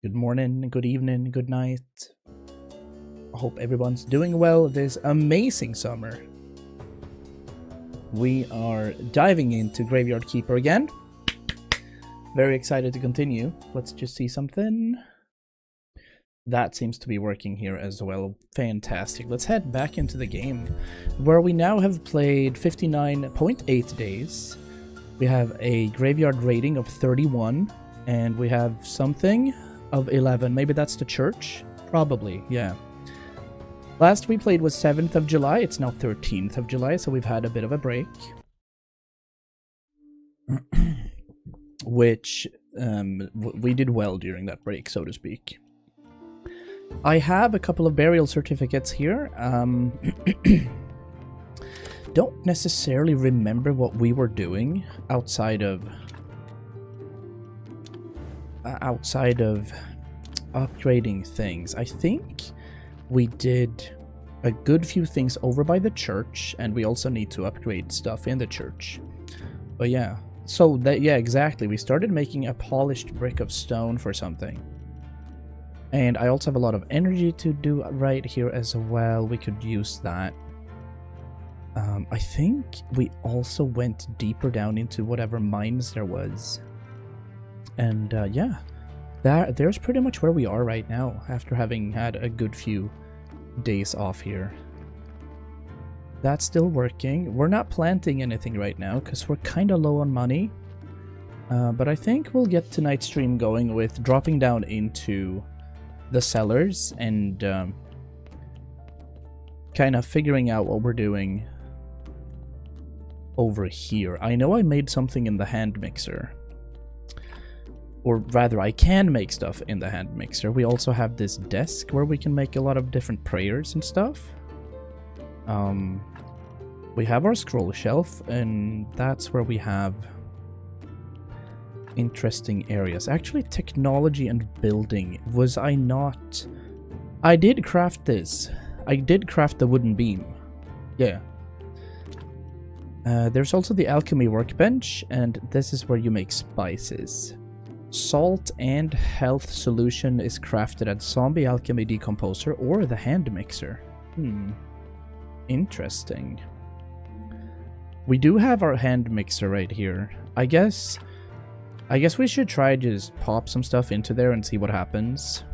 Good morning, good evening, good night. I hope everyone's doing well this amazing summer. We are diving into Graveyard Keeper again. Very excited to continue. Let's just see something. That seems to be working here as well. Fantastic. Let's head back into the game, where we now have played 59.8 days. We have a graveyard rating of 31, and we have something of 11. Maybe that's the church? Probably, yeah. Last we played was 7th of July. It's now 13th of July, so we've had a bit of a break. Which we did well during that break, so to speak. I have a couple of burial certificates here. Don't necessarily remember what we were doing outside of upgrading things. I think we did a good few things over by the church, and we also need to upgrade stuff in the church. But yeah, so that, yeah, exactly. We started making a polished brick of stone for something. And I also have a lot of energy to do right here as well. We could use that. I think we also went deeper down into whatever mines there was. And yeah, there's pretty much where we are right now after having had a good few days off here. That's still working. We're not planting anything right now because we're kind of low on money. But I think we'll get tonight's stream going with dropping down into the cellars and kind of figuring out what we're doing over here. I know I made something in the hand mixer. Or rather, I can make stuff in the hand mixer. We also have this desk where we can make a lot of different prayers and stuff. We have our scroll shelf, and that's where we have interesting areas. Actually, technology and building. Was I not... I did craft this. I did craft the wooden beam. Yeah. There's also the alchemy workbench, and this is where you make spices. Salt and health solution is crafted at zombie alchemy decomposer or the hand mixer. Interesting. We do have our hand mixer right here. I guess we should try just pop some stuff into there and see what happens.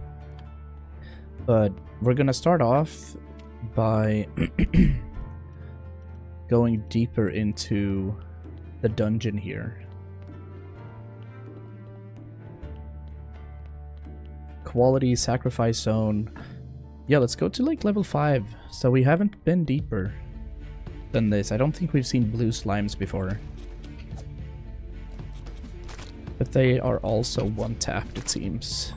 But we're gonna start off by going deeper into the dungeon here. Quality, sacrifice zone. Yeah, let's go to like level 5. So we haven't been deeper than this. I don't think we've seen blue slimes before. But they are also one-tapped, it seems.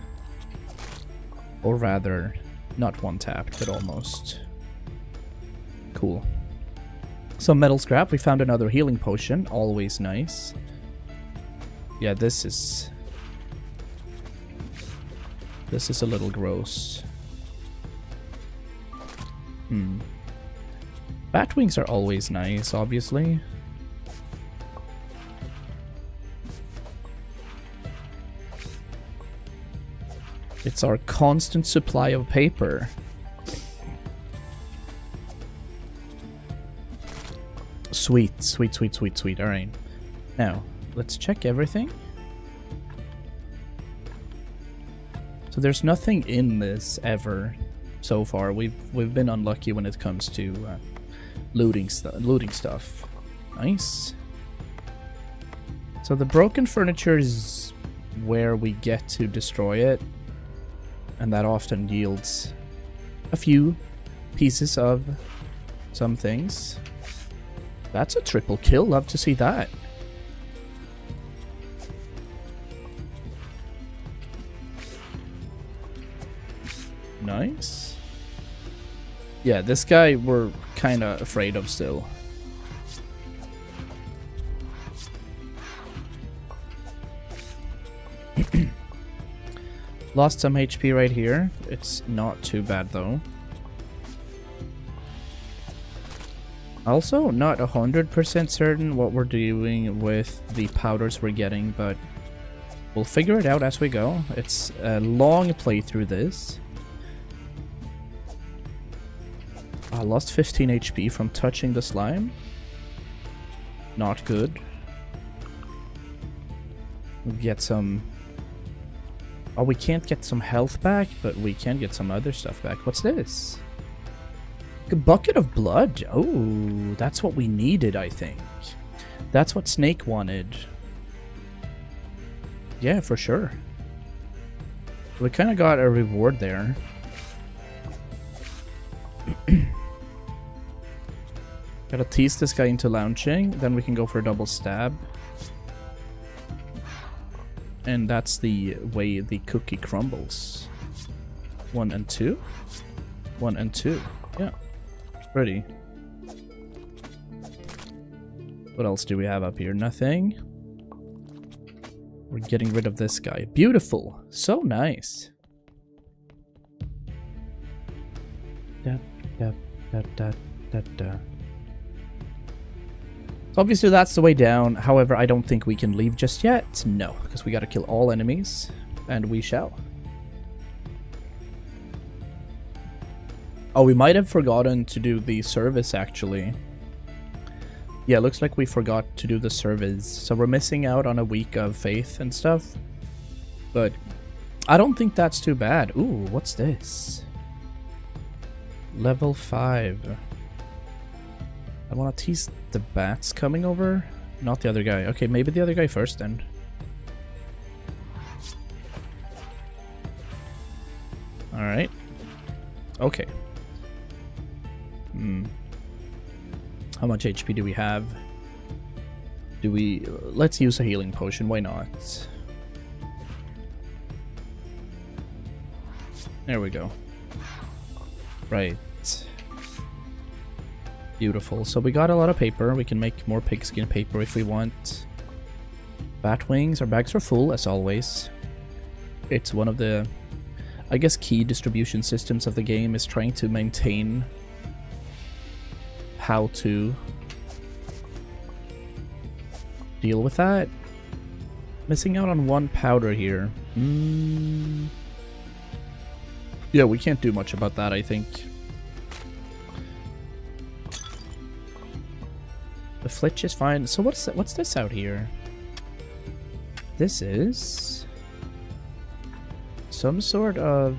Or rather, not one-tapped, but almost. Cool. So metal scrap, we found another healing potion. Always nice. Yeah, this is a little gross. Bat wings are always nice, obviously. It's our constant supply of paper. Sweet, sweet, sweet, sweet, sweet. Alright. Now, let's check everything. So there's nothing in this ever so far. We've been unlucky when it comes to looting stuff. Nice. So the broken furniture is where we get to destroy it, and that often yields a few pieces of some things. That's a triple kill. Love to see that. Nice. Yeah, this guy we're kind of afraid of still. Lost some HP right here. It's not too bad though. Also, not 100% certain what we're doing with the powders we're getting, but We'll figure it out as we go. It's a long playthrough this. I lost 15 HP from touching the slime. Not good. We'll get some... Oh, we can't get some health back, but we can get some other stuff back. What's this? A bucket of blood. Oh, that's what we needed, I think. That's what Snake wanted. Yeah, for sure. We kind of got a reward there. Gotta tease this guy into launching, then we can go for a double stab. And that's the way the cookie crumbles. 1 and 2. 1 and 2. Yeah. Ready. What else do we have up here? Nothing. We're getting rid of this guy. Beautiful. So nice. Da, da, da, da, da, da. So obviously that's the way down. However, I don't think we can leave just yet. No, because we gotta kill all enemies. And we shall. Oh, we might have forgotten to do the service, actually. Yeah, looks like we forgot to do the service. So we're missing out on a week of faith and stuff. But I don't think that's too bad. Ooh, what's this? Level 5. I want to tease the bats coming over. Not the other guy. Okay, maybe the other guy first then. Alright. Okay. How much HP do we have? Do we... Let's use a healing potion. Why not? There we go. Right. Beautiful. So we got a lot of paper. We can make more pigskin paper if we want. Bat wings. Our bags are full, as always. It's one of the, I guess, key distribution systems of the game is trying to maintain how to deal with that. Missing out on 1 powder here. Yeah, we can't do much about that, I think. The flitch is fine. So what's this out here? This is some sort of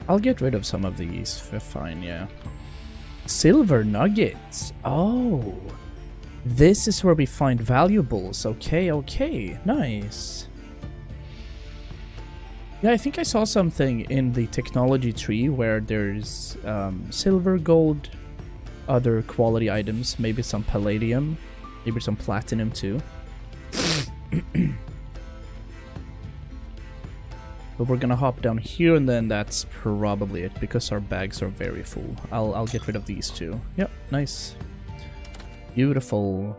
I'll get rid of some of these. Fine, yeah. Silver nuggets. Oh, this is where we find valuables. Okay, okay, nice. Yeah, I think I saw something in the technology tree where there's silver, gold, other quality items, maybe some palladium, maybe some platinum too. But we're gonna hop down here and then that's probably it because our bags are very full. I'll get rid of these two. Yep, nice. Beautiful.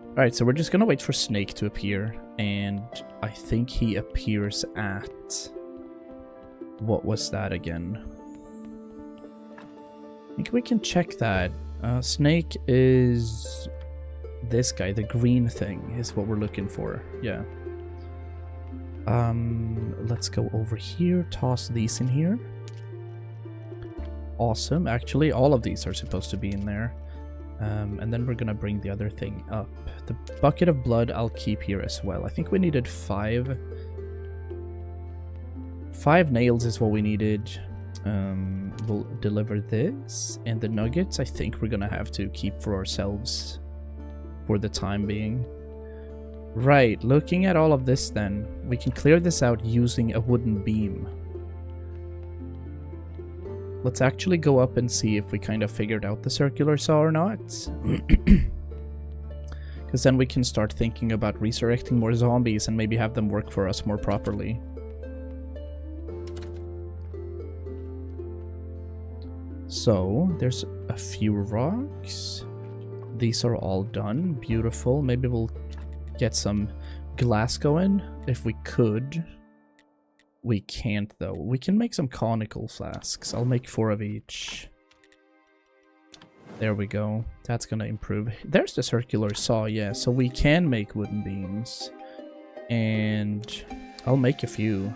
Alright, so we're just gonna wait for Snake to appear, and I think he appears at... What was that again? I think we can check that. Snake is... this guy, the green thing, is what we're looking for. Yeah. Let's go over here, toss these in here. Awesome. Actually, all of these are supposed to be in there. And then we're gonna bring the other thing up. The bucket of blood I'll keep here as well. I think we needed 5. 5 nails is what we needed. We'll deliver this. And the nuggets I think we're gonna have to keep for ourselves for the time being. Right, looking at all of this then, we can clear this out using a wooden beam. Let's actually go up and see if we kind of figured out the circular saw or not. Because then we can start thinking about resurrecting more zombies and maybe have them work for us more properly. So, there's a few rocks. These are all done. Beautiful. Maybe we'll get some glass going if we could. We can't though. We can make some conical flasks. I'll make 4 of each. There we go. That's gonna improve. There's the circular saw, yeah. So we can make wooden beams. And I'll make a few.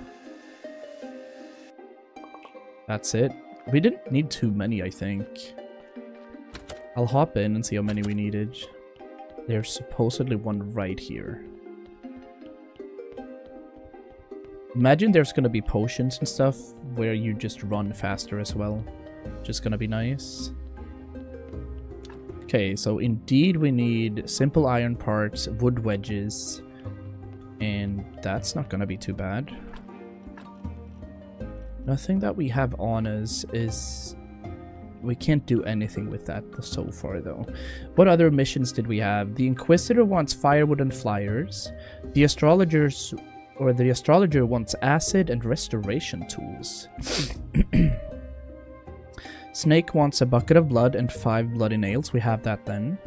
That's it. We didn't need too many, I think. I'll hop in and see how many we needed. There's supposedly one right here. Imagine there's gonna be potions and stuff where you just run faster as well. Just gonna be nice. Okay, so indeed we need simple iron parts, wood wedges, and that's not gonna be too bad. Nothing that we have on us is... We can't do anything with that so far, though. What other missions did we have? The Inquisitor wants firewood and flyers. The astrologer wants acid and restoration tools. Snake wants a bucket of blood and 5 bloody nails. We have that then.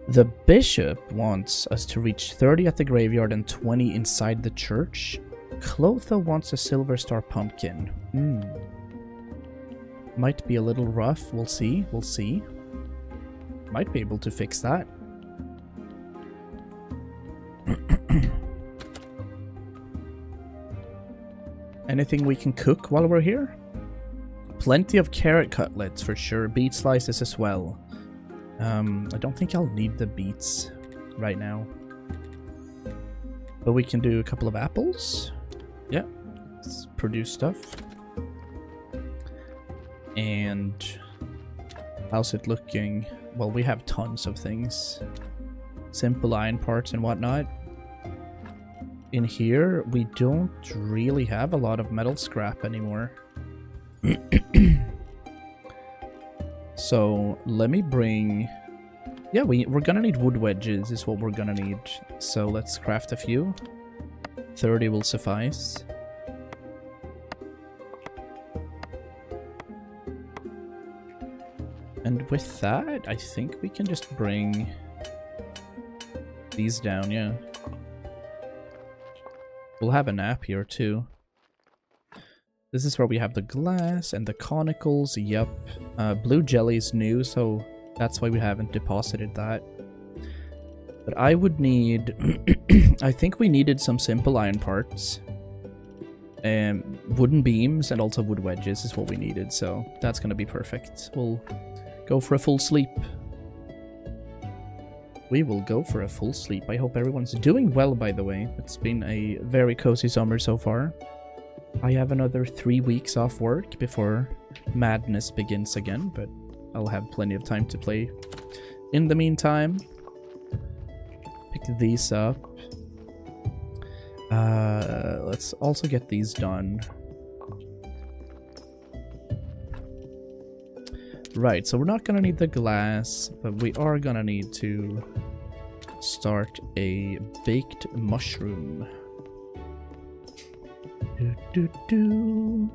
The bishop wants us to reach 30 at the graveyard and 20 inside the church. Clotho wants a silver star pumpkin. Might be a little rough. We'll see. We'll see. Might be able to fix that. Anything we can cook while we're here? Plenty of carrot cutlets for sure. Beet slices as well. I don't think I'll need the beets right now. But we can do a couple of apples. Yeah. Let's produce stuff. And how's it looking? Well, we have tons of things. Simple iron parts and whatnot. In here, we don't really have a lot of metal scrap anymore. So let me bring... Yeah, we're gonna need wood wedges is what we're gonna need. So let's craft a few. 30 will suffice. And with that, I think we can just bring these down, yeah. We'll have a nap here too. This is where we have the glass and the conicals, yup. Blue jelly's new, so that's why we haven't deposited that. But I would need... I think we needed some simple iron parts. Wooden beams and also wood wedges is what we needed, so that's gonna be perfect. We'll go for a full sleep. We will go for a full sleep. I hope everyone's doing well, by the way. It's been a very cozy summer so far. I have another 3 weeks off work before madness begins again, but I'll have plenty of time to play. In the meantime, pick these up. Let's also get these done. Right, so we're not gonna need the glass, but we are gonna need to start a baked mushroom. Do do do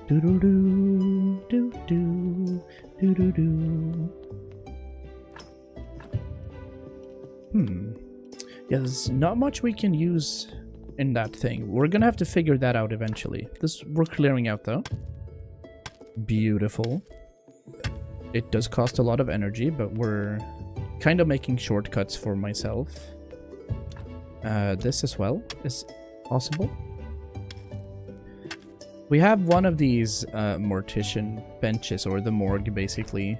do do do do do do do. Yeah, there's not much we can use in that thing. We're gonna have to figure that out eventually. This we're clearing out though. Beautiful. It does cost a lot of energy, but we're kind of making shortcuts for myself. This as well is possible. We have one of these mortician benches, or the morgue, basically.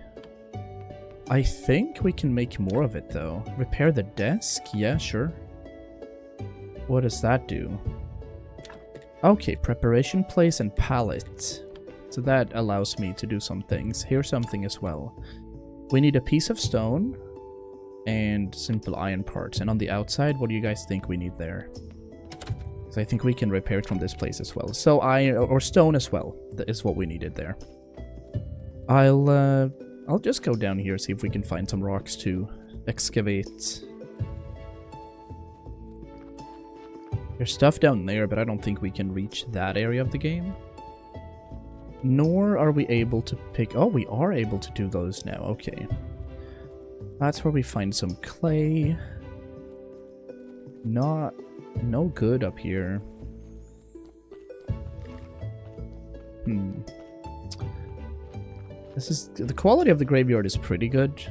I think we can make more of it, though. Repair the desk? Yeah, sure. What does that do? Okay, preparation place and pallet. So that allows me to do some things. Here's something as well. We need a piece of stone and simple iron parts. And on the outside, what do you guys think we need there? So I think we can repair it from this place as well. So iron or stone as well. That is what we needed there. I'll just go down here, see if we can find some rocks to excavate. There's stuff down there, but I don't think we can reach that area of the game. Nor are we able to pick... Oh, we are able to do those now. Okay. That's where we find some clay. No good up here. This is the quality of the graveyard is pretty good.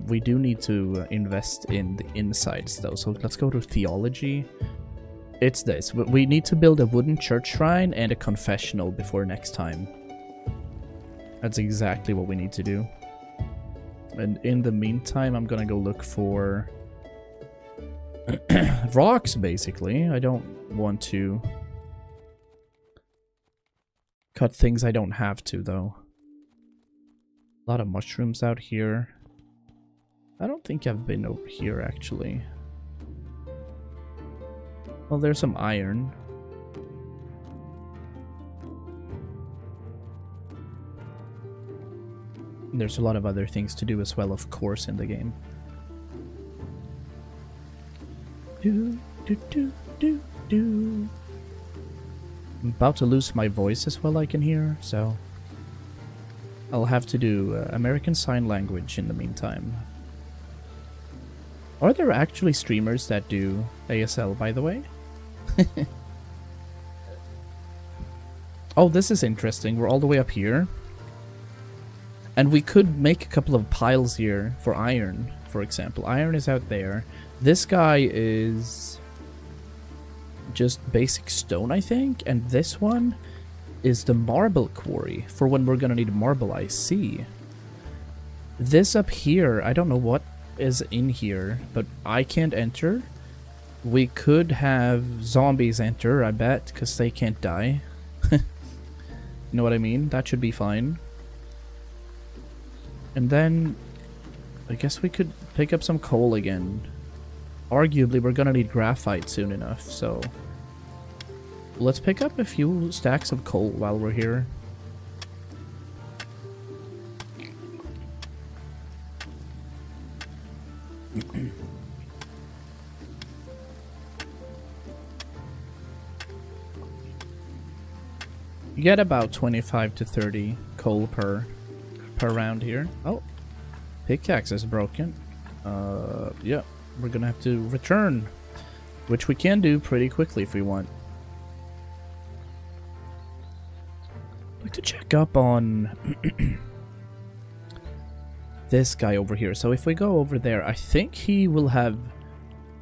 We do need to invest in the insides though. So let's go to theology. It's this. We need to build a wooden church shrine and a confessional before next time. That's exactly what we need to do. And in the meantime, I'm gonna go look for rocks, basically. I don't want to cut things I don't have to, though. A lot of mushrooms out here. I don't think I've been over here, actually. Well, there's some iron. There's a lot of other things to do as well, of course, in the game. I'm about to lose my voice as well, I can hear, so I'll have to do American Sign Language in the meantime. Are there actually streamers that do ASL, by the way? Oh, this is interesting. We're all the way up here. And we could make a couple of piles here for iron, for example. Iron is out there. This guy is just basic stone, I think. And this one is the marble quarry for when we're gonna need marble, I see. This up here, I don't know what is in here, but I can't enter. We could have zombies enter, I bet, because they can't die. You know what I mean? That should be fine. And then, I guess we could pick up some coal again. Arguably, we're gonna need graphite soon enough, so... Let's pick up a few stacks of coal while we're here. You get about 25 to 30 coal per round here. Oh, pickaxe is broken. Yeah, we're gonna have to return, which we can do pretty quickly if we want. I'd like to check up on this guy over here. So if we go over there, I think he will have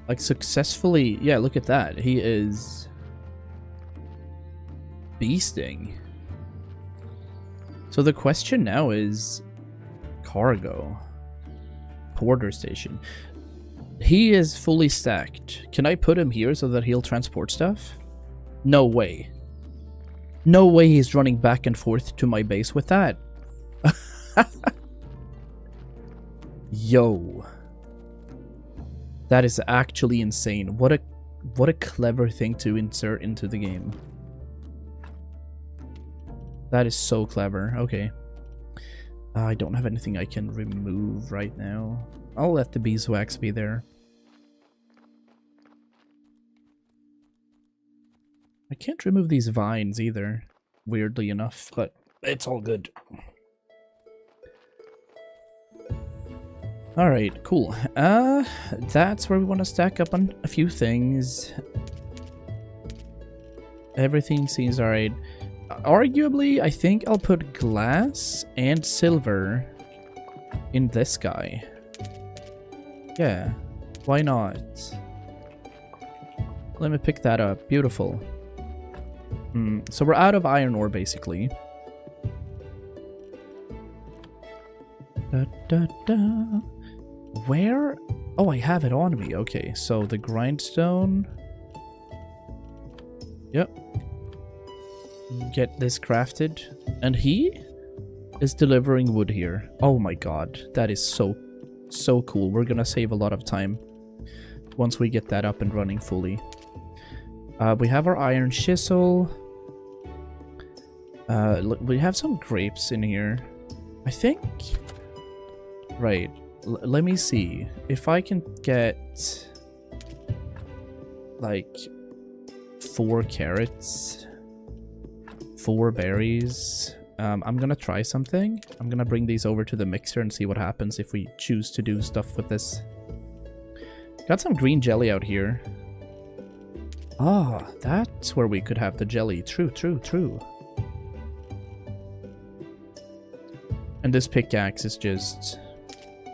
like successfully, yeah, look at that. He is beasting. So the question now is cargo. Porter station. He is fully stacked. Can I put him here so that he'll transport stuff? No way. No way he's running back and forth to my base with that. Yo. That is actually insane. What a clever thing to insert into the game. That is so clever. Okay. I don't have anything I can remove right now. I'll let the beeswax be there. I can't remove these vines either, weirdly enough, but it's all good. Alright, cool. That's where we want to stack up on a few things. Everything seems alright. Arguably, I think I'll put glass and silver in this guy. Yeah, why not? Let me pick that up. Beautiful. So we're out of iron ore, basically. Da, da, da. Where? Oh, I have it on me. Okay, so the grindstone. Yep. Get this crafted. And he is delivering wood here. Oh my god. That is so cool. We're gonna save a lot of time once we get that up and running fully. We have our iron chisel. We have some grapes in here. I think... Right. Let me see. If I can get... like... 4 carrots... 4 berries. I'm gonna try something. I'm gonna bring these over to the mixer and see what happens if we choose to do stuff with this. Got some green jelly out here. Ah, that's where we could have the jelly. True. And this pickaxe is just...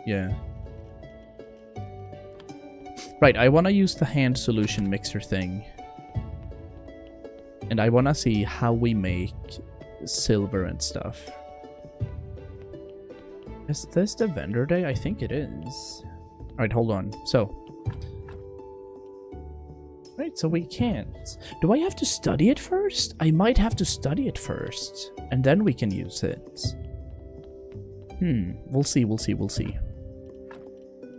yeah. Right, I want to use the hand solution mixer thing. And I want to see how we make silver and stuff. Is this the vendor day? I think it is. Alright, hold on. So. Right, so we can't. Do I have to study it first? I might have to study it first. And then we can use it. We'll see, we'll see, we'll see.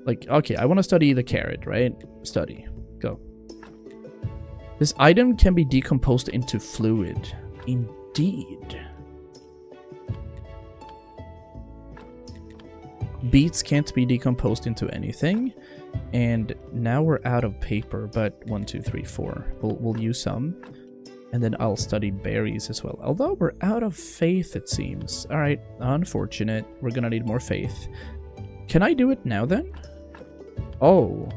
Like, okay, I want to study the carrot, right? Study. Go. This item can be decomposed into fluid. Indeed. Beets can't be decomposed into anything. And now we're out of paper, but 1, 2, 3, 4. We'll use some. And then I'll study berries as well. Although we're out of faith, it seems. Alright, unfortunate. We're gonna need more faith. Can I do it now then? Oh.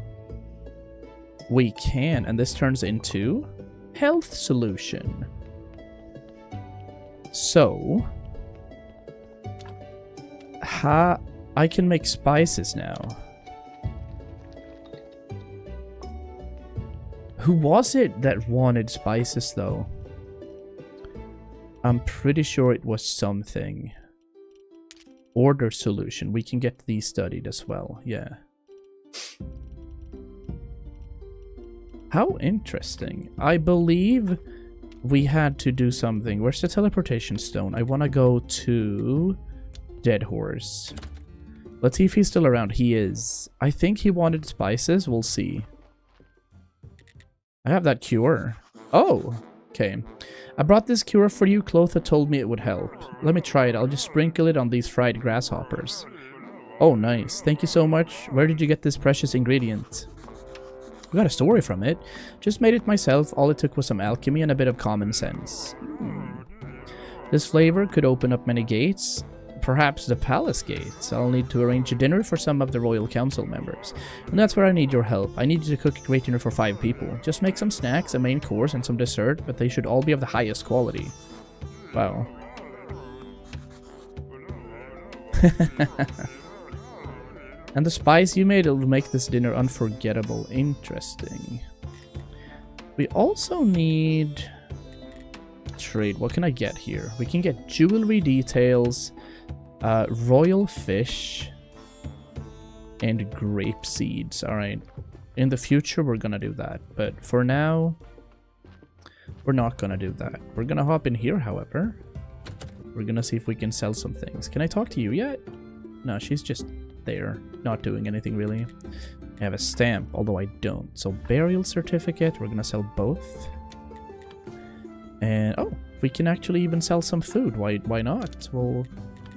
We can, and this turns into health solution. So... I can make spices now. Who was it that wanted spices, though? I'm pretty sure it was something. Order solution. We can get these studied as well. Yeah. How interesting. I believe we had to do something. Where's the teleportation stone? I want to go to Dead Horse. Let's see if he's still around. He is. I think he wanted spices. We'll see. I have that cure. Oh, okay. I brought this cure for you. Clotha told me it would help. Let me try it. I'll just sprinkle it on these fried grasshoppers. Oh, nice. Thank you so much. Where did you get this precious ingredient? I got a story from it. Just made it myself. All it took was some alchemy and a bit of common sense. This flavor could open up many gates. Perhaps the palace gates. I'll need to arrange a dinner for some of the royal council members. And that's where I need your help. I need you to cook a great dinner for 5 people. Just make some snacks, a main course, and some dessert, but they should all be of the highest quality. Wow. And the spice you made will make this dinner unforgettable. Interesting. We also need... trade. What can I get here? We can get jewelry details... royal fish and grape seeds. Alright. In the future, we're gonna do that. But for now, we're not gonna do that. We're gonna hop in here, however. We're gonna see if we can sell some things. Can I talk to you yet? No, she's just there. Not doing anything, really. I have a stamp, although I don't. So, burial certificate. We're gonna sell both. And, oh, we can actually even sell some food. Why not? We'll...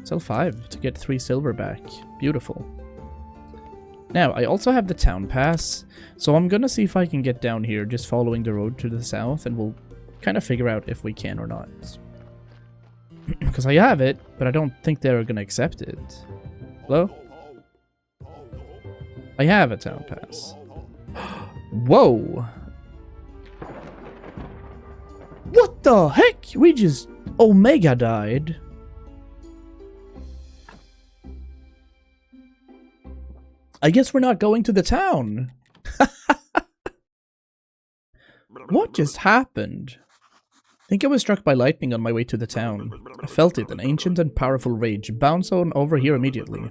sell 5 to get 3 silver back. Beautiful. Now, I also have the town pass, so I'm gonna see if I can get down here just following the road to the south, and we'll kind of figure out if we can or not. Because I have it, but I don't think they're gonna accept it. Hello? I have a town pass. Whoa! What the heck? We just... Omega died. I guess we're not going to the town. What just happened? I think I was struck by lightning on my way to the town. I felt it, an ancient and powerful rage. Bounce on over here immediately.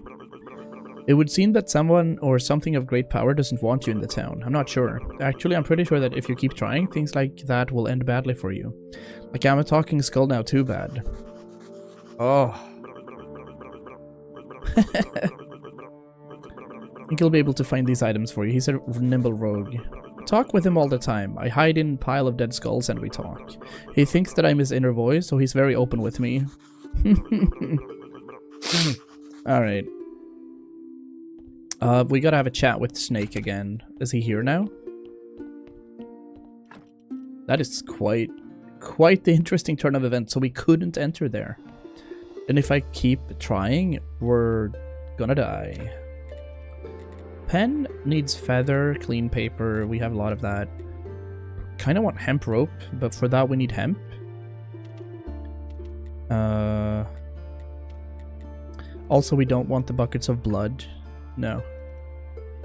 It would seem that someone or something of great power doesn't want you in the town. I'm not sure. Actually, I'm pretty sure that if you keep trying, things like that will end badly for you. Like I'm a talking skull now, too bad. Oh. I think he'll be able to find these items for you. He's a nimble rogue. Talk with him all the time. I hide in a pile of dead skulls and we talk. He thinks that I'm his inner voice, so he's very open with me. Alright. We gotta have a chat with Snake again. Is he here now? That is quite the interesting turn of events, so we couldn't enter there. And if I keep trying, we're gonna die. Pen needs feather, clean paper. We have a lot of that. Kind of want hemp rope, but for that we need hemp. Also, we don't want the buckets of blood. No.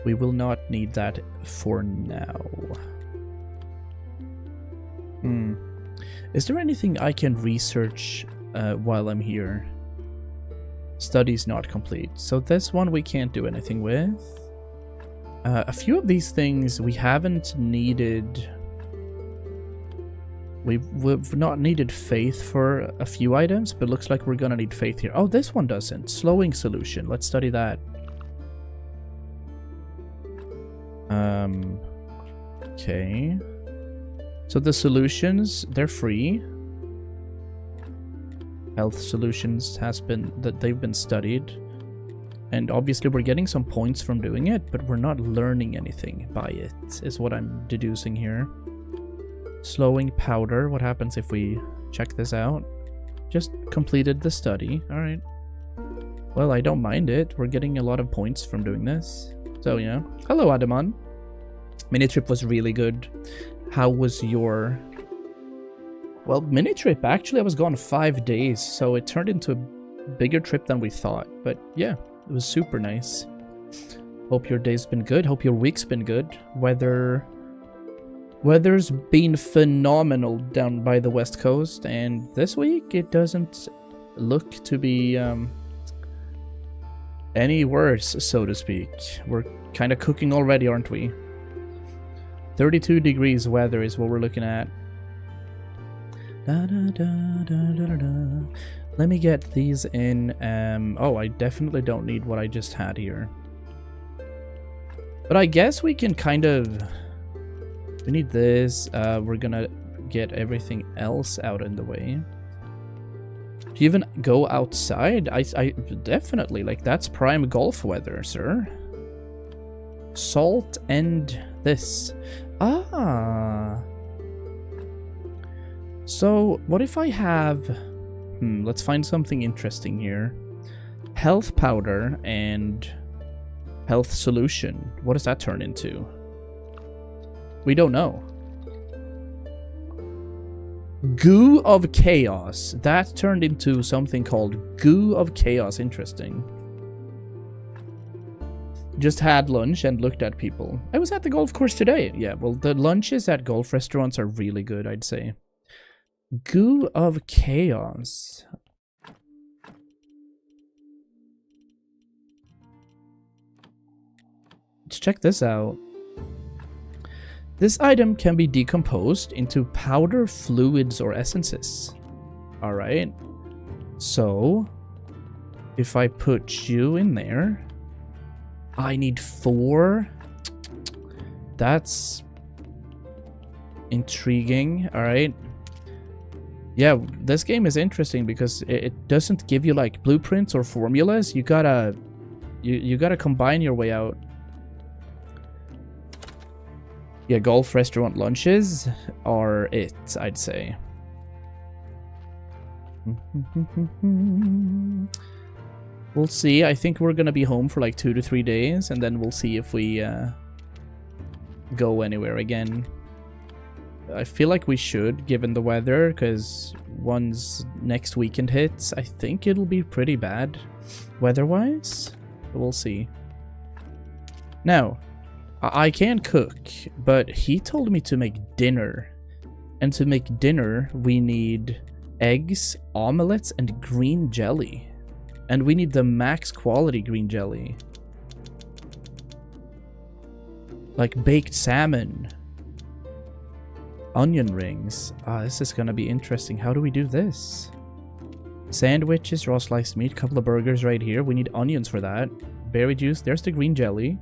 We will not need that for now. Is there anything I can research while I'm here? Studies not complete. So this one we can't do anything with. A few of these things we haven't needed. We've not needed faith for a few items, but looks like we're gonna need faith here. Oh, this one doesn't. Slowing solution. Let's study that. Okay. So the solutions, they're free. Health solutions they've been studied. And obviously we're getting some points from doing it, but we're not learning anything by it, is what I'm deducing here. Slowing powder. What happens if we check this out? Just completed the study. Alright. Well, I don't mind it. We're getting a lot of points from doing this. So, yeah. Hello, Adamon. Mini trip was really good. How was your... Well, mini trip, actually, I was gone 5 days, so it turned into a bigger trip than we thought. But, yeah, it was super nice. Hope your day's been good. Hope your week's been good. Weather's been phenomenal down by the west coast, and this week it doesn't look to be any worse, so to speak. We're kind of cooking already, aren't we? 32 degrees weather is what we're looking at. Da, da, da, da, da, da, da. Let me get these in. Oh, I definitely don't need what I just had here. But I guess we can kind of... We need this. We're gonna get everything else out in the way. Do you even go outside? I definitely, like, that's prime golf weather, sir. Salt and this. Ah. So, what if I have... let's find something interesting here. Health powder and health solution. What does that turn into? We don't know. Goo of Chaos. That turned into something called Goo of Chaos. Interesting. Just had lunch and looked at people. I was at the golf course today. Yeah, well, the lunches at golf restaurants are really good, I'd say. Goo of Chaos. Let's check this out. This item can be decomposed into powder, fluids, or essences. Alright. So, if I put you in there... I need 4. That's intriguing. Alright. Yeah, this game is interesting because it doesn't give you like blueprints or formulas. You gotta combine your way out. Yeah, golf restaurant lunches are it, I'd say. We'll see. I think we're gonna be home for like 2 to 3 days, and then we'll see if we go anywhere again. I feel like we should, given the weather, because once next weekend hits, I think it'll be pretty bad weather-wise. We'll see. Now, I can cook, but he told me to make dinner. And to make dinner, we need eggs, omelets, and green jelly. And we need the max quality green jelly. Like baked salmon. Onion rings. Ah, this is gonna be interesting. How do we do this? Sandwiches, raw sliced meat, couple of burgers right here. We need onions for that. Berry juice. There's the green jelly.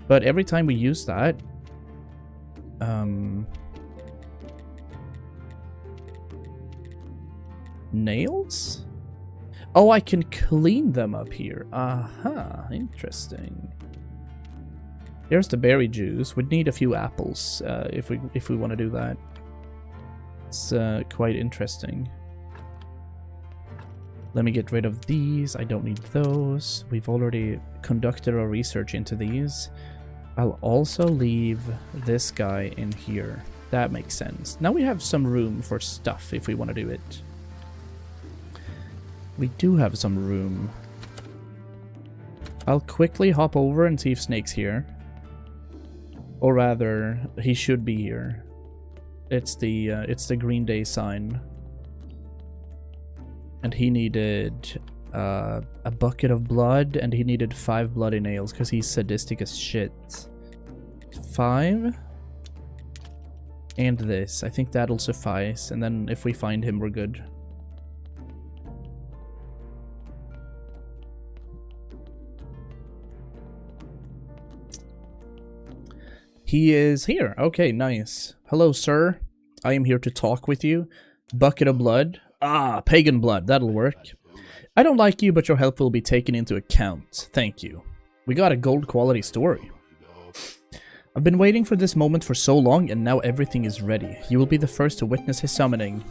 But every time we use that... nails? Oh, I can clean them up here. Aha, interesting. There's the berry juice. We'd need a few apples if we want to do that. It's quite interesting. Let me get rid of these. I don't need those. We've already conducted our research into these. I'll also leave this guy in here. That makes sense. Now we have some room for stuff if we want to do it. We do have some room. I'll quickly hop over and see if Snake's here. Or rather, he should be here. It's the Green Day sign. And he needed a bucket of blood, and he needed 5 bloody nails because he's sadistic as shit. 5. And this. I think that'll suffice. And then if we find him, we're good. He is here. Okay, nice. Hello, sir. I am here to talk with you. Bucket of blood. Ah, pagan blood. That'll work. I don't like you, but your help will be taken into account. Thank you. We got a gold quality story. I've been waiting for this moment for so long, and now everything is ready. You will be the first to witness his summoning.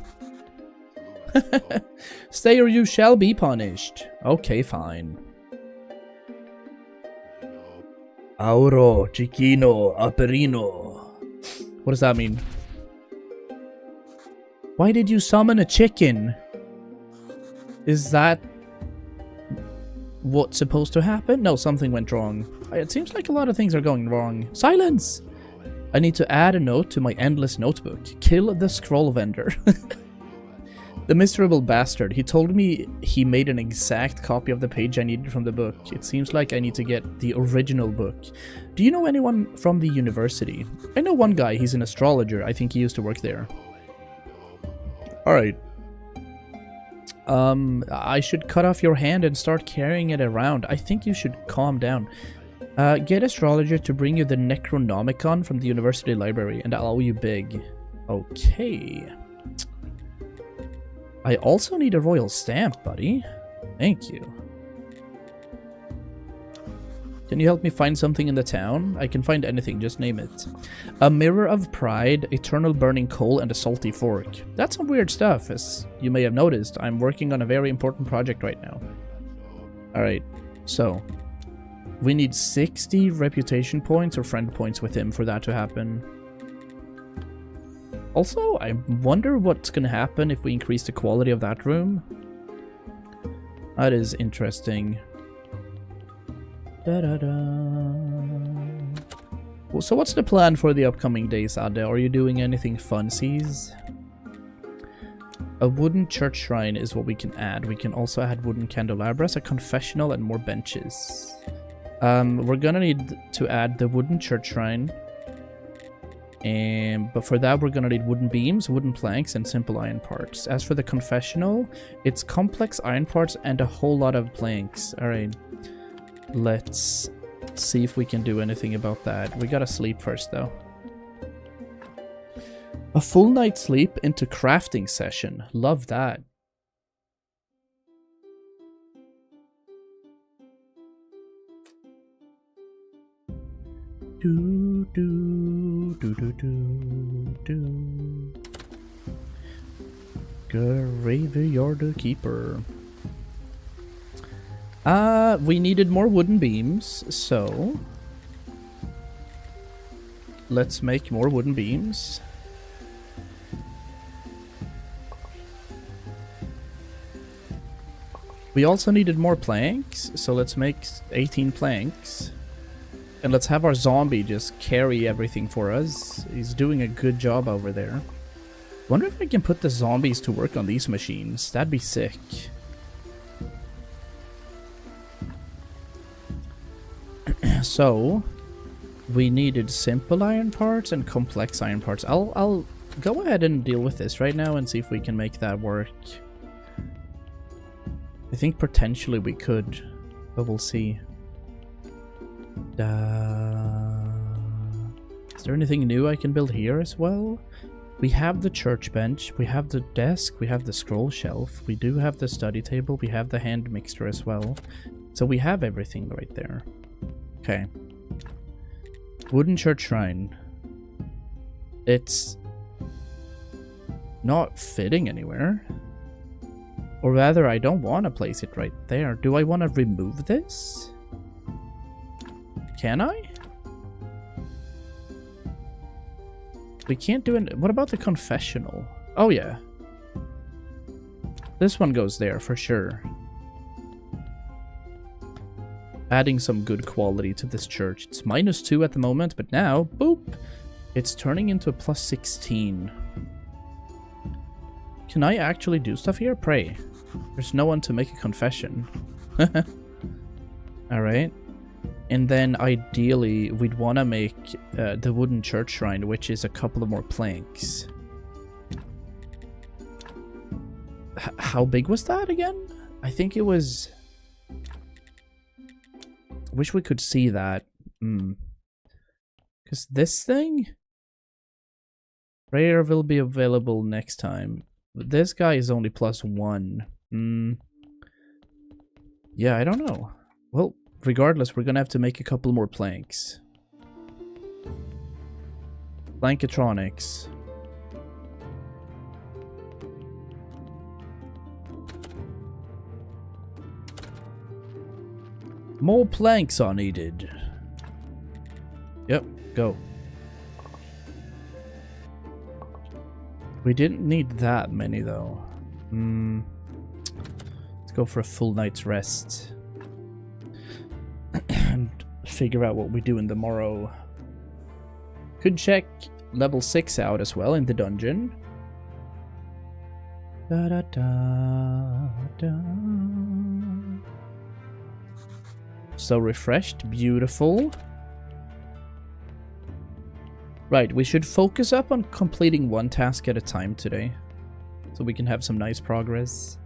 Stay or you shall be punished. Okay, fine. Auro, Chiquino, Aperino. What does that mean? Why did you summon a chicken? Is that what's supposed to happen? No, something went wrong. It seems like a lot of things are going wrong. Silence! I need to add a note to my endless notebook. Kill the scroll vendor. The miserable bastard. He told me he made an exact copy of the page I needed from the book. It seems like I need to get the original book. Do you know anyone from the university? I know one guy. He's an astrologer. I think he used to work there. Alright. I should cut off your hand and start carrying it around. I think you should calm down. Get astrologer to bring you the Necronomicon from the university library, and I'll owe you big. Okay. I also need a royal stamp, buddy. Thank you. Can you help me find something in the town? I can find anything, just name it. A mirror of pride, eternal burning coal, and a salty fork. That's some weird stuff, as you may have noticed. I'm working on a very important project right now. Alright, so we need 60 reputation points or friend points with him for that to happen. Also, I wonder what's gonna happen if we increase the quality of that room. That is interesting. Well, so what's the plan for the upcoming days, Ade? Are you doing anything funsies? A wooden church shrine is what we can add. We can also add wooden candelabras, a confessional, and more benches. We're gonna need to add the wooden church shrine. But for that, we're gonna need wooden beams, wooden planks, and simple iron parts. As for the confessional, it's complex iron parts and a whole lot of planks. Alright. Let's see if we can do anything about that. We gotta sleep first, though. A full night's sleep into crafting session. Love that. Do do do do do do. Graveyard keeper. We needed more wooden beams, so let's make more wooden beams. We also needed more planks, so let's make 18 planks. And let's have our zombie just carry everything for us. He's doing a good job over there. Wonder if I can put the zombies to work on these machines. That'd be sick. So, we needed simple iron parts and complex iron parts. I'll go ahead and deal with this right now and see if we can make that work. I think potentially we could, but we'll see. Is there anything new I can build here as well? We have the church bench, we have the desk, we have the scroll shelf, we do have the study table, we have the hand mixer as well. So we have everything right there. Okay. Wooden church shrine. It's not fitting anywhere. Or rather, I don't want to place it right there. Do I want to remove this? Can I? We can't do it. What about the confessional? Oh, yeah. This one goes there for sure. adding some good quality to this church. It's -2 at the moment, but now, boop, it's turning into a +16. Can I actually do stuff here? Pray. There's no one to make a confession. Alright. And then ideally, we'd want to make the wooden church shrine, which is a couple of more planks. How big was that again? I think it was... Wish we could see that. Because this thing... Prayer will be available next time. But this guy is only +1. Yeah, I don't know. Well, regardless, we're gonna have to make a couple more planks. Plankatronics. More planks are needed. Yep, go. We didn't need that many though. Let's go for a full night's rest. And figure out what we do in the morrow. Could check level 6 out as well in the dungeon. Da, da, da, da. So refreshed, beautiful. Right, we should focus up on completing one task at a time today. So we can have some nice progress.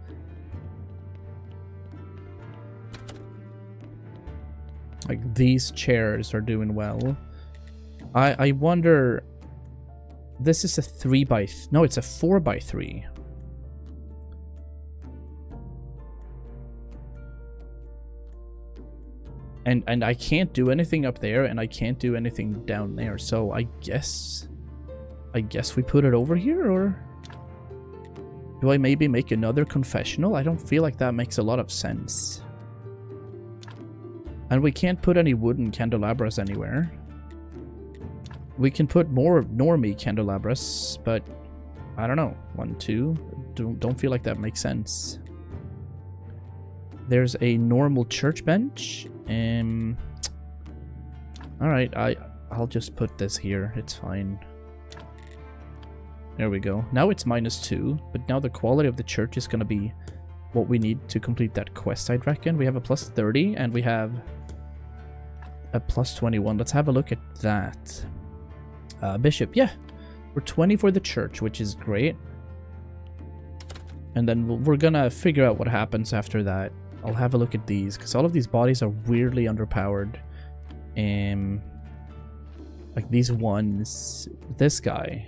Like, these chairs are doing well. I wonder... This is a 3x... No, it's a 4x3. And I can't do anything up there, and I can't do anything down there. So I guess we put it over here, or... Do I maybe make another confessional? I don't feel like that makes a lot of sense. And we can't put any wooden candelabras anywhere. We can put more normie candelabras, but I don't know. 1, 2. Don't feel like that makes sense. There's a normal church bench. Alright, I'll just put this here. It's fine. There we go. Now it's -2, but now the quality of the church is going to be what we need to complete that quest, I'd reckon. We have a +30, and we have a +21. Let's have a look at that. Bishop, yeah. We're 20 for the church, which is great. And then we're gonna figure out what happens after that. I'll have a look at these, because all of these bodies are weirdly underpowered. Like these ones. This guy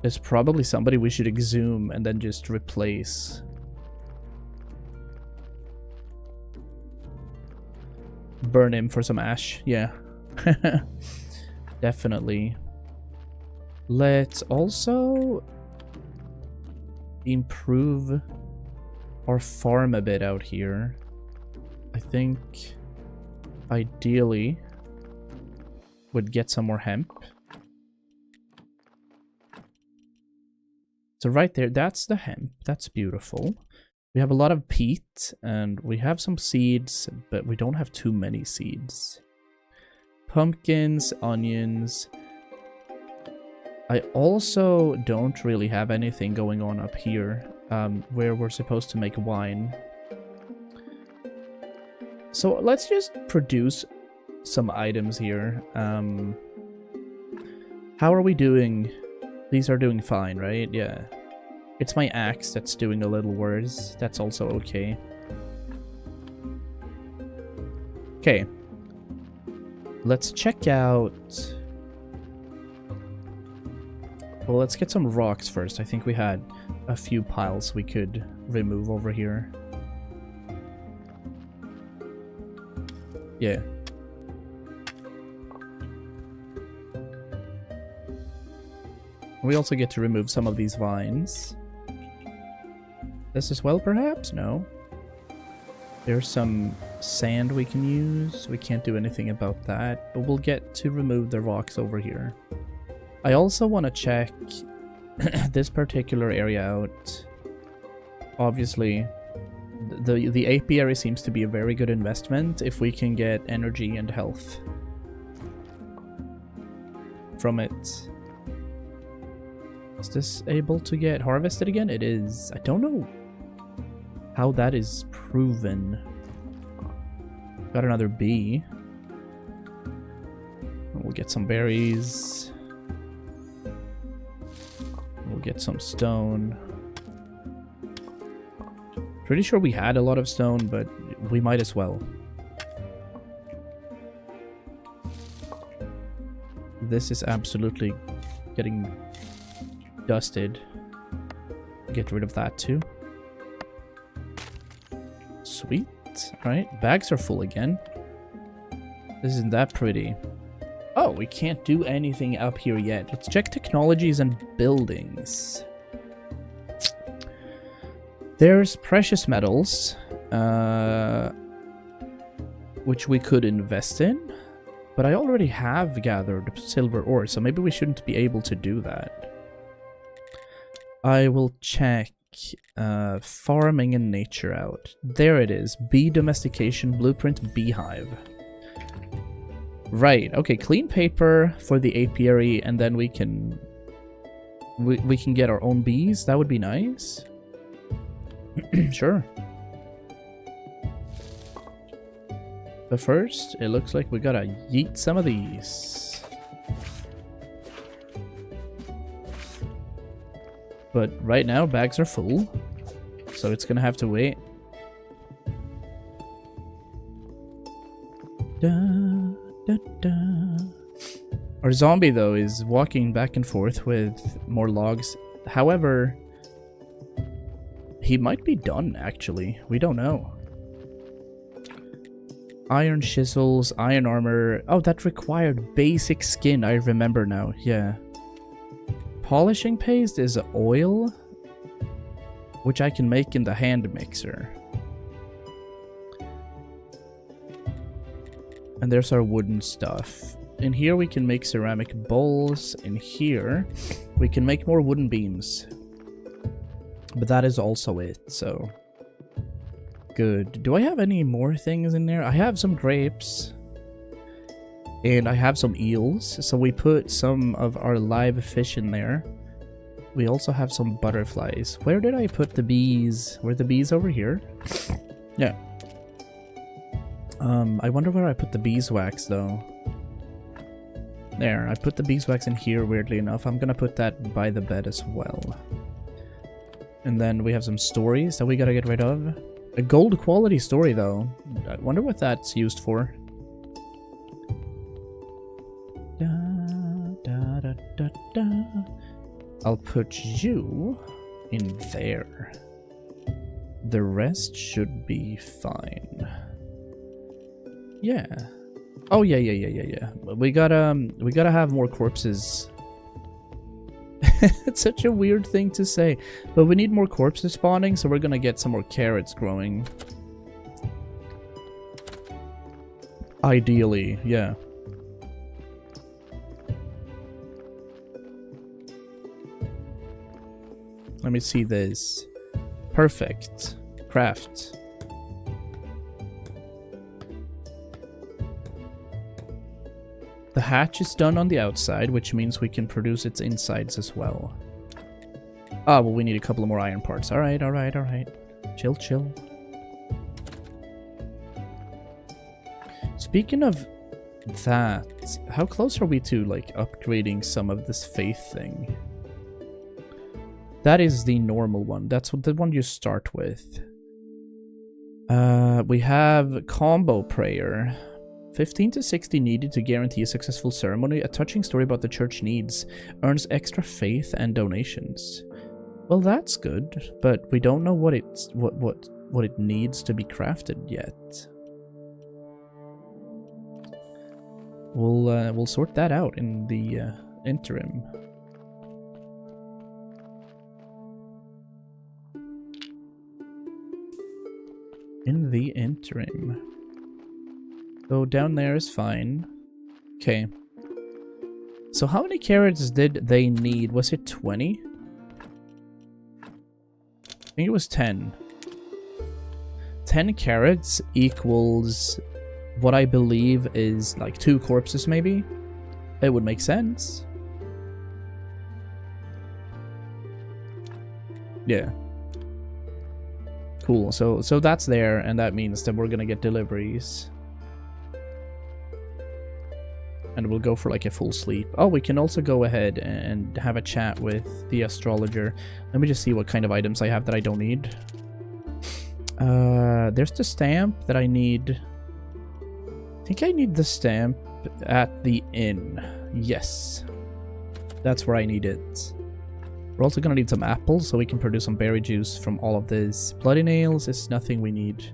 is probably somebody we should exhume and then just replace. Burn him for some ash, yeah. Definitely. Let's also improve our farm a bit out here. I think ideally would get some more hemp. So right there, that's the hemp. That's beautiful. We have a lot of peat, and we have some seeds, but we don't have too many seeds. Pumpkins, onions. I also don't really have anything going on up here, where we're supposed to make wine. So let's just produce some items here. How are we doing? These are doing fine, right? Yeah. It's my axe that's doing a little worse. That's also okay. Okay. Let's check out... Well, let's get some rocks first. I think we had a few piles we could remove over here. Yeah. We also get to remove some of these vines. This as well, perhaps? No. There's some sand we can use. We can't do anything about that, but we'll get to remove the rocks over here. I also want to check this particular area out. Obviously, the apiary seems to be a very good investment if we can get energy and health from it. Is this able to get harvested again? It is. I don't know how that is proven. Got another bee. We'll get some berries. We'll get some stone. Pretty sure we had a lot of stone, but we might as well. This is absolutely getting dusted. Get rid of that too. Sweet. Alright, bags are full again. This isn't that pretty. Oh, we can't do anything up here yet. Let's check technologies and buildings. There's precious metals, which we could invest in, but I already have gathered silver ore, so maybe we shouldn't be able to do that. I will check farming and nature out. There it is. Bee domestication blueprint beehive. Right, okay, clean paper for the apiary, and then we can get our own bees. That would be nice. Sure. But first, it looks like we gotta yeet some of these. But right now, bags are full, so it's gonna have to wait. Da, da, da. Our zombie, though, is walking back and forth with more logs. However, he might be done, actually. We don't know. Iron chisels, iron armor. Oh, that required basic skin. I remember now. Yeah. Polishing paste is oil, which I can make in the hand mixer. And there's our wooden stuff. In here we can make ceramic bowls. In here we can make more wooden beams. But that is also it, so... Good. Do I have any more things in there? I have some grapes. And I have some eels. So we put some of our live fish in there. We also have some butterflies. Where did I put the bees? Were the bees over here? Yeah. I wonder where I put the beeswax, though. There, I put the beeswax in here, weirdly enough. I'm gonna put that by the bed as well. And then we have some stories that we gotta get rid of. A gold quality story, though. I wonder what that's used for. Da, da, da, da, da. I'll put you in there. The rest should be fine. Yeah. Oh yeah. We gotta have more corpses. It's such a weird thing to say, but we need more corpses spawning, so we're gonna get some more carrots growing. Ideally, yeah. Let me see this. Perfect. Craft. The hatch is done on the outside, which means we can produce its insides as well. Ah, well, we need a couple of more iron parts. Alright. Chill. Speaking of that, how close are we to, like, upgrading some of this faith thing? That is the normal one. That's the one you start with. We have combo prayer. 15 to 60 needed to guarantee a successful ceremony. A touching story about the church needs. Earns extra faith and donations. Well, that's good, but we don't know what it needs to be crafted yet. We'll sort that out in the interim. So down there is fine. Okay. So how many carrots did they need? Was it 20? I think it was 10. 10 carrots equals what I believe is like 2 corpses maybe. It would make sense. Yeah. Cool. So that's there, and that means that we're gonna get deliveries. And we'll go for like a full sleep. Oh, we can also go ahead and have a chat with the astrologer. Let me just see what kind of items I have that I don't need. There's the stamp that I need. I think I need the stamp at the inn. Yes. That's where I need it. We're also gonna need some apples so we can produce some berry juice from all of this. Bloody nails is nothing we need.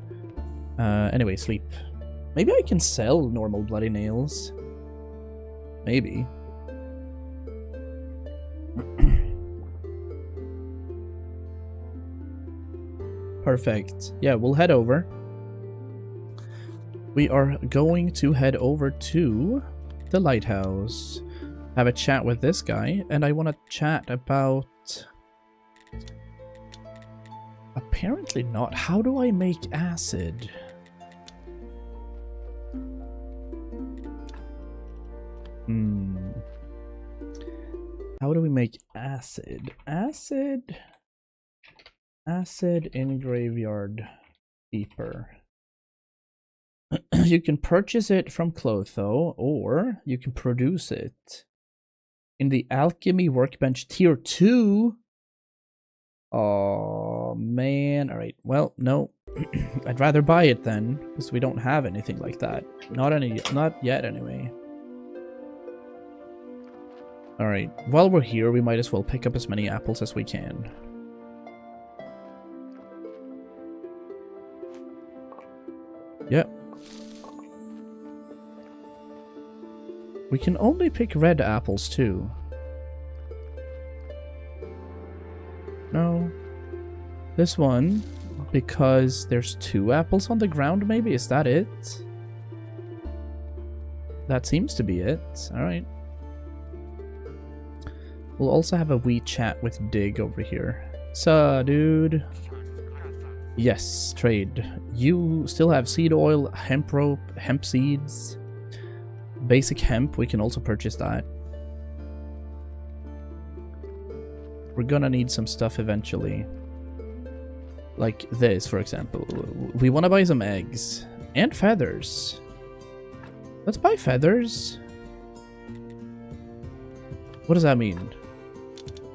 Anyway, sleep. Maybe I can sell normal bloody nails. Maybe. Perfect. Yeah, we'll head over. We are going to head over to the lighthouse. Have a chat with this guy, and I want to chat about... Apparently not. How do I make acid? How do we make acid? Acid in graveyard keeper. You can purchase it from Clotho, or you can produce it in the alchemy workbench tier 2. Oh man. All right. Well, no. I'd rather buy it then, because we don't have anything like that. Not yet anyway. All right. While we're here, we might as well pick up as many apples as we can. Yep. We can only pick red apples too. No. This one, because there's 2 apples on the ground maybe? Is that it? That seems to be it. Alright. We'll also have a wee chat with Dig over here. So, dude. Yes, trade. You still have seed oil, hemp rope, hemp seeds. Basic hemp, we can also purchase that. We're gonna need some stuff eventually. Like this, for example. We want to buy some eggs. And feathers. Let's buy feathers. What does that mean?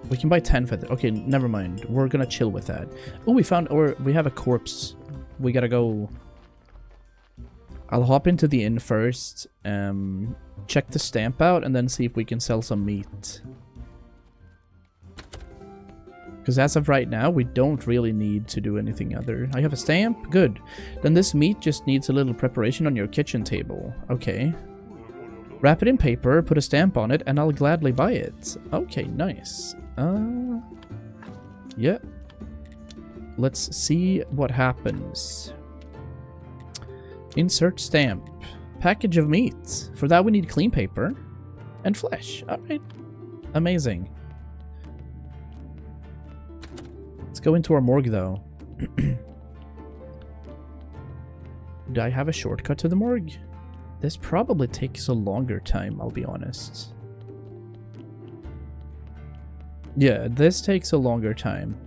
We can buy 10 feathers. Okay, never mind. We're gonna chill with that. Oh, we have a corpse. We gotta go. I'll hop into the inn first, check the stamp out, and then see if we can sell some meat. Because as of right now, we don't really need to do anything other. I have a stamp? Good. Then this meat just needs a little preparation on your kitchen table. Okay. Wrap it in paper, put a stamp on it, and I'll gladly buy it. Okay, nice. Yeah. Let's see what happens. Insert stamp. Package of meat. For that we need clean paper and flesh. Alright. Amazing. Let's go into our morgue though. Do I have a shortcut to the morgue? This probably takes a longer time, I'll be honest. Yeah, this takes a longer time.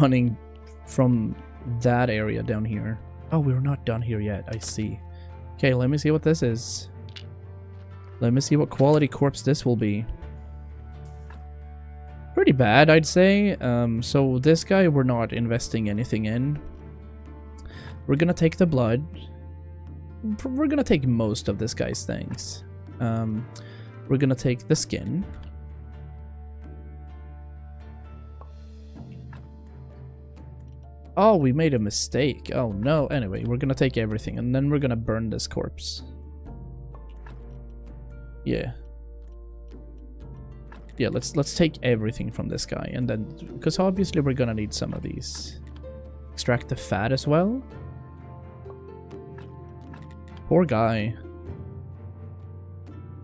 Running from that area down here. Oh, we're not done here yet. I see. Okay, let me see what this is. Let me see what quality corpse this will be. Pretty bad, I'd say. So this guy we're not investing anything in. We're gonna take the blood. We're gonna take most of this guy's things. We're gonna take the skin. Oh, we made a mistake. Oh no. Anyway, we're gonna take everything and then we're gonna burn this corpse. Yeah. Yeah, let's take everything from this guy, and then because obviously we're gonna need some of these. Extract the fat as well. Poor guy.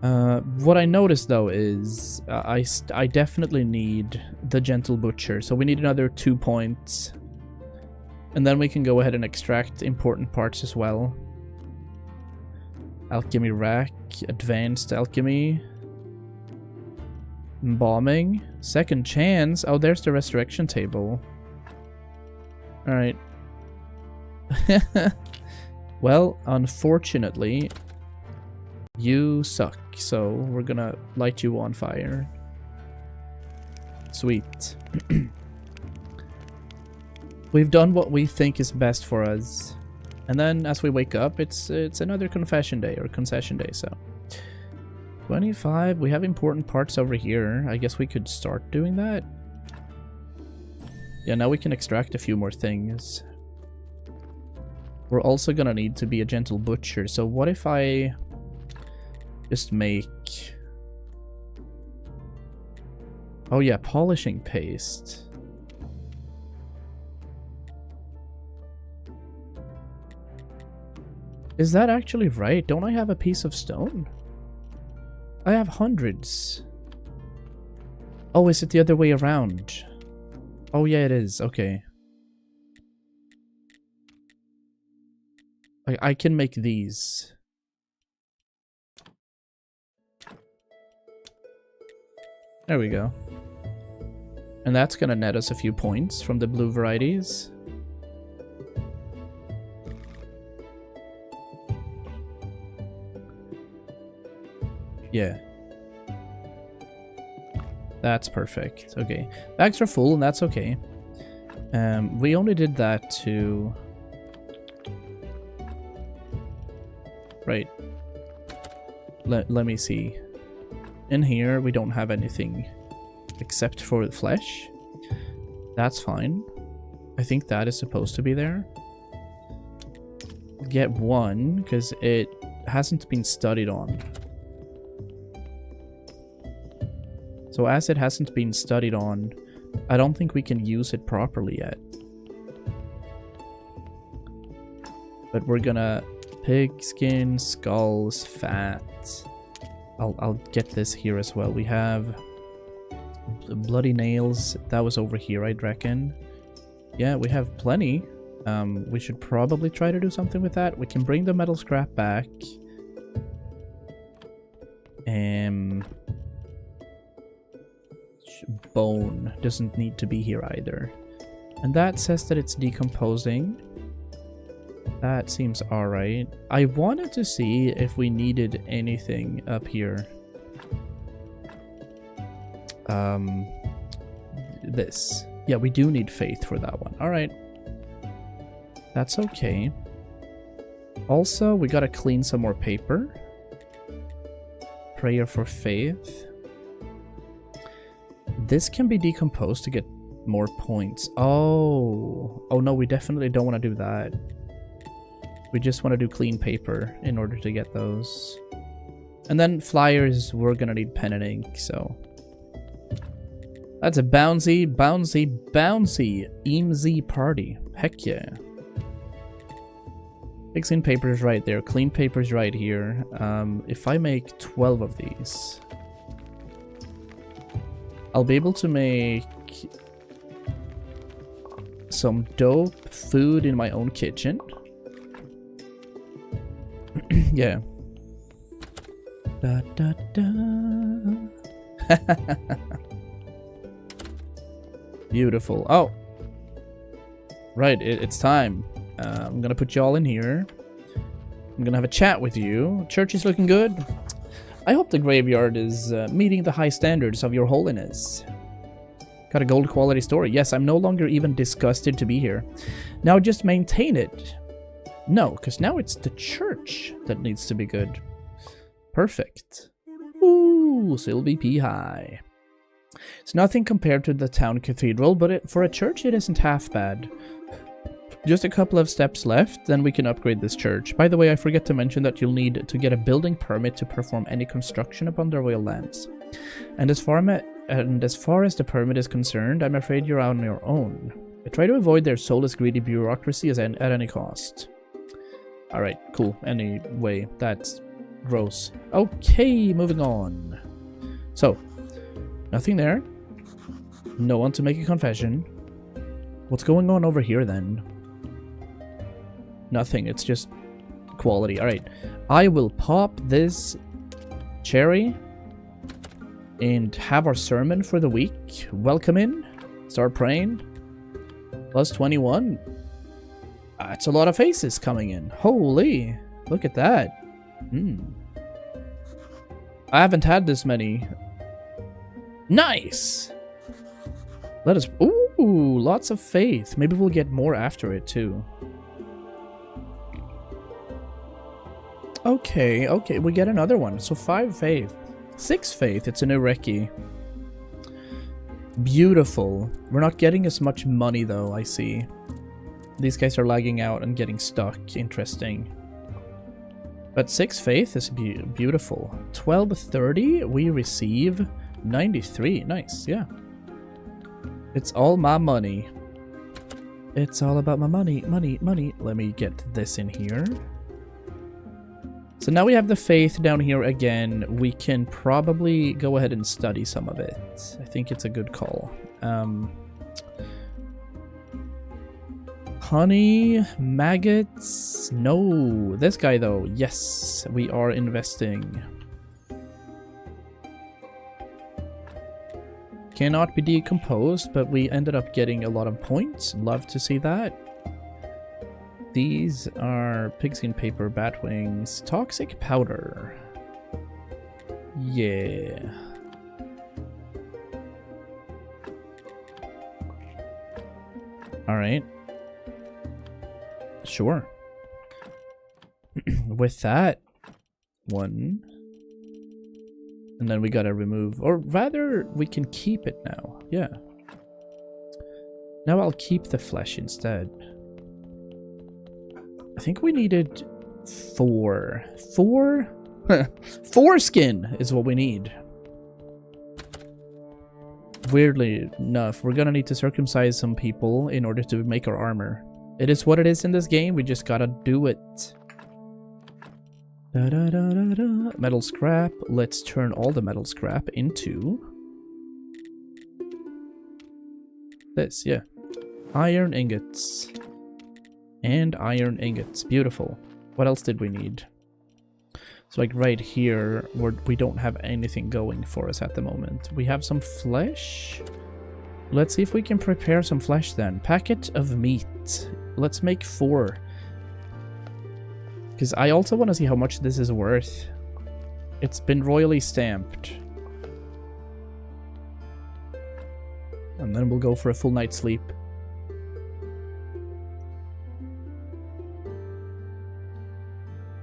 What I noticed though is I definitely need the gentle butcher, so we need another 2 points. And then we can go ahead and extract important parts as well. Alchemy rack, advanced alchemy, embalming, second chance. Oh, there's the resurrection table. Alright. Well, unfortunately, you suck, so we're gonna light you on fire. Sweet. We've done what we think is best for us. And then as we wake up, it's another confession day or concession day, so. 25, we have important parts over here. I guess we could start doing that. Yeah, now we can extract a few more things. We're also gonna need to be a gentle butcher, so what if I just make... Oh yeah, polishing paste. Is that actually right? Don't I have a piece of stone? I have hundreds. Oh, is it the other way around? Oh yeah, it is. Okay. I can make these. There we go. And that's gonna net us a few points from the blue varieties. Yeah. That's perfect. Okay. Bags are full and that's okay. We only did that to... Right. Let me see. In here, we don't have anything except for the flesh. That's fine. I think that is supposed to be there. Get one, because it hasn't been studied on. So as it hasn't been studied on, I don't think we can use it properly yet. But we're gonna... Pig skin, skulls, fat. I'll get this here as well. We have bloody nails. That was over here, I'd reckon. Yeah, we have plenty. We should probably try to do something with that. We can bring the metal scrap back. Bone doesn't need to be here either. And that says that it's decomposing. That seems alright. I wanted to see if we needed anything up here. This. Yeah, we do need faith for that one. Alright. That's okay. Also, we gotta clean some more paper. Prayer for faith. This can be decomposed to get more points. Oh. Oh no, we definitely don't want to do that. We just want to do clean paper in order to get those. And then flyers, we're gonna need pen and ink, so... That's a bouncy, bouncy, bouncy EMZ party. Heck yeah. Fixing paper is right there. Clean paper is right here. If I make 12 of these... I'll be able to make... some dope food in my own kitchen. Yeah. Da, da, da. Beautiful. Oh. Right, it's time. I'm gonna put you all in here. I'm gonna have a chat with you. Church is looking good. I hope the graveyard is meeting the high standards of your holiness. Got a gold quality story. Yes, I'm no longer even disgusted to be here. Now just maintain it. No, because now it's the church that needs to be good. Perfect. Ooh, Silvy P high. It's nothing compared to the town cathedral, but for a church it isn't half bad. Just a couple of steps left, then we can upgrade this church. By the way, I forget to mention that you'll need to get a building permit to perform any construction upon the royal lands. And as far as the permit is concerned, I'm afraid you're on your own. I try to avoid their soulless greedy bureaucracy at any cost. Alright, cool. Anyway, that's gross. Okay, moving on. So, nothing there. No one to make a confession. What's going on over here then? nothing. It's just quality. All right. I will pop this cherry and have our sermon for the week. Welcome in. Start praying. Plus 21. That's a lot of faces coming in. Holy. Look at that. I haven't had this many. Nice. Let us... Ooh, lots of faith. Maybe we'll get more after it, too. Okay, okay. We get another one. So 5 faith. 6 faith. It's a new recce. Beautiful. We're not getting as much money, though, I see. These guys are lagging out and getting stuck. Interesting. But 6 faith is beautiful. 1230, we receive 93. Nice, yeah. It's all my money. It's all about my money, money, money. Let me get this in here. So now we have the faith down here again. We can probably go ahead and study some of it. I think it's a good call. Honey, maggots, no. This guy though, yes, we are investing. Cannot be decomposed, but we ended up getting a lot of points. Love to see that. These are pigskin paper, bat wings, toxic powder. Yeah. All right. Sure. With that one, and then we gotta remove, or rather we can keep it now. Yeah. Now I'll keep the flesh instead. I think we needed 4. 4 skin is what we need. Weirdly enough, we're gonna need to circumcise some people in order to make our armor. It is what it is in this game. We just gotta do it. Da, da, da, da, da. Metal scrap. Let's turn all the metal scrap into this. Yeah. Iron ingots. And iron ingots. Beautiful. What else did we need? So like right here, we don't have anything going for us at the moment. We have some flesh. Let's see if we can prepare some flesh then. Packet of meat. Let's make 4. Because I also want to see how much this is worth. It's been royally stamped. And then we'll go for a full night's sleep.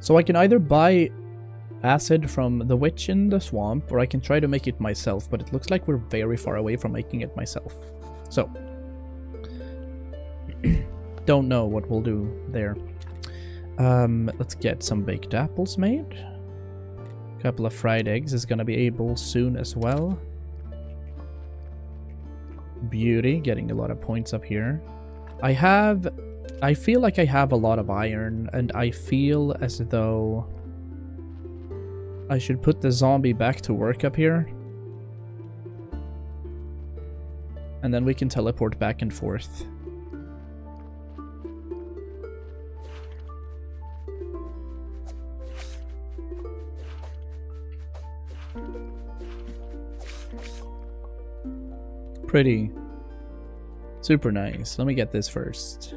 So I can either buy acid from the witch in the swamp, or I can try to make it myself, but it looks like we're very far away from making it myself. So, don't know what we'll do there. Let's get some baked apples made. A couple of fried eggs is gonna be able soon as well. Beauty, getting a lot of points up here. I feel like I have a lot of iron, and I feel as though I should put the zombie back to work up here. And then we can teleport back and forth. Pretty. Super nice. Let me get this first.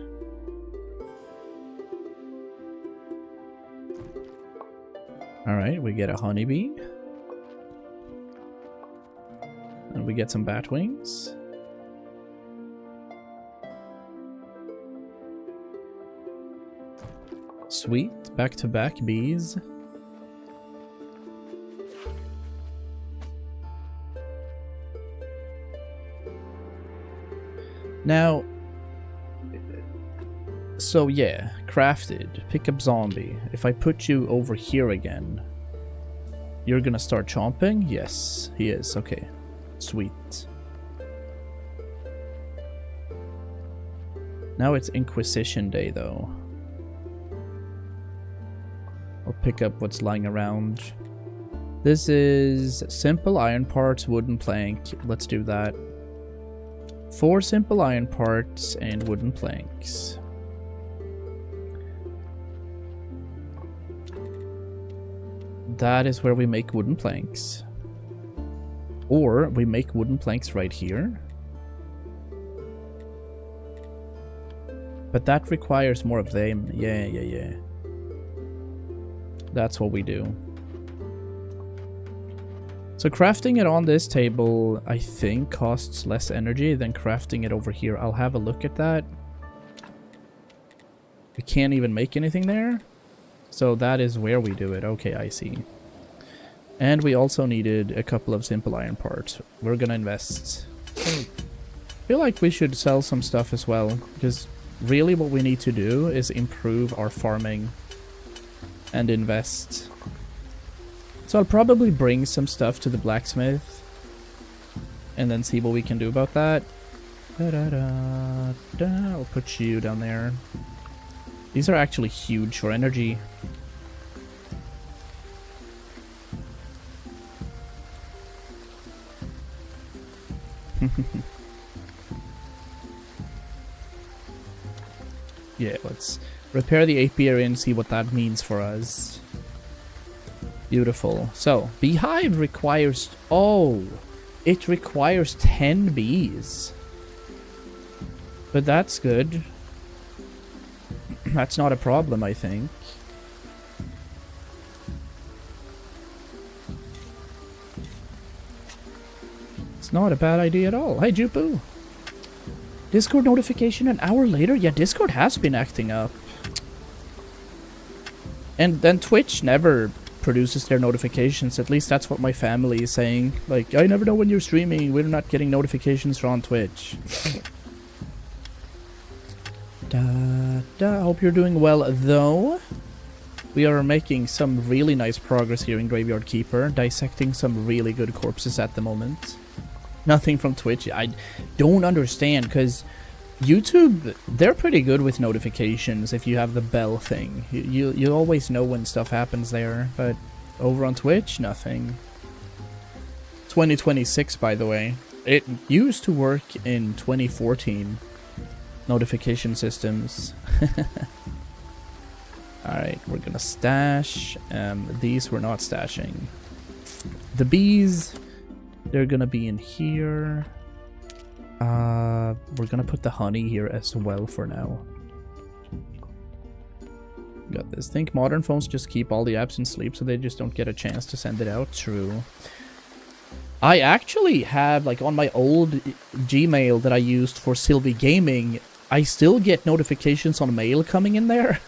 Alright, we get a honeybee. And we get some bat wings. Sweet. Back-to-back bees. Now, so yeah, crafted, pick up zombie. If I put you over here again, you're gonna start chomping? Yes, he is. Okay, sweet. Now it's Inquisition Day though. I'll pick up what's lying around. This is simple iron parts, wooden plank. Let's do that. 4 simple iron parts and wooden planks. that is where we make wooden planks. Or we make wooden planks right here. But that requires more of them. Yeah. That's what we do. So crafting it on this table, I think, costs less energy than crafting it over here. I'll have a look at that. We can't even make anything there. So that is where we do it. Okay, I see. And we also needed a couple of simple iron parts. We're gonna invest. I feel like we should sell some stuff as well, because really what we need to do is improve our farming and invest. So I'll probably bring some stuff to the blacksmith and then see what we can do about that. I'll put you down there. These are actually huge for energy. Yeah, let's repair the apiary and see what that means for us. Beautiful. So, beehive requires... Oh! It requires 10 bees. But that's good. That's not a problem, I think. It's not a bad idea at all. Hi, Jupu. Discord notification an hour later? Yeah, Discord has been acting up. And then Twitch never produces their notifications. At least that's what my family is saying. Like, I never know when you're streaming. We're not getting notifications from Twitch. I hope you're doing well, though. We are making some really nice progress here in Graveyard Keeper. Dissecting some really good corpses at the moment. Nothing from Twitch. I don't understand, because YouTube, they're pretty good with notifications if you have the bell thing. You always know when stuff happens there, but over on Twitch, nothing. 2026, by the way. It used to work in 2014. Notification systems. Alright, we're gonna stash. These we're not stashing. The bees... They're gonna be in here. We're gonna put the honey here as well for now. Got this. Think modern phones just keep all the apps in sleep so they just don't get a chance to send it out. True. I actually have, like, on my old Gmail that I used for Silvy Gaming, I still get notifications on mail coming in there.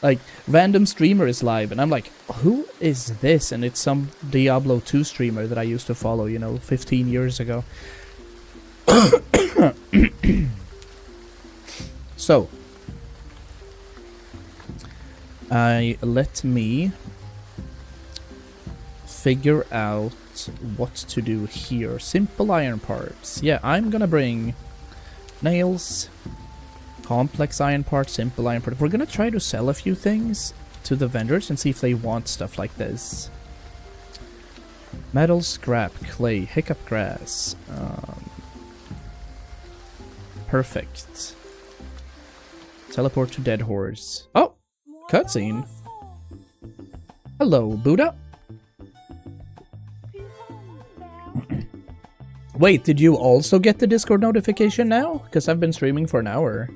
Like, random streamer is live, and I'm like, who is this? And it's some Diablo 2 streamer that I used to follow, you know, 15 years ago. So, let me figure out what to do here. Simple iron parts. Yeah, I'm gonna bring nails, complex iron parts, simple iron parts. We're gonna try to sell a few things to the vendors and see if they want stuff like this. Metal, scrap, clay, hiccup grass. Perfect. Teleport to dead horse. Oh! Cutscene. Hello, Buddha. Wait, did you also get the Discord notification now? Because I've been streaming for an hour.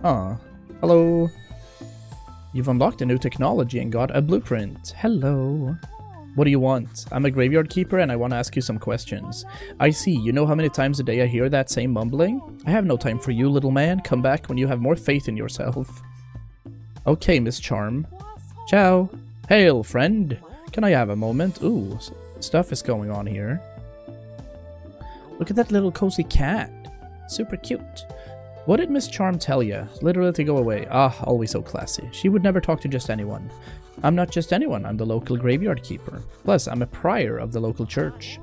Hello. You've unlocked a new technology and got a blueprint. Hello. What do you want? I'm a graveyard keeper and I want to ask you some questions. I see. You know how many times a day I hear that same mumbling? I have no time for you, little man. Come back when you have more faith in yourself. Okay, Miss Charm. Ciao. Hail, friend. Can I have a moment? Ooh, stuff is going on here. Look at that little cozy cat. Super cute. What did Miss Charm tell you? Literally to go away. Ah, always so classy. She would never talk to just anyone. I'm not just anyone. I'm the local graveyard keeper. Plus, I'm a prior of the local church.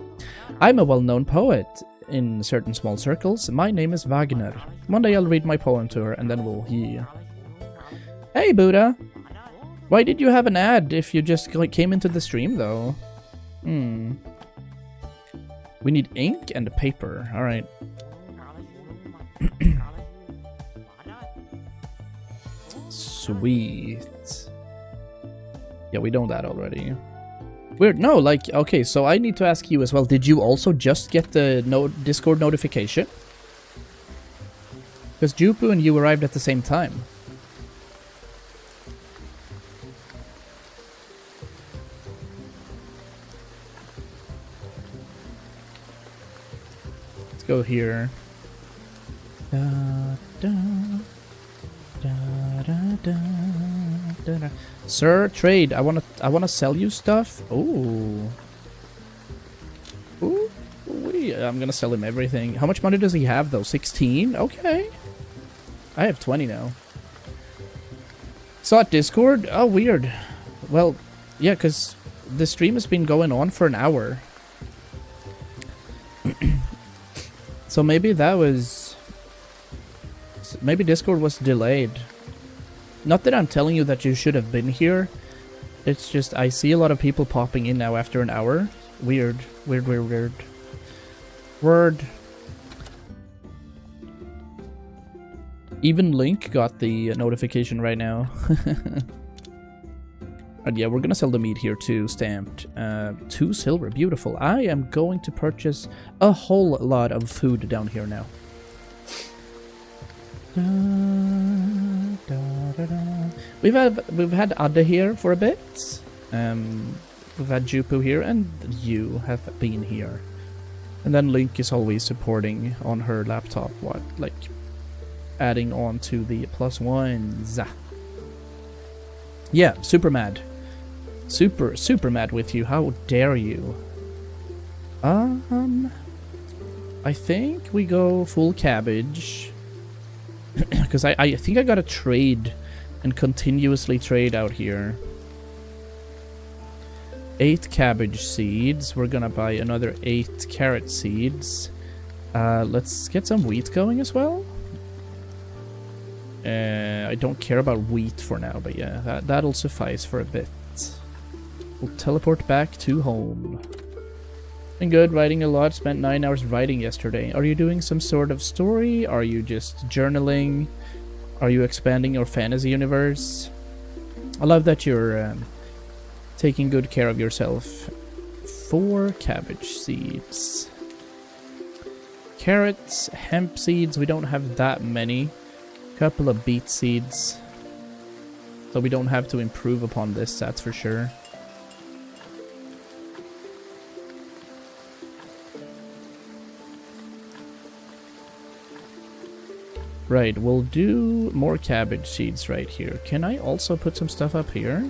I'm a well-known poet in certain small circles. My name is Wagner. One day I'll read my poem to her and then we'll hear. Hey, Buddha. Why did you have an ad if you just came into the stream, though? We need ink and paper. Alright. Sweet. Yeah, we know that already. Weird. No, like, okay, so I need to ask you as well. Did you also just get the Discord notification? Because Jupu and you arrived at the same time. Let's go here. Da, da, da, da, da, da, da. Sir, trade. I wanna sell you stuff. Ooh. Ooh. I'm gonna sell him everything. How much money does he have though? 16? Okay. I have 20 now. Saw it Discord? Oh, weird. Well, yeah, because the stream has been going on for an hour. So maybe that was... Maybe Discord was delayed. Not that I'm telling you that you should have been here. It's just I see a lot of people popping in now after an hour. Weird. Weird, weird, weird. Word. Even Link got the notification right now. And yeah, we're gonna sell the meat here too, stamped. 2 silver, beautiful. I am going to purchase a whole lot of food down here now. We've had Ada here for a bit. We've had Jupu here, and you have been here. And then Link is always supporting on her laptop, like adding on to the +1s. Yeah, super mad. Super mad with you. How dare you? I think we go full cabbage. Because I think I gotta trade and continuously trade out here. 8 cabbage seeds. We're gonna buy another 8 carrot seeds. Let's get some wheat going as well. I don't care about wheat for now, but yeah, that'll suffice for a bit. We'll teleport back to home. Been good, writing a lot. Spent 9 hours writing yesterday. Are you doing some sort of story? Are you just journaling? Are you expanding your fantasy universe? I love that you're taking good care of yourself. 4 cabbage seeds. Carrots, hemp seeds, we don't have that many. Couple of beet seeds. So we don't have to improve upon this, that's for sure. Right, we'll do more cabbage seeds right here. Can I also put some stuff up here?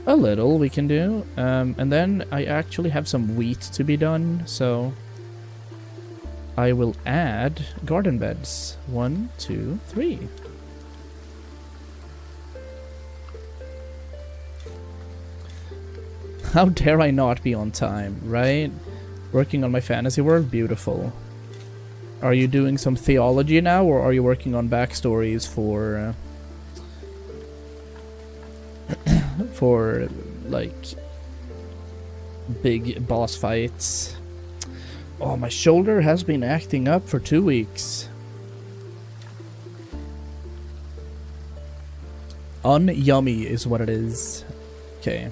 A little we can do. And then I actually have some wheat to be done, so I will add garden beds. 1, 2, 3. How dare I not be on time, right? Working on my fantasy world? Beautiful. Are you doing some theology now, or are you working on backstories for for like big boss fights? Oh, my shoulder has been acting up for 2 weeks. Unyummy is what it is. Okay.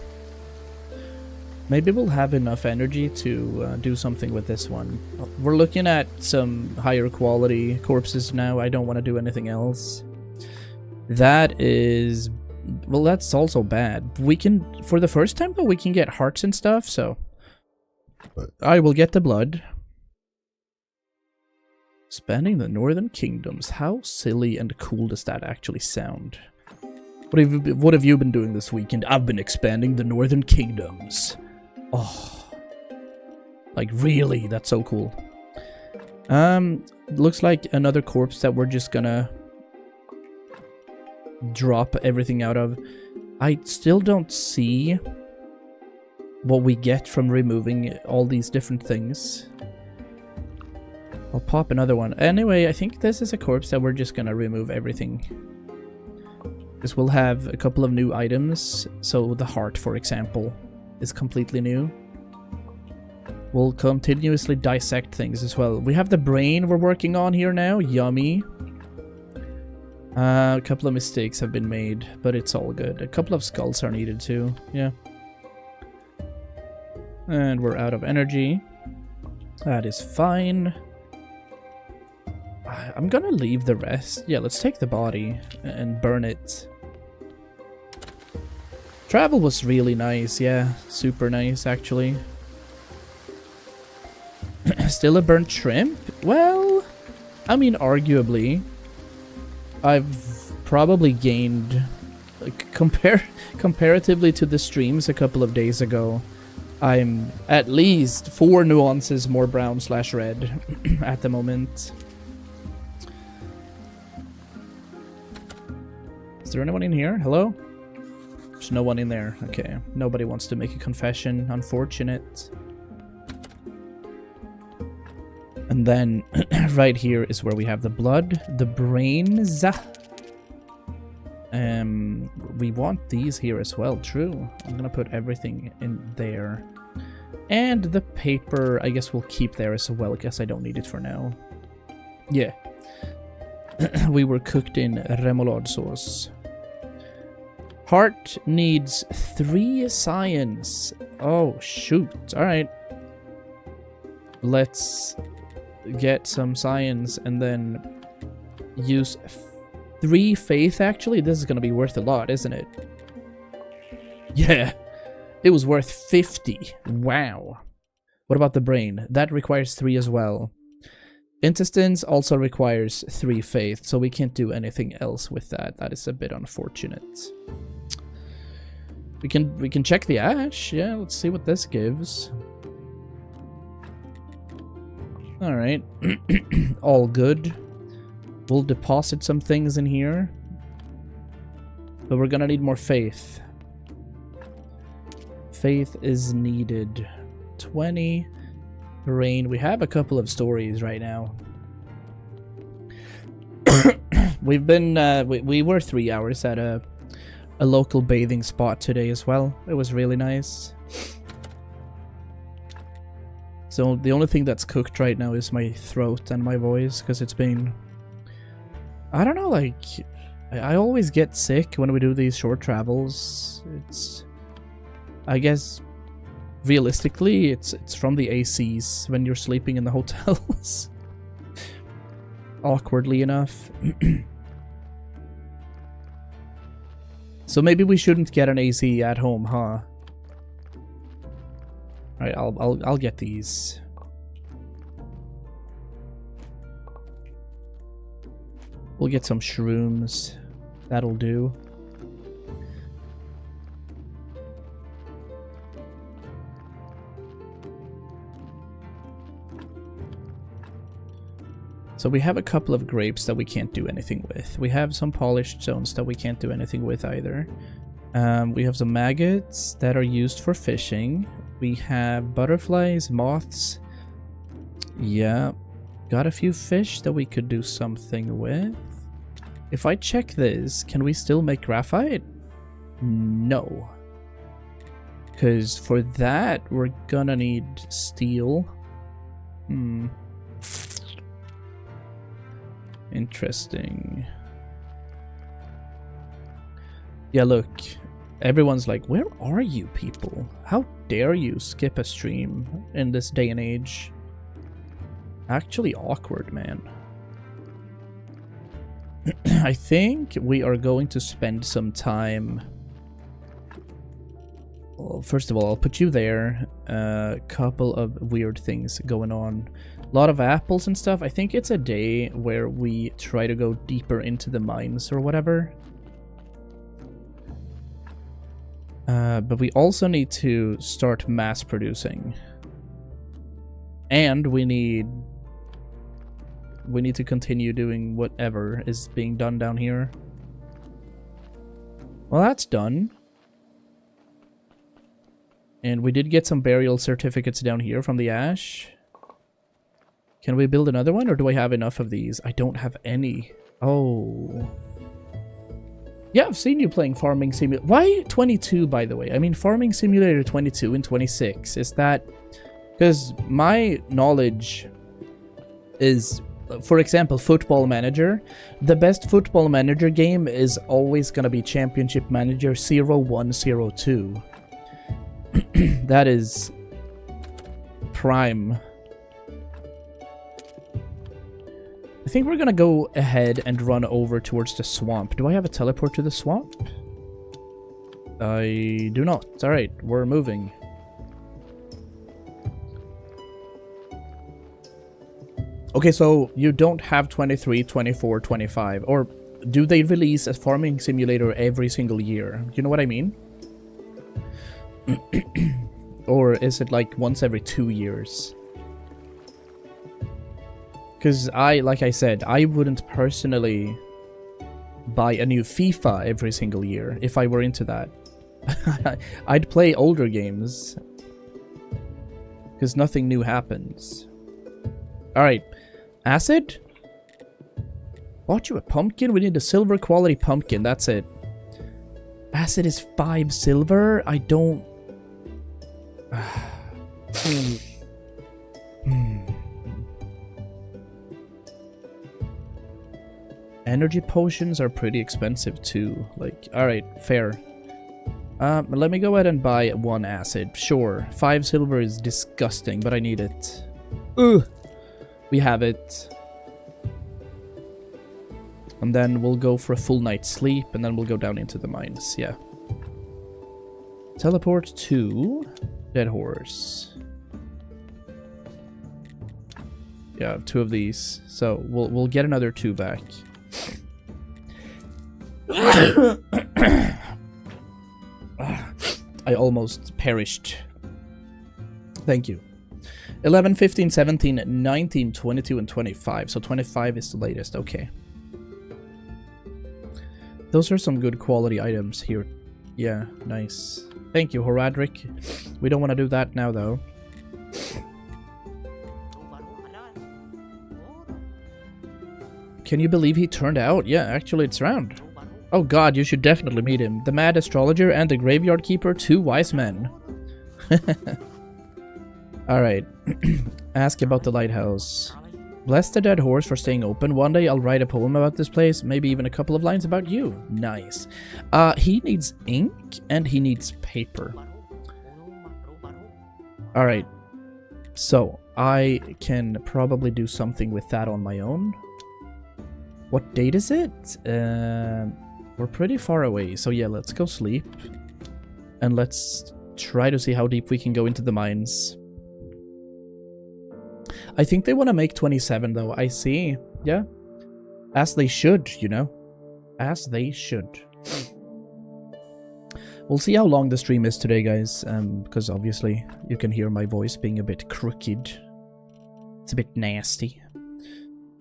Maybe we'll have enough energy to do something with this one. We're looking at some higher quality corpses now. I don't want to do anything else. That is... Well, that's also bad. We can... For the first time, though, we can get hearts and stuff, so... I will get the blood. Spanning the Northern Kingdoms. How silly and cool does that actually sound? What have you been doing this weekend? I've been expanding the Northern Kingdoms. Oh, like really? That's so cool. Looks like another corpse that we're just gonna drop everything out of. I still don't see what we get from removing all these different things. I'll pop another one. Anyway, I think this is a corpse that we're just gonna remove everything. Because we'll have a couple of new items. So the heart, for example, is completely new. We'll continuously dissect things as well. We have the brain we're working on here now. Yummy. A couple of mistakes have been made, but it's all good. A couple of skulls are needed too, yeah. And we're out of energy. That is fine. I'm gonna leave the rest. Yeah, let's take the body and burn it. Travel was really nice, yeah. Super nice, actually. Still a burnt shrimp? Well, I mean, arguably. I've probably gained, like, comparatively to the streams a couple of days ago, I'm at least 4 nuances more brown/red at the moment. Is there anyone in here? Hello? There's no one in there. Okay. Nobody wants to make a confession. Unfortunate. And then right here is where we have the blood, the brains. We want these here as well. True. I'm gonna put everything in there. And the paper, I guess we'll keep there as well. I guess I don't need it for now. Yeah. We were cooked in remoulade sauce. Heart needs 3 science. Oh, shoot. Alright. Let's get some science and then use 3 faith, actually. This is going to be worth a lot, isn't it? Yeah. It was worth 50. Wow. What about the brain? That requires 3 as well. Intestines also requires 3 faith, so we can't do anything else with that. That is a bit unfortunate. We can check the ash. Yeah, let's see what this gives. All right. All good. We'll deposit some things in here. But we're gonna need more faith. Faith is needed. 20. Rain. We have a couple of stories right now. We've been we were 3 hours at a local bathing spot today as well. It was really nice. So the only thing that's cooked right now is my throat and my voice, because it's been, I don't know, like, I always get sick when we do these short travels. It's, I guess, realistically, it's from the ACs when you're sleeping in the hotels. Awkwardly enough. So maybe we shouldn't get an AC at home, huh? Alright, I'll get these. We'll get some shrooms. That'll do. So we have a couple of grapes that we can't do anything with. We have some polished stones that we can't do anything with either. We have some maggots that are used for fishing. We have butterflies, moths. Yeah. Got a few fish that we could do something with. If I check this, can we still make graphite? No. Because for that, we're gonna need steel. Interesting. Yeah, look. Everyone's like, where are you people? How dare you skip a stream in this day and age? Actually awkward, man. I think we are going to spend some time. Well, first of all, I'll put you there. A couple of weird things going on. A lot of apples and stuff. I think it's a day where we try to go deeper into the mines or whatever. But we also need to start mass producing. And we need to continue doing whatever is being done down here. Well, that's done. And we did get some burial certificates down here from the ash. Can we build another one, or do I have enough of these? I don't have any. Oh. Yeah, I've seen you playing Farming Simulator. Why 22, by the way? I mean, Farming Simulator 22 and 26. Is that... Because my knowledge is for example, Football Manager. The best Football Manager game is always gonna be Championship Manager 0102. That is prime. I think we're gonna go ahead and run over towards the swamp. Do I have a teleport to the swamp? I do not. Alright, we're moving. Okay, so you don't have 23, 24, 25. Or do they release a farming simulator every single year? You know what I mean? Or is it like once every 2 years? Because like I said, I wouldn't personally buy a new FIFA every single year if I were into that. I'd play older games. Because nothing new happens. Alright. Acid? Bought you a pumpkin? We need a silver quality pumpkin. That's it. Acid is 5 silver? I don't... Energy potions are pretty expensive too. Like, alright, fair. Let me go ahead and buy 1 acid. Sure, 5 silver is disgusting, but I need it. Ugh! We have it. And then we'll go for a full night's sleep, and then we'll go down into the mines, yeah. Teleport to Dead Horse. Yeah, I have 2 of these, so we'll get another 2 back. I almost perished. Thank you. 11, 15, 17, 19, 22, and 25. So 25 is the latest. Okay. Those are some good quality items here. Yeah, nice. Thank you, Horadric. We don't want to do that now, though. Can you believe he turned out? Yeah, actually, it's round. Oh god, you should definitely meet him. The Mad Astrologer and the Graveyard Keeper, 2 wise men. Alright. Ask about the lighthouse. Bless the Dead Horse for staying open. One day I'll write a poem about this place, maybe even a couple of lines about you. Nice. He needs ink and he needs paper. Alright. So, I can probably do something with that on my own. What date is it? We're pretty far away, so yeah, let's go sleep. And let's try to see how deep we can go into the mines. I think they want to make 27 though, I see. Yeah. As they should, you know. As they should. We'll see how long the stream is today, guys, because obviously you can hear my voice being a bit crooked. It's a bit nasty.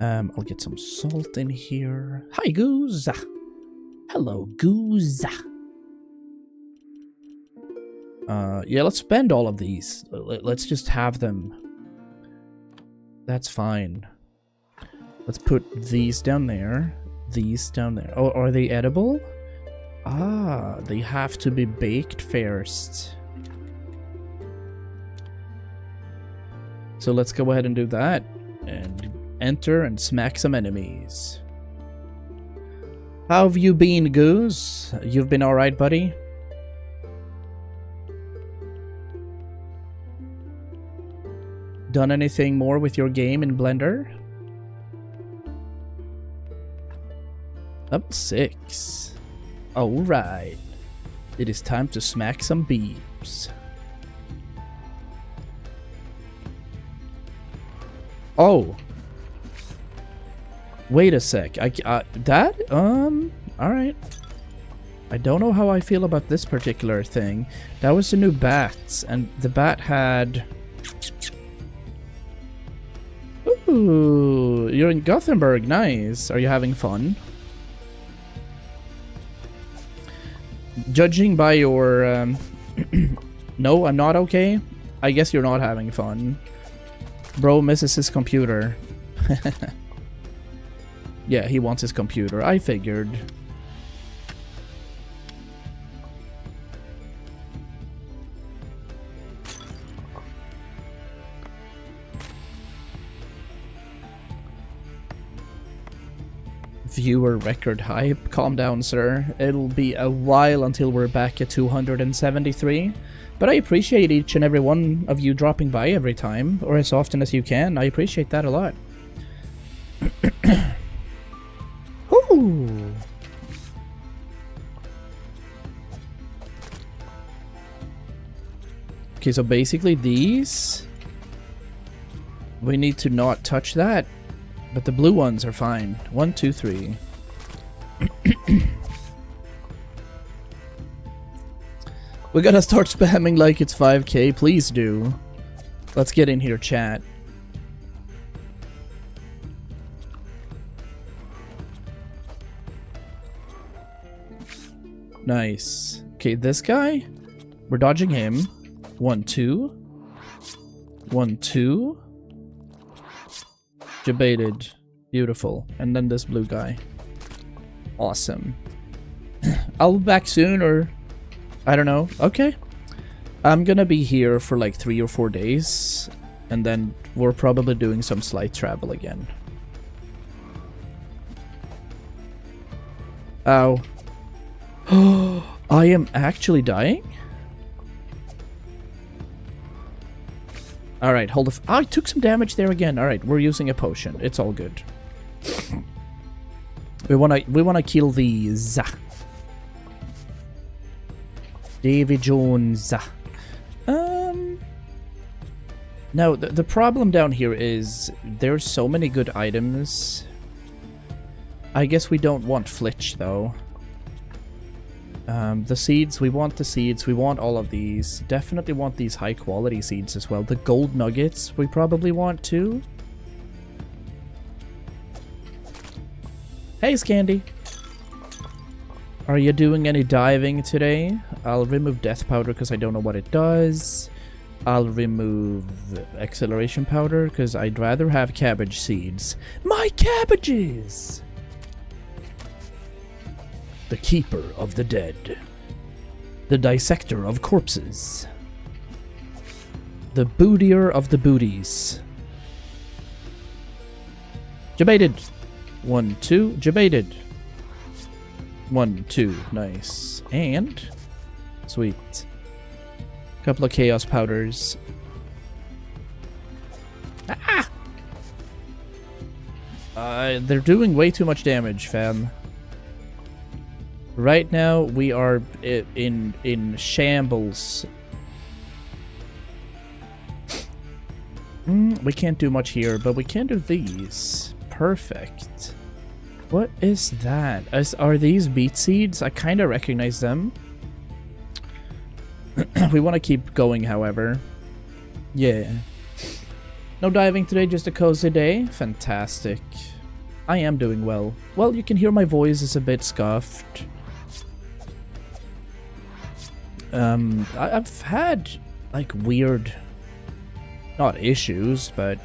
I'll get some salt in here. Hi, Goose. Hello, Goose. Yeah, let's spend all of these. Let's just have them. That's fine. Let's put these down there. These down there. Oh, are they edible? Ah, they have to be baked first. So let's go ahead and do that. And enter and smack some enemies. How have you been, Goose? You've been alright, buddy? Done anything more with your game in Blender? Up 6. Alright. It is time to smack some beeps. Oh. Wait a sec. Alright. I don't know how I feel about this particular thing. That was the new bats, and the bat had... Ooh, you're in Gothenburg. Nice. Are you having fun? Judging by your... No, I'm not okay. I guess you're not having fun. Bro misses his computer. Yeah, he wants his computer. I figured. viewer record hype. Calm down, sir. It'll be a while until we're back at 273. But I appreciate each and every one of you dropping by every time, or as often as you can. I appreciate that a lot. Woo! Okay, so basically these... we need to not touch that. But the blue ones are fine. 1, 2, 3. We gotta start spamming like it's 5k. Please do. Let's get in here, chat. Nice. Okay, this guy. We're dodging him. 1, 2. 1, 2. Debated. Beautiful. And then this blue guy. Awesome. I'll be back soon, or... I don't know. Okay. I'm gonna be here for like 3 or 4 days. And then we're probably doing some slight travel again. Ow. I am actually dying? Alright, hold the... I took some damage there again. Alright, we're using a potion. It's all good. We wanna kill these. Davy Jones. Now, the problem down here is there's so many good items. I guess we don't want Flitch, though. The seeds, we want the seeds. We want all of these. Definitely want these high-quality seeds as well. The gold nuggets, we probably want too. Hey, Scandy. Are you doing any diving today? I'll remove death powder because I don't know what it does. I'll remove acceleration powder because I'd rather have cabbage seeds. My cabbages! The keeper of the dead. The dissector of corpses. The bootier of the booties. Debated. 1, 2. Debated. 1, 2. Nice. And... sweet. Couple of chaos powders. Ah! They're doing way too much damage, fam. Right now, we are in shambles. We can't do much here, but we can do these. Perfect. What is that? Are these beet seeds? I kind of recognize them. We want to keep going, however. Yeah. No diving today, just a cozy day. Fantastic. I am doing well. Well, you can hear my voice is a bit scuffed. I've had, like, weird... not issues, but...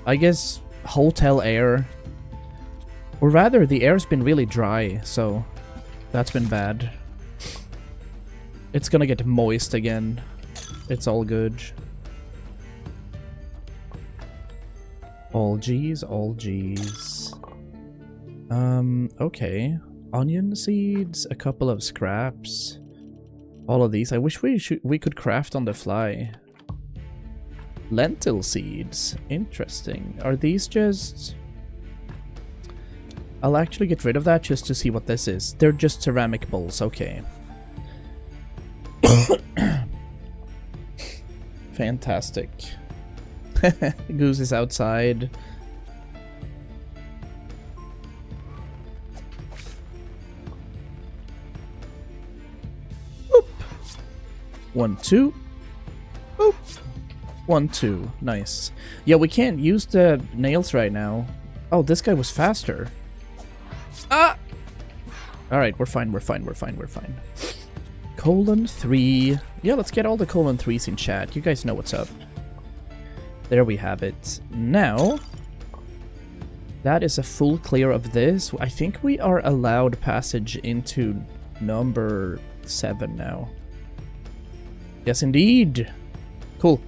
I guess hotel air. Or rather, the air's been really dry, so... that's been bad. It's gonna get moist again. It's all good. All G's, all G's. Okay. Onion seeds, a couple of scraps. All of these. I wish we could craft on the fly. Lentil seeds. Interesting. Are these just... I'll actually get rid of that just to see what this is. They're just ceramic bowls. Okay. Fantastic. Goose is outside. Boop. 1, 2. Boop. 1, 2. Nice. Yeah, we can't use the nails right now. Oh, this guy was faster. Ah! Alright, we're fine, we're fine, we're fine, we're fine. Colon 3. Yeah, let's get all the colon 3s in chat. You guys know what's up. There we have it. Now, that is a full clear of this. I think we are allowed passage into number 7 now. Yes, indeed. Cool.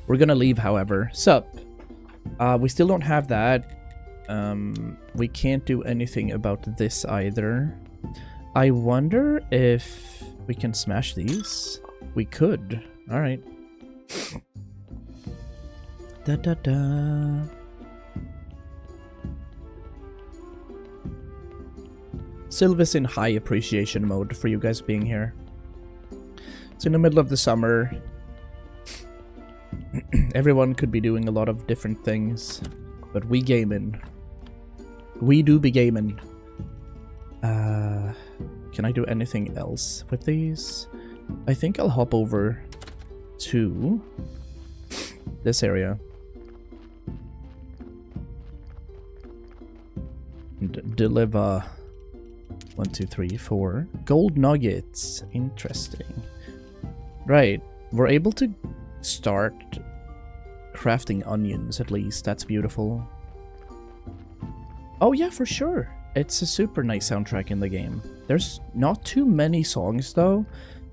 We're gonna leave, however. Sup. We still don't have that. We can't do anything about this either. I wonder if we can smash these. We could. Alright. Da da da. Silvy's in high appreciation mode for you guys being here. It's in the middle of the summer. Everyone could be doing a lot of different things, but we gaming. We do be gaming. Can I do anything else with these? I think I'll hop over to this area. And deliver 1, 2, 3, 4 gold nuggets. Interesting. Right, we're able to start crafting onions at least. That's beautiful. Oh yeah, for sure. It's a super nice soundtrack in the game. There's not too many songs though.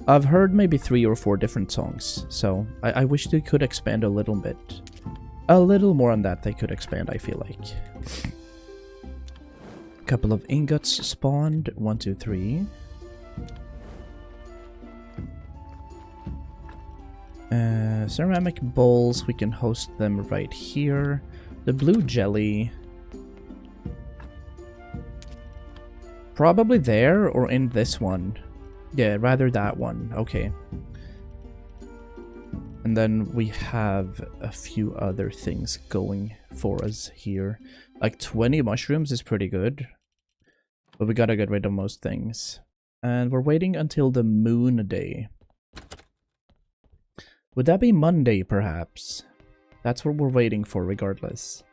I've heard maybe 3 or 4 different songs, so I wish they could expand a little bit. A little more on that they could expand, I feel like. Couple of ingots spawned. 1, 2, 3. Ceramic bowls, we can host them right here. The blue jelly. Probably there or in this one. Yeah, rather that one. Okay. And then we have a few other things going for us here. Like 20 mushrooms is pretty good. But we gotta get rid of most things. And we're waiting until the moon day. Would that be Monday, perhaps? That's what we're waiting for, regardless.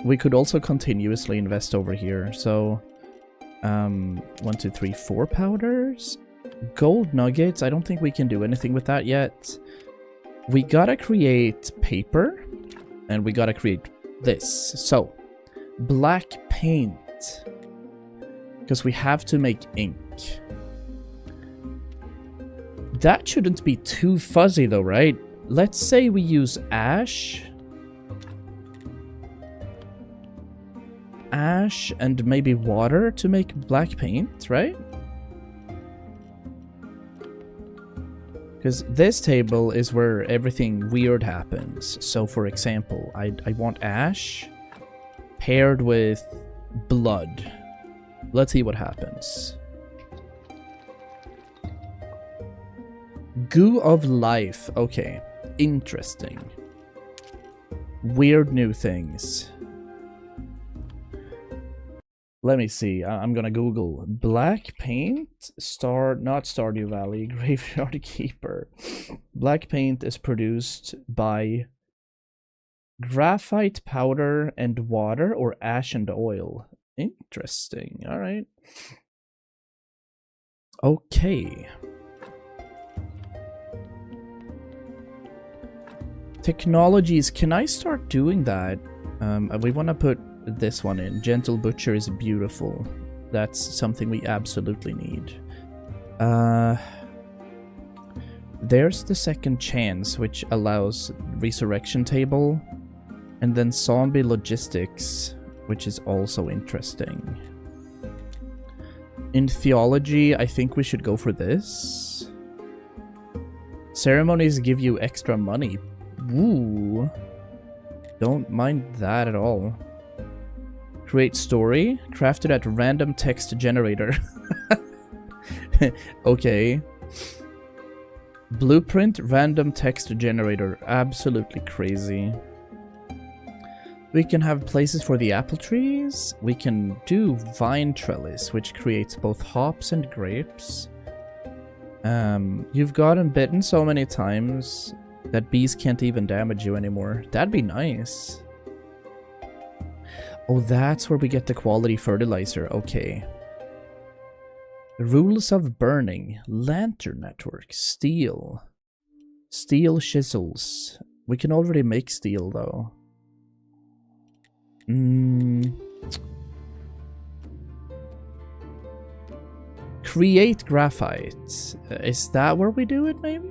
We could also continuously invest over here, so... 1, 2, 3, 4 powders? Gold nuggets, I don't think we can do anything with that yet. We gotta create paper, and we gotta create this. So, black paint. Because we have to make ink. That shouldn't be too fuzzy though, right? Let's say we use ash. Ash and maybe water to make black paint, right? Because this table is where everything weird happens. So for example, I want ash paired with blood. Let's see what happens. Goo of life. Okay. Interesting. Weird new things. Let me see. I'm gonna Google black paint, not Stardew Valley, Graveyard Keeper. Black paint is produced by graphite powder and water or ash and oil. Interesting. All right. Okay. Technologies. Can I start doing that? We want to put this one in. Gentle Butcher is beautiful. That's something we absolutely need. There's the second chance, which allows resurrection table, and then zombie logistics, which is also interesting. In theology, I think we should go for this. Ceremonies give you extra money. Ooh. Don't mind that at all. Create story, crafted at random text generator. Okay. Blueprint, random text generator. Absolutely crazy. We can have places for the apple trees. We can do vine trellis, which creates both hops and grapes. You've gotten bitten so many times that bees can't even damage you anymore. That'd be nice. Oh, that's where we get the quality fertilizer. Okay. Rules of burning. Lantern network. Steel. Steel chisels. We can already make steel, though. Create graphite. Is that where we do it, maybe?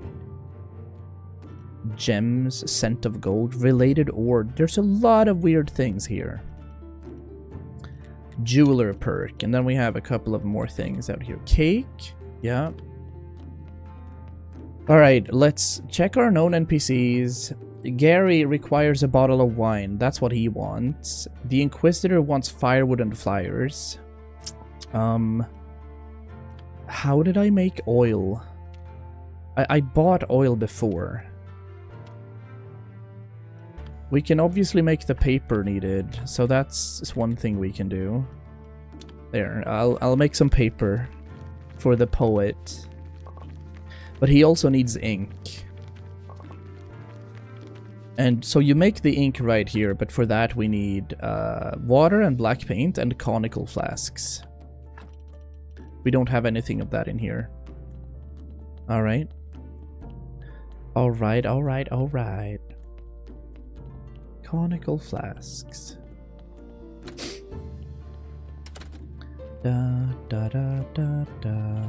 gems, scent of gold, related ore. There's a lot of weird things here. Jeweler perk, and then we have a couple of more things out here. Cake, yeah. Alright, let's check our known NPCs. Gary requires a bottle of wine. That's what he wants. The Inquisitor wants firewood and flyers. How did I make oil? I bought oil before. We can obviously make the paper needed, so that's one thing we can do. There, I'll make some paper for the poet. But he also needs ink. And so you make the ink right here, but for that we need water and black paint and conical flasks. We don't have anything of that in here. Alright. Alright, alright, alright. Conical flasks. Da da da da da.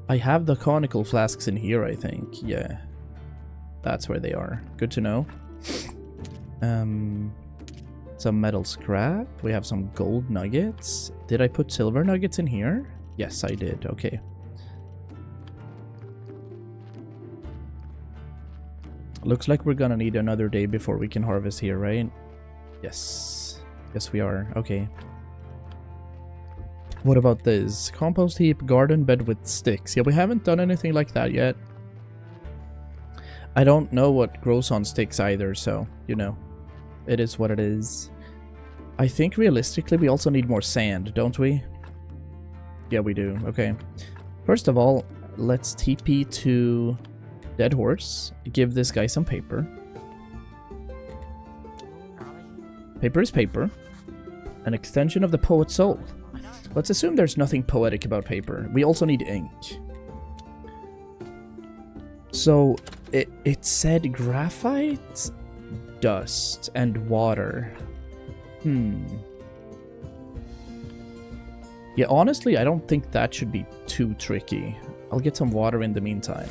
I have the conical flasks in here, I think. Yeah. That's where they are. Good to know. Some metal scrap. We have some gold nuggets. Did I put silver nuggets in here? Yes, I did. Okay. Looks like we're gonna need another day before we can harvest here, right? Yes. Yes, we are. Okay. What about this? Compost heap, garden bed with sticks. Yeah, we haven't done anything like that yet. I don't know what grows on sticks either, so, you know. It is what it is. I think realistically we also need more sand, don't we? Yeah, we do. Okay. First of all, let's TP to Dead Horse. Give this guy some paper. Paper is paper. An extension of the poet's soul. Let's assume there's nothing poetic about paper. We also need ink. So, it said graphite, dust, and water. Yeah, honestly, I don't think that should be too tricky. I'll get some water in the meantime.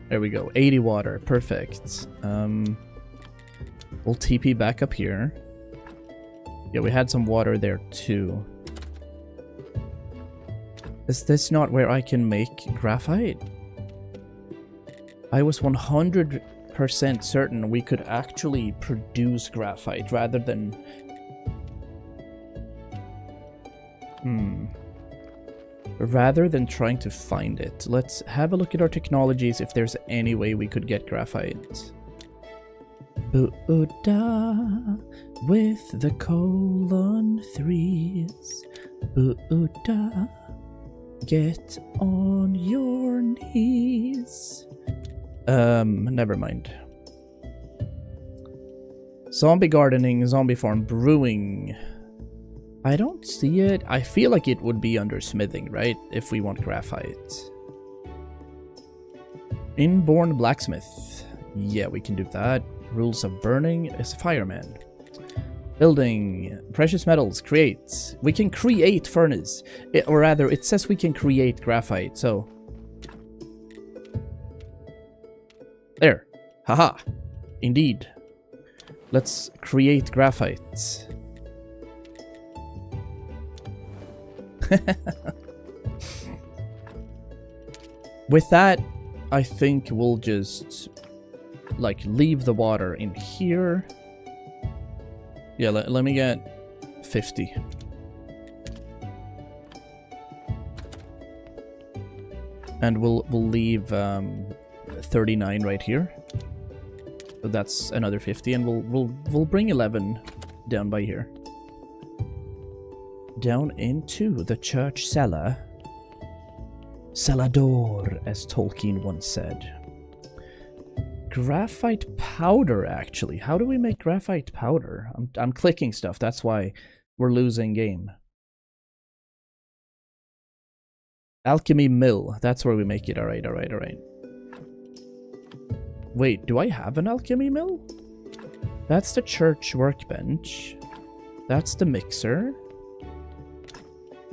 There we go. 80 water. Perfect. We'll TP back up here. Yeah, we had some water there too. Is this not where I can make graphite? I was 100% certain we could actually produce graphite rather than... Rather than trying to find it. Let's have a look at our technologies if there's any way we could get graphite. Buddha with the colon 3s. Buddha, get on your knees. Never mind. Zombie gardening, zombie farm, brewing. I don't see it. I feel like it would be under smithing, right? If we want graphite. Inborn blacksmith. Yeah, we can do that. Rules of burning is fireman. Building. Precious metals. Create. We can create furnace. Or rather, it says we can create graphite, so... There. Haha. Indeed. Let's create graphite. With that, I think we'll just like leave the water in here. Yeah, let me get 50. And we'll leave 39 right here. So that's another 50, and we'll bring 11 down by here. Down into the church cellar. Cellador, as Tolkien once said. Graphite powder, actually. How do we make graphite powder? I'm clicking stuff, that's why we're losing game. Alchemy mill, that's where we make it. Alright. Wait, do I have an alchemy mill? That's the church workbench. That's the mixer.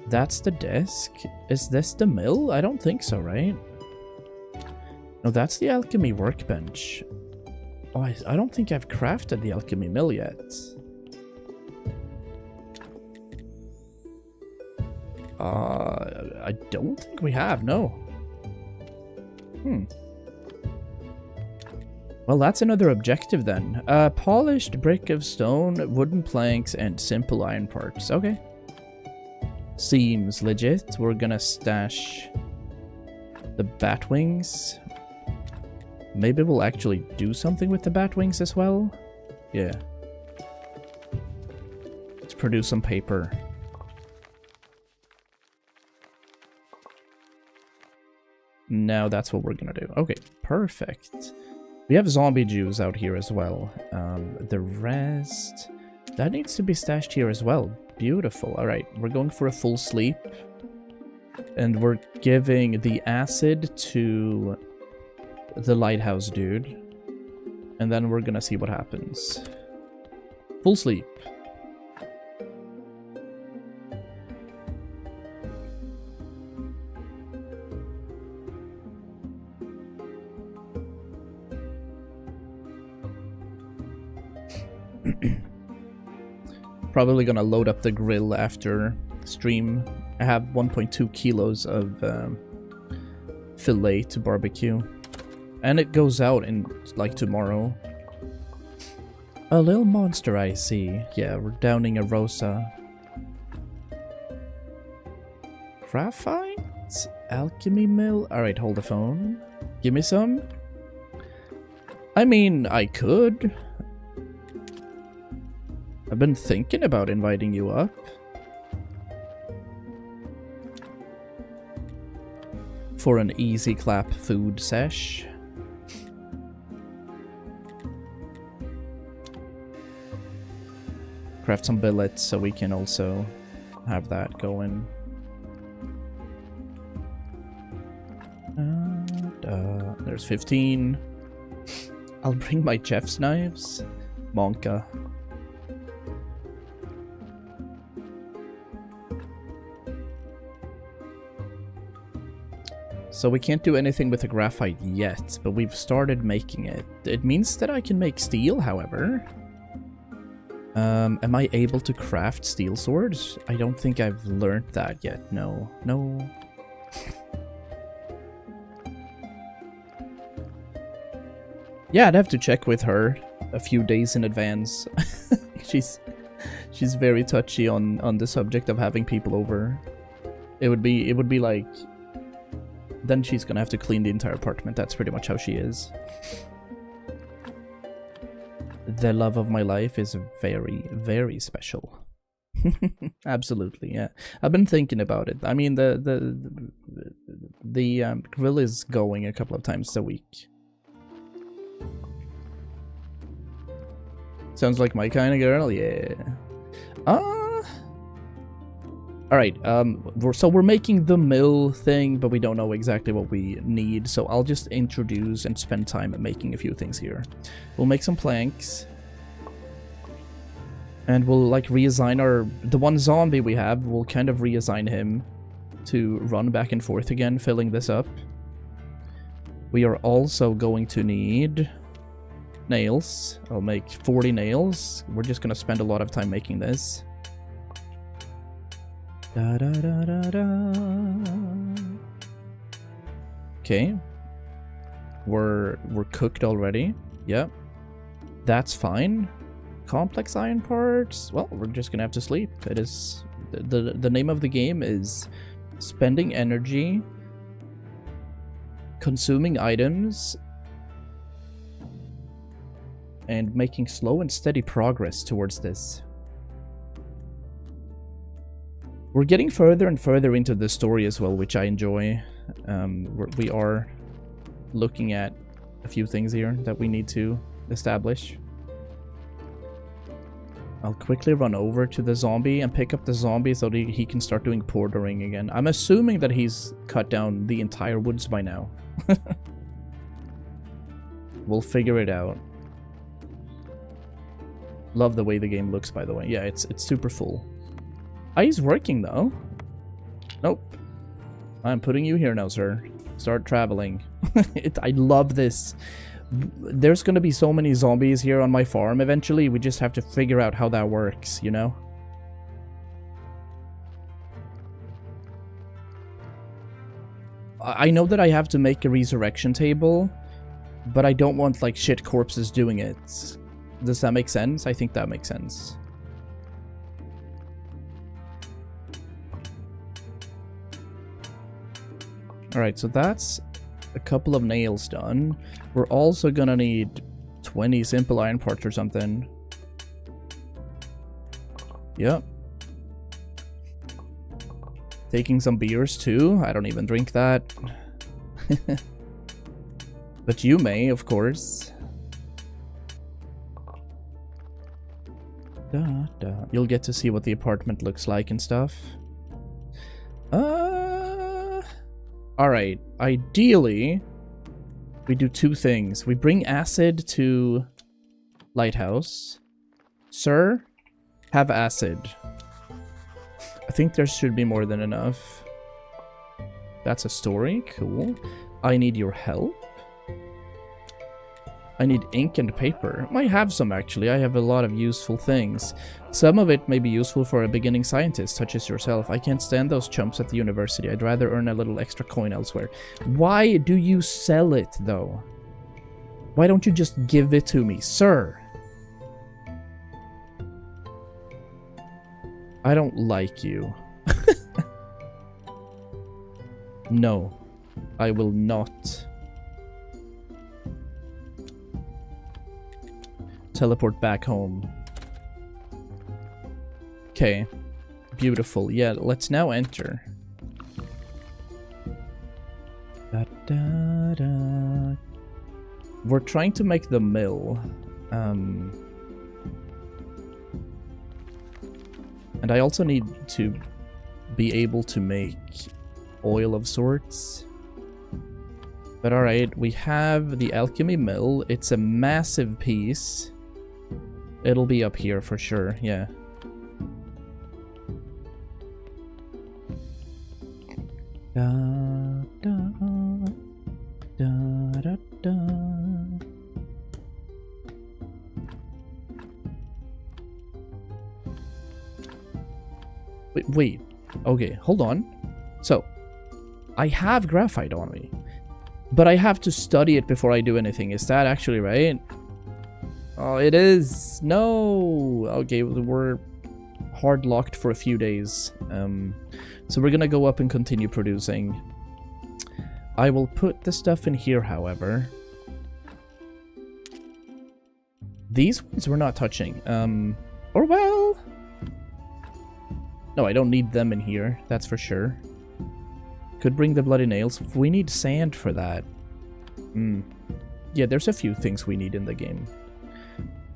That's the desk. Is this the mill? I don't think so, right? No, that's the alchemy workbench. Oh, I don't think I've crafted the alchemy mill yet. I don't think we have, no. Well, that's another objective then. Polished brick of stone, wooden planks, and simple iron parts. Okay. Seems legit. We're gonna stash the bat wings. Maybe we'll actually do something with the bat wings as well. Yeah. Let's produce some paper. Now that's what we're gonna do. Okay, perfect. We have zombie juice out here as well. The rest... that needs to be stashed here as well. Beautiful. Alright, we're going for a full sleep. And we're giving the acid to the lighthouse dude. And then we're gonna see what happens. Full sleep. Probably gonna load up the grill after stream. I have 1.2 kilos of fillet to barbecue. And it goes out in like tomorrow. A little monster I see. Yeah, we're downing a Rosa. Graphite? Alchemy mill? Alright, hold the phone. Give me some. I mean, I could. I've been thinking about inviting you up. For an easy clap food sesh. Craft some billets so we can also have that going. There's 15. I'll bring my chef's knives. Monka. So we can't do anything with the graphite yet, but we've started making it. It means that I can make steel, however. Am I able to craft steel swords? I don't think I've learned that yet. No. No. Yeah, I'd have to check with her a few days in advance. She's very touchy on the subject of having people over. It would be like... then she's gonna have to clean the entire apartment. That's pretty much how she is. The love of my life is very, very special. Absolutely, yeah. I've been thinking about it. I mean, the grill is going a couple of times a week. Sounds like my kind of girl, yeah. Alright, so we're making the mill thing, but we don't know exactly what we need, so I'll just introduce and spend time making a few things here. We'll make some planks. And we'll, like, reassign the one zombie we have, we'll kind of reassign him to run back and forth again, filling this up. We are also going to need nails. I'll make 40 nails. We're just gonna spend a lot of time making this. Da, da, da, da, da. Okay. We're cooked already. Yep. That's fine. Complex iron parts. Well, we're just gonna have to sleep. It is the name of the game is spending energy, consuming items, and making slow and steady progress towards this. We're getting further and further into the story as well, which I enjoy. We are looking at a few things here that we need to establish. I'll quickly run over to the zombie and pick up the zombie so that he can start doing portering again. I'm assuming that he's cut down the entire woods by now. We'll figure it out. Love the way the game looks, by the way. Yeah, it's super full. He's working, though. Nope. I'm putting you here now, sir. Start traveling. I love this. There's gonna be so many zombies here on my farm eventually. We just have to figure out how that works, you know? I know that I have to make a resurrection table, but I don't want, like, shit corpses doing it. Does that make sense? I think that makes sense. Alright, so that's a couple of nails done. We're also gonna need 20 simple iron parts or something. Yep. Taking some beers too. I don't even drink that. But you may, of course. You'll get to see what the apartment looks like and stuff. Alright. Ideally, we do two things. We bring acid to Lighthouse. Sir, have acid. I think there should be more than enough. That's a story. Cool. I need your help. I need ink and paper. I have some, actually. I have a lot of useful things. Some of it may be useful for a beginning scientist, such as yourself. I can't stand those chumps at the university. I'd rather earn a little extra coin elsewhere. Why do you sell it, though? Why don't you just give it to me, sir? I don't like you. No, I will not. Teleport back home. Okay. Beautiful. Yeah, let's now enter. Da, da, da. We're trying to make the mill. And I also need to be able to make oil of sorts. But alright, we have the alchemy mill. It's a massive piece. It'll be up here for sure, yeah. Da, da, da, da, da. Wait. Okay, hold on. So, I have graphite on me. But I have to study it before I do anything. Is that actually right? Oh, it is. No. Okay, we're hard locked for a few days. So we're gonna go up and continue producing. I will put the stuff in here, however. These ones we're not touching. Or well... No, I don't need them in here. That's for sure. Could bring the bloody nails. We need sand for that. Yeah, there's a few things we need in the game.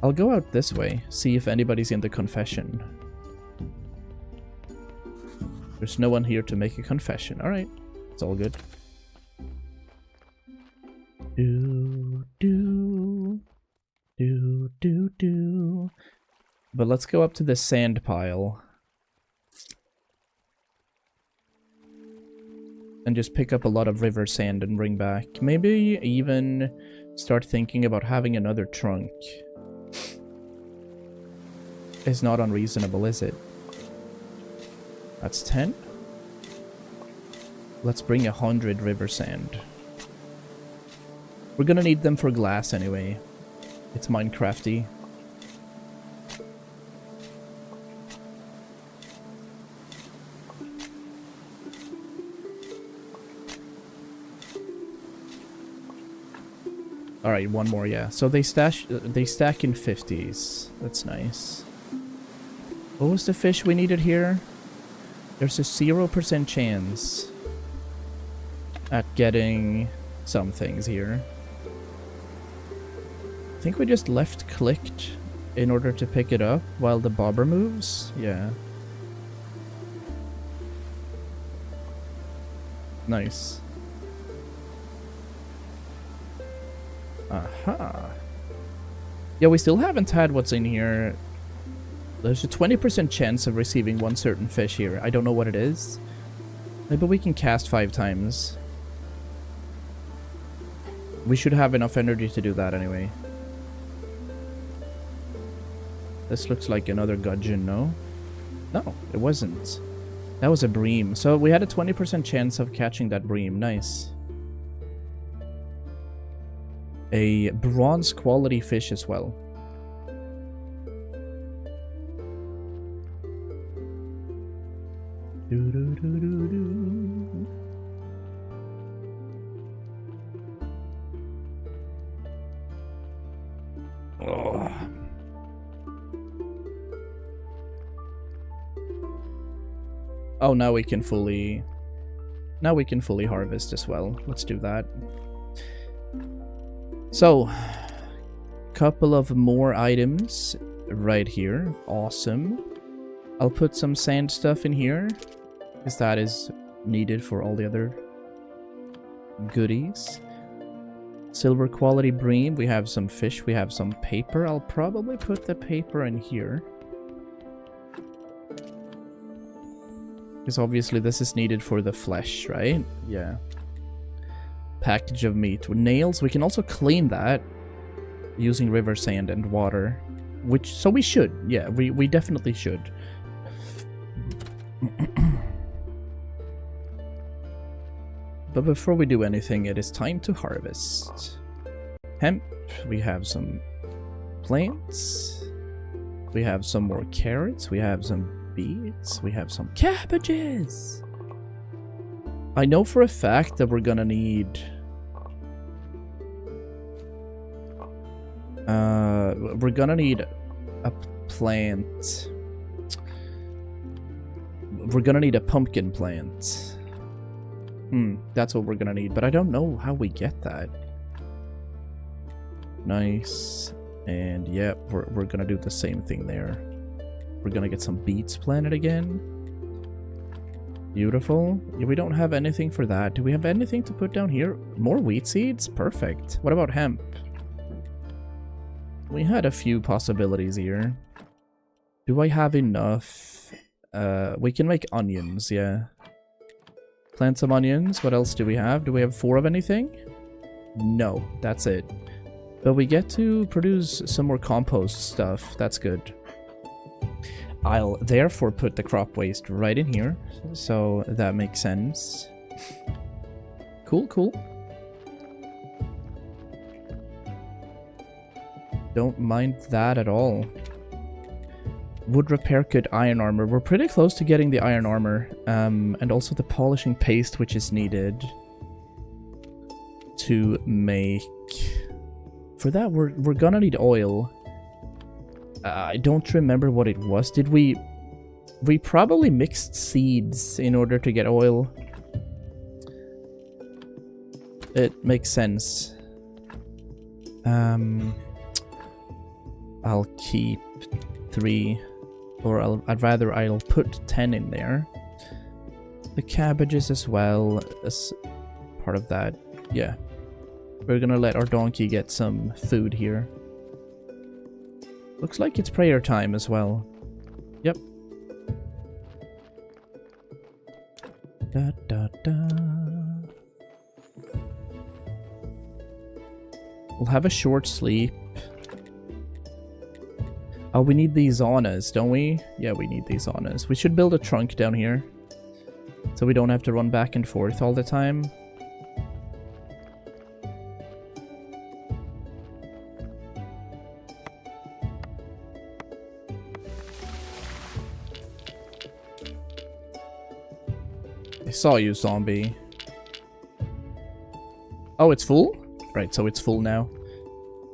I'll go out this way, see if anybody's in the confession. There's no one here to make a confession. Alright, it's all good. Do. But let's go up to the sand pile. And just pick up a lot of river sand and bring back. Maybe even start thinking about having another trunk. It's not unreasonable, is it? That's 10. Let's bring 100 river sand. We're gonna need them for glass anyway. It's Minecrafty. Alright, one more, yeah. So they stack in 50s. That's nice. What was the fish we needed here? There's a 0% chance at getting some things here. I think we just left-clicked in order to pick it up while the bobber moves. Yeah. Aha. Yeah, we still haven't had what's in here. There's a 20% chance of receiving one certain fish here. I don't know what it is. Maybe we can cast 5 times. We should have enough energy to do that anyway. This looks like another gudgeon, no? No, it wasn't. That was a bream. So we had a 20% chance of catching that bream. Nice. A bronze quality fish as well. Oh. Oh, now we can fully harvest as well. Let's do that. So, couple of more items right here. Awesome. I'll put some sand stuff in here, because that is needed for all the other goodies. Silver quality bream. We have some fish. We have some paper. I'll probably put the paper in here, because obviously this is needed for the flesh, right? Yeah. Package of meat. With nails, we can also clean that using river sand and water. So we should. Yeah, we definitely should. But before we do anything, it is time to harvest. Hemp. We have some plants. We have some more carrots. We have some beets. We have some cabbages. I know for a fact that we're gonna need... we're gonna need a plant. We're gonna need a pumpkin plant. That's what we're gonna need, but I don't know how we get that. Nice. And yeah, we're gonna do the same thing there. We're gonna get some beets planted again. Beautiful. Yeah, we don't have anything for that. Do we have anything to put down here? More wheat seeds? Perfect. What about hemp? We had a few possibilities here. Do I have enough? We can make onions, yeah. Plant some onions. What else do we have? Do we have 4 of anything? No, that's it. But we get to produce some more compost stuff. That's good. I'll therefore put the crop waste right in here. So that makes sense. Cool, cool. Don't mind that at all. Wood repair kit, iron armor. We're pretty close to getting the iron armor. And also the polishing paste, which is needed to make... For that, we're gonna need oil. I don't remember what it was. Did we probably mixed seeds in order to get oil. It makes sense. I'll keep 3, or I'll put 10 in there. The cabbages as well as part of that. Yeah. We're gonna let our donkey get some food here. Looks like it's prayer time as well. Yep. Da da da. We'll have a short sleep. Oh, we need these zonas, don't we? Yeah, we need these zonas. We should build a trunk down here, so we don't have to run back and forth all the time. I saw you, zombie. Oh, it's full? Right, so it's full now.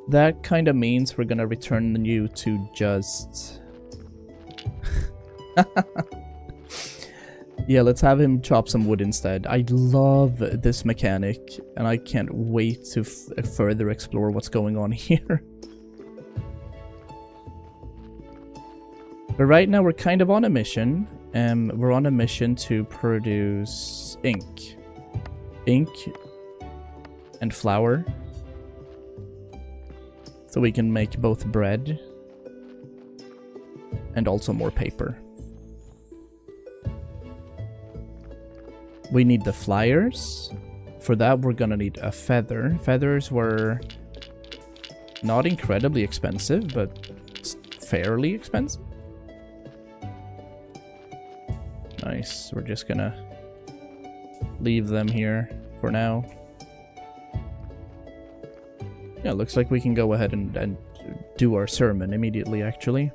That kind of means we're gonna return you to just... Yeah, let's have him chop some wood instead. I love this mechanic, and I can't wait to further explore what's going on here. But right now we're kind of on a mission. We're on a mission to produce ink. Ink and flour. So we can make both bread and also more paper. We need the flyers. For that, we're gonna need a feather. Feathers were not incredibly expensive, but fairly expensive. Nice. We're just gonna leave them here for now. Yeah, looks like we can go ahead and do our sermon immediately, actually.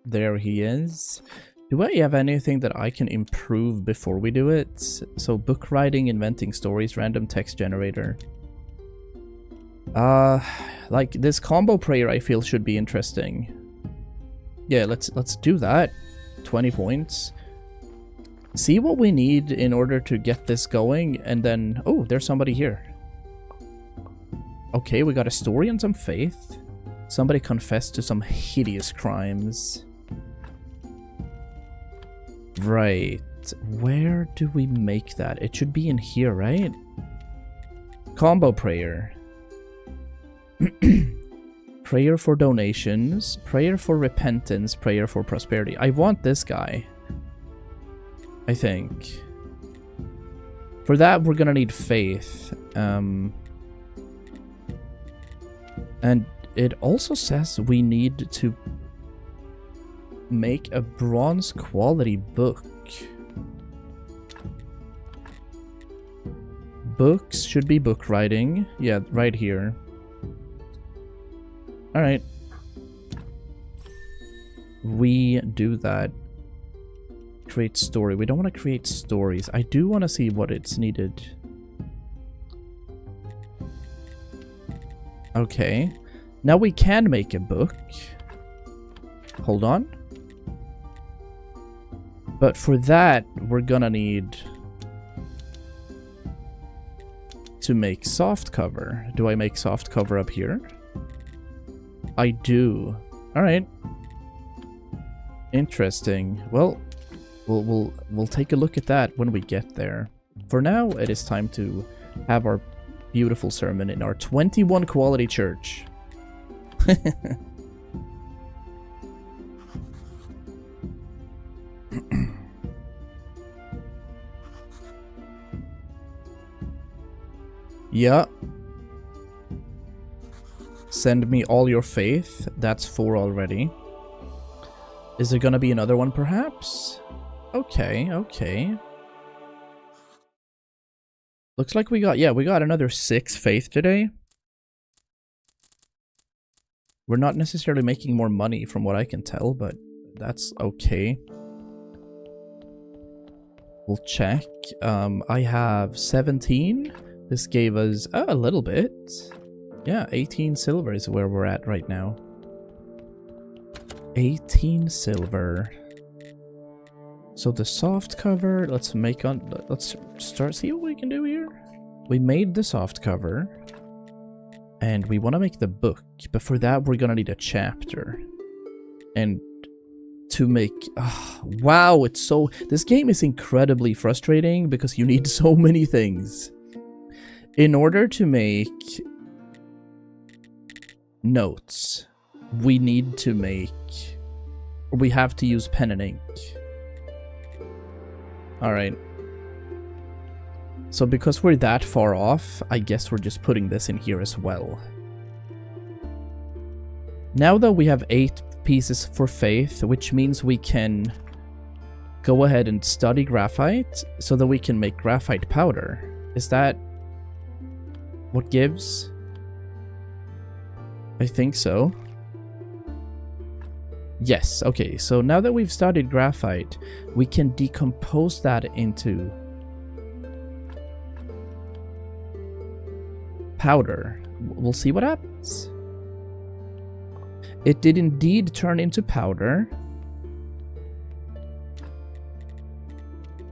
There he is. Do I have anything that I can improve before we do it? So book writing, inventing stories, random text generator. Like this combo prayer I feel should be interesting. Yeah, let's do that. 20 points. See what we need in order to get this going, and then... Oh, there's somebody here. Okay, we got a story and some faith. Somebody confessed to some hideous crimes. Right. Where do we make that? It should be in here, right? Combo prayer. Prayer for donations. Prayer for repentance. Prayer for prosperity. I want this guy. I think. For that, we're gonna need faith. And it also says we need to make a bronze quality book. Books should be book writing. Yeah, right here. Alright. We do that. Create story. We don't want to create stories. I do want to see what it's needed. Okay. Now we can make a book. Hold on. But for that, we're gonna need to make soft cover. Do I make soft cover up here? I do. Alright. Interesting. Well, we'll take a look at that when we get there. For now, it is time to have our beautiful sermon in our 21 quality church. Yeah. Send me all your faith. That's 4 already. Is there gonna be another one, perhaps? Okay, okay. Looks like we got another 6 faith today. We're not necessarily making more money from what I can tell, but that's okay. We'll check. I have 17. This gave us a little bit. Yeah, 18 silver is where we're at right now. 18 silver. So the soft cover, let's start see what we can do here. We made the soft cover. And we want to make the book, but for that we're gonna need a chapter. And to make... wow, it's so... This game is incredibly frustrating because you need so many things. In order to make notes, we need to make... We have to use pen and ink. Alright. So because we're that far off, I guess we're just putting this in here as well. Now that we have 8 pieces for faith, which means we can go ahead and study graphite so that we can make graphite powder. Is that what gives? I think so. Yes, okay, so now that we've studied graphite, we can decompose that into powder. We'll see what happens. It did indeed turn into powder,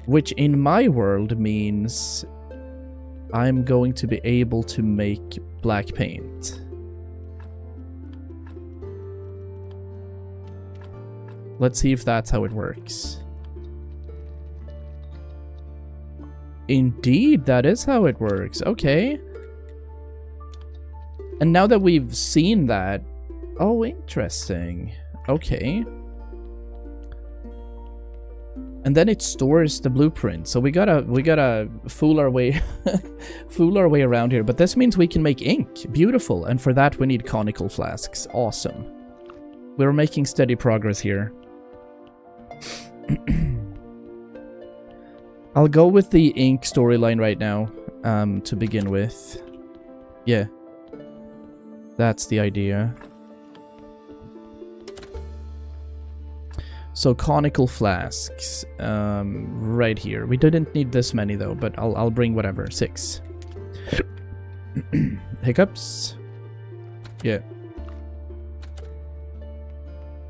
which in my world means I'm going to be able to make black paint. Let's see if that's how it works. Indeed, that is how it works. Okay. And now that we've seen that... Oh, interesting. Okay. And then it stores the blueprint. So we gotta fool our way fool our way around here. But this means we can make ink. Beautiful. And for that we need conical flasks. Awesome. We're making steady progress here. I'll go with the ink storyline right now, to begin with. Yeah. That's the idea. So, conical flasks. Right here. We didn't need this many, though, but I'll bring whatever. 6. Hiccups? Yeah.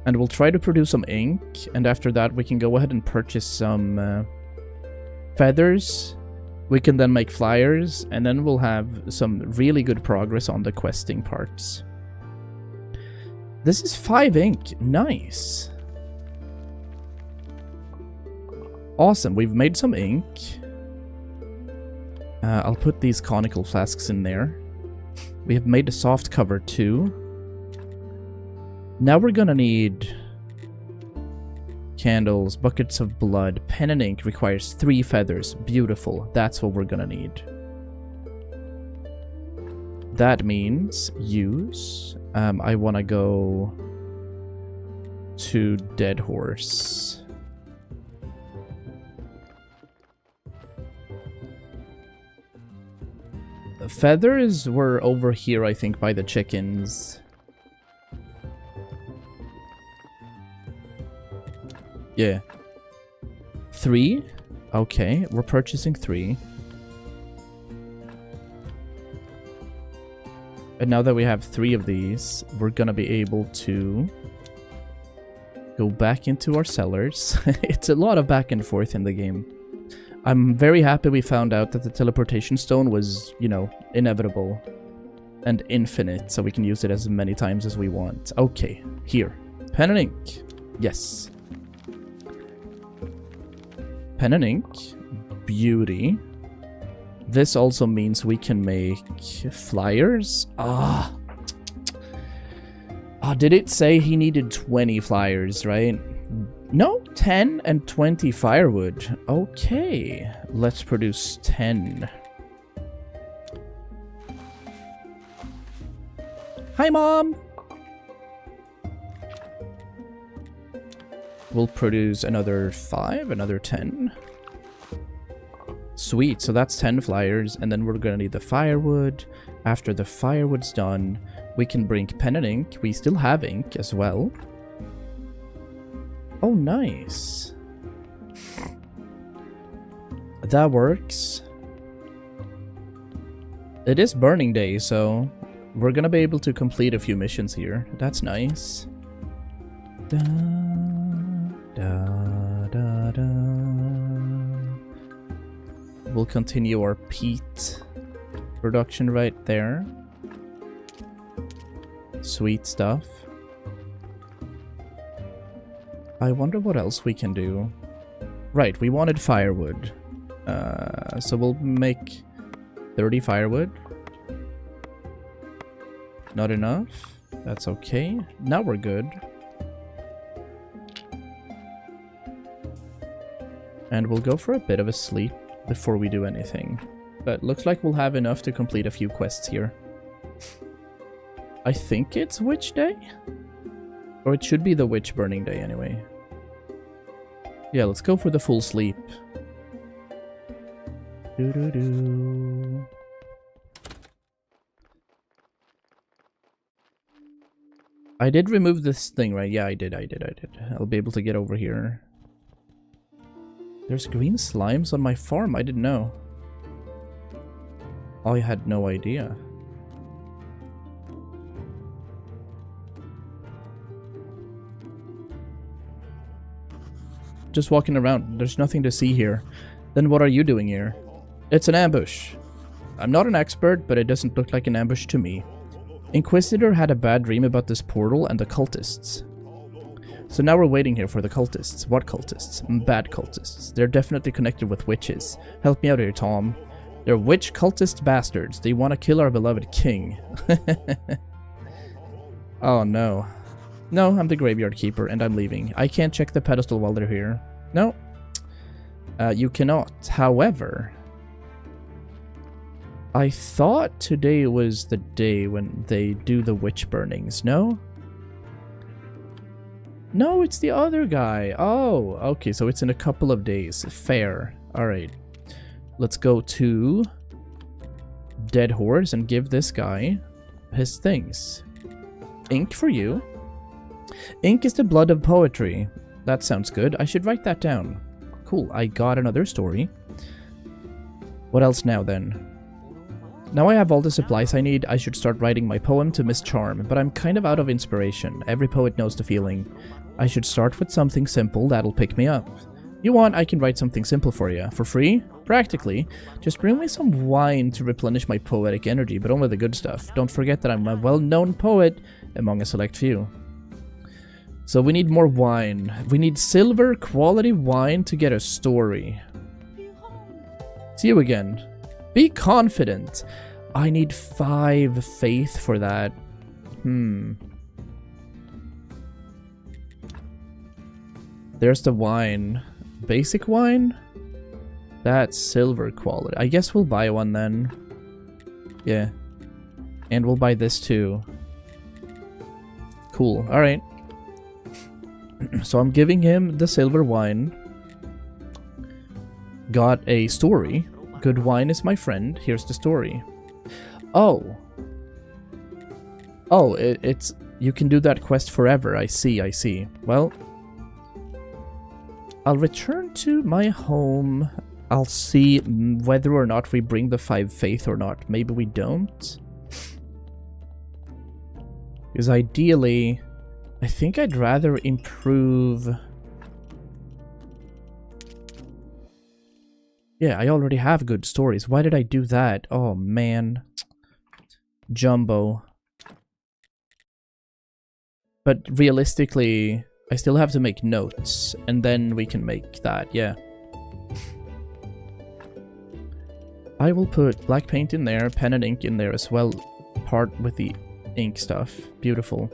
And we'll try to produce some ink, and after that we can go ahead and purchase some... feathers. We can then make flyers, and then we'll have some really good progress on the questing parts. This is 5 ink. Nice. Awesome. We've made some ink. I'll put these conical flasks in there. We have made a soft cover too. Now we're gonna need... candles, buckets of blood, pen and ink requires 3 feathers. Beautiful. That's what we're gonna need. That means use. I want to go to Dead Horse. The feathers were over here, I think, by the chickens. Yeah. 3? Okay, we're purchasing 3. And now that we have 3 of these, we're gonna be able to go back into our cellars. It's a lot of back and forth in the game. I'm very happy we found out that the teleportation stone was, you know, inevitable and infinite, so we can use it as many times as we want. Okay, here. Pen and ink. Yes. Pen and ink. Beauty. This also means we can make flyers. Did it say he needed 20 flyers, right? No, 10 and 20 firewood. Okay, let's produce 10. Hi, Mom! We'll produce another 5, another 10. Sweet, so that's 10 flyers, and then we're gonna need the firewood. After the firewood's done, we can bring pen and ink. We still have ink as well. Oh, nice. That works. It is Burning Day, so we're gonna be able to complete a few missions here. That's nice. Da, da, da, da. We'll continue our peat production right there. Sweet stuff. I wonder what else we can do. Right, we wanted firewood. So we'll make 30 firewood. Not enough. That's okay. Now we're good. And we'll go for a bit of a sleep before we do anything. But looks like we'll have enough to complete a few quests here. I think it's Witch Day? Or it should be the Witch Burning Day anyway. Yeah, let's go for the full sleep. Doo-doo-doo. I did remove this thing, right? Yeah, I did. I'll be able to get over here. There's green slimes on my farm. I didn't know. I had no idea. Just walking around. There's nothing to see here. Then what are you doing here? It's an ambush. I'm not an expert, but it doesn't look like an ambush to me. Inquisitor had a bad dream about this portal and the cultists. So now we're waiting here for the cultists. What cultists? Bad cultists. They're definitely connected with witches. Help me out here, Tom. They're witch cultist bastards. They want to kill our beloved king. Oh no. No, I'm the graveyard keeper and I'm leaving. I can't check the pedestal while they're here. No. You cannot. However, I thought today was the day when they do the witch burnings, no? No, it's the other guy. Oh, okay, so it's in a couple of days. Fair. Alright. Let's go to Dead Horse and give this guy his things. Ink for you. Ink is the blood of poetry. That sounds good. I should write that down. Cool, I got another story. What else now then? Now I have all the supplies I need, I should start writing my poem to Miss Charm, but I'm kind of out of inspiration. Every poet knows the feeling. I should start with something simple that'll pick me up. You want, I can write something simple for you. For free? Practically. Just bring me some wine to replenish my poetic energy, but only the good stuff. Don't forget that I'm a well-known poet among a select few. So we need more wine. We need silver quality wine to get a story. See you again. Be confident. I need 5 faith for that. There's the wine. Basic wine? That's silver quality. I guess we'll buy one then. Yeah. And we'll buy this too. Cool. Alright. So I'm giving him the silver wine. Got a story. Good wine is my friend. Here's the story. Oh. Oh, it's... You can do that quest forever. I see, I see. Well... I'll return to my home. I'll see whether or not we bring the 5 faith or not. Maybe we don't. Because ideally, I think I'd rather improve... Yeah, I already have good stories. Why did I do that? Oh, man. Jumbo. But realistically... I still have to make notes, and then we can make that, yeah. I will put black paint in there, pen and ink in there as well, part with the ink stuff. Beautiful.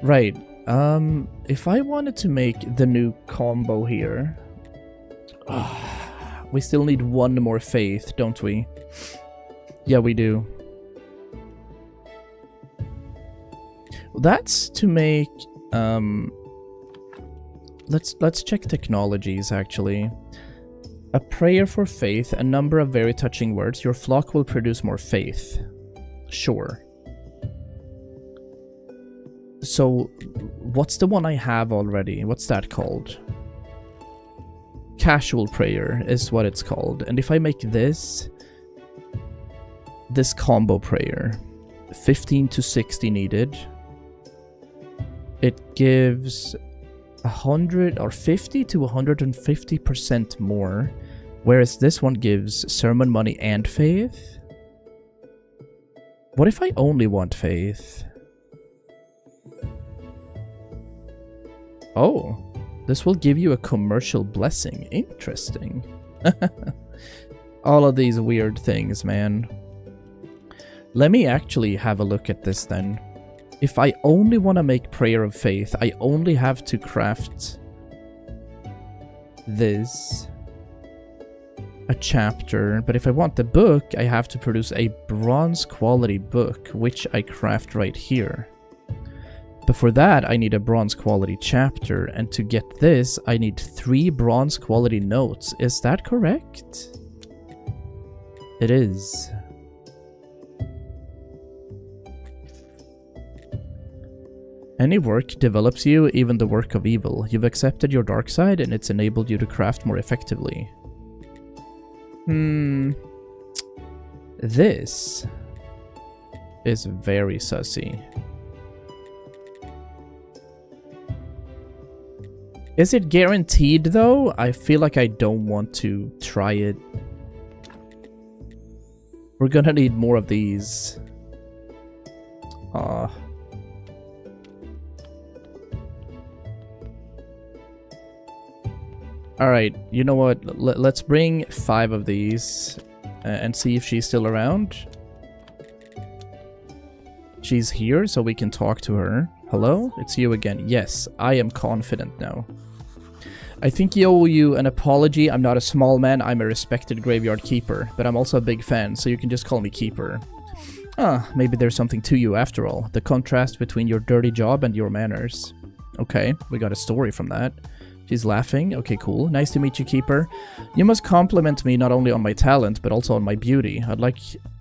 Right, if I wanted to make the new combo here... we still need 1 more faith, don't we? Yeah, we do. That's to make, let's check technologies, actually. A prayer for faith, a number of very touching words. Your flock will produce more faith. Sure. So, what's the one I have already? What's that called? Casual prayer is what it's called. And if I make this combo prayer, 15 to 60 needed. It gives 100 or 50 to 150% more, whereas this one gives sermon money and faith. What if I only want faith? Oh, this will give you a commercial blessing. Interesting. All of these weird things, man. Let me actually have a look at this then. If I only want to make Prayer of Faith, I only have to craft this, a chapter, but if I want the book, I have to produce a bronze quality book, which I craft right here. But for that, I need a bronze quality chapter, and to get this, I need 3 bronze quality notes. Is that correct? It is. Any work develops you, even the work of evil. You've accepted your dark side, and it's enabled you to craft more effectively. This is very sussy. Is it guaranteed, though? I feel like I don't want to try it. We're gonna need more of these. Aw. Alright, you know what? Let's bring 5 of these and see if she's still around. She's here, so we can talk to her. Hello? It's you again. Yes, I am confident now. I think I owe you an apology. I'm not a small man, I'm a respected graveyard keeper, but I'm also a big fan, so you can just call me Keeper. Ah, maybe there's something to you after all. The contrast between your dirty job and your manners. Okay, we got a story from that. She's laughing. Okay, cool. Nice to meet you, Keeper. You must compliment me not only on my talent, but also on my beauty. I'd like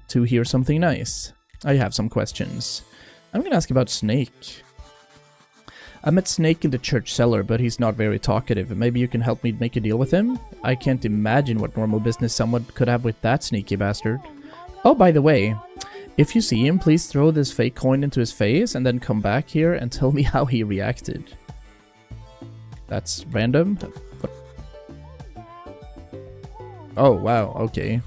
to hear something nice. I have some questions. I'm gonna ask about Snake. I met Snake in the church cellar, but he's not very talkative. Maybe you can help me make a deal with him? I can't imagine what normal business someone could have with that sneaky bastard. Oh, by the way, if you see him, please throw this fake coin into his face and then come back here and tell me how he reacted. That's random? What? Oh, wow, okay.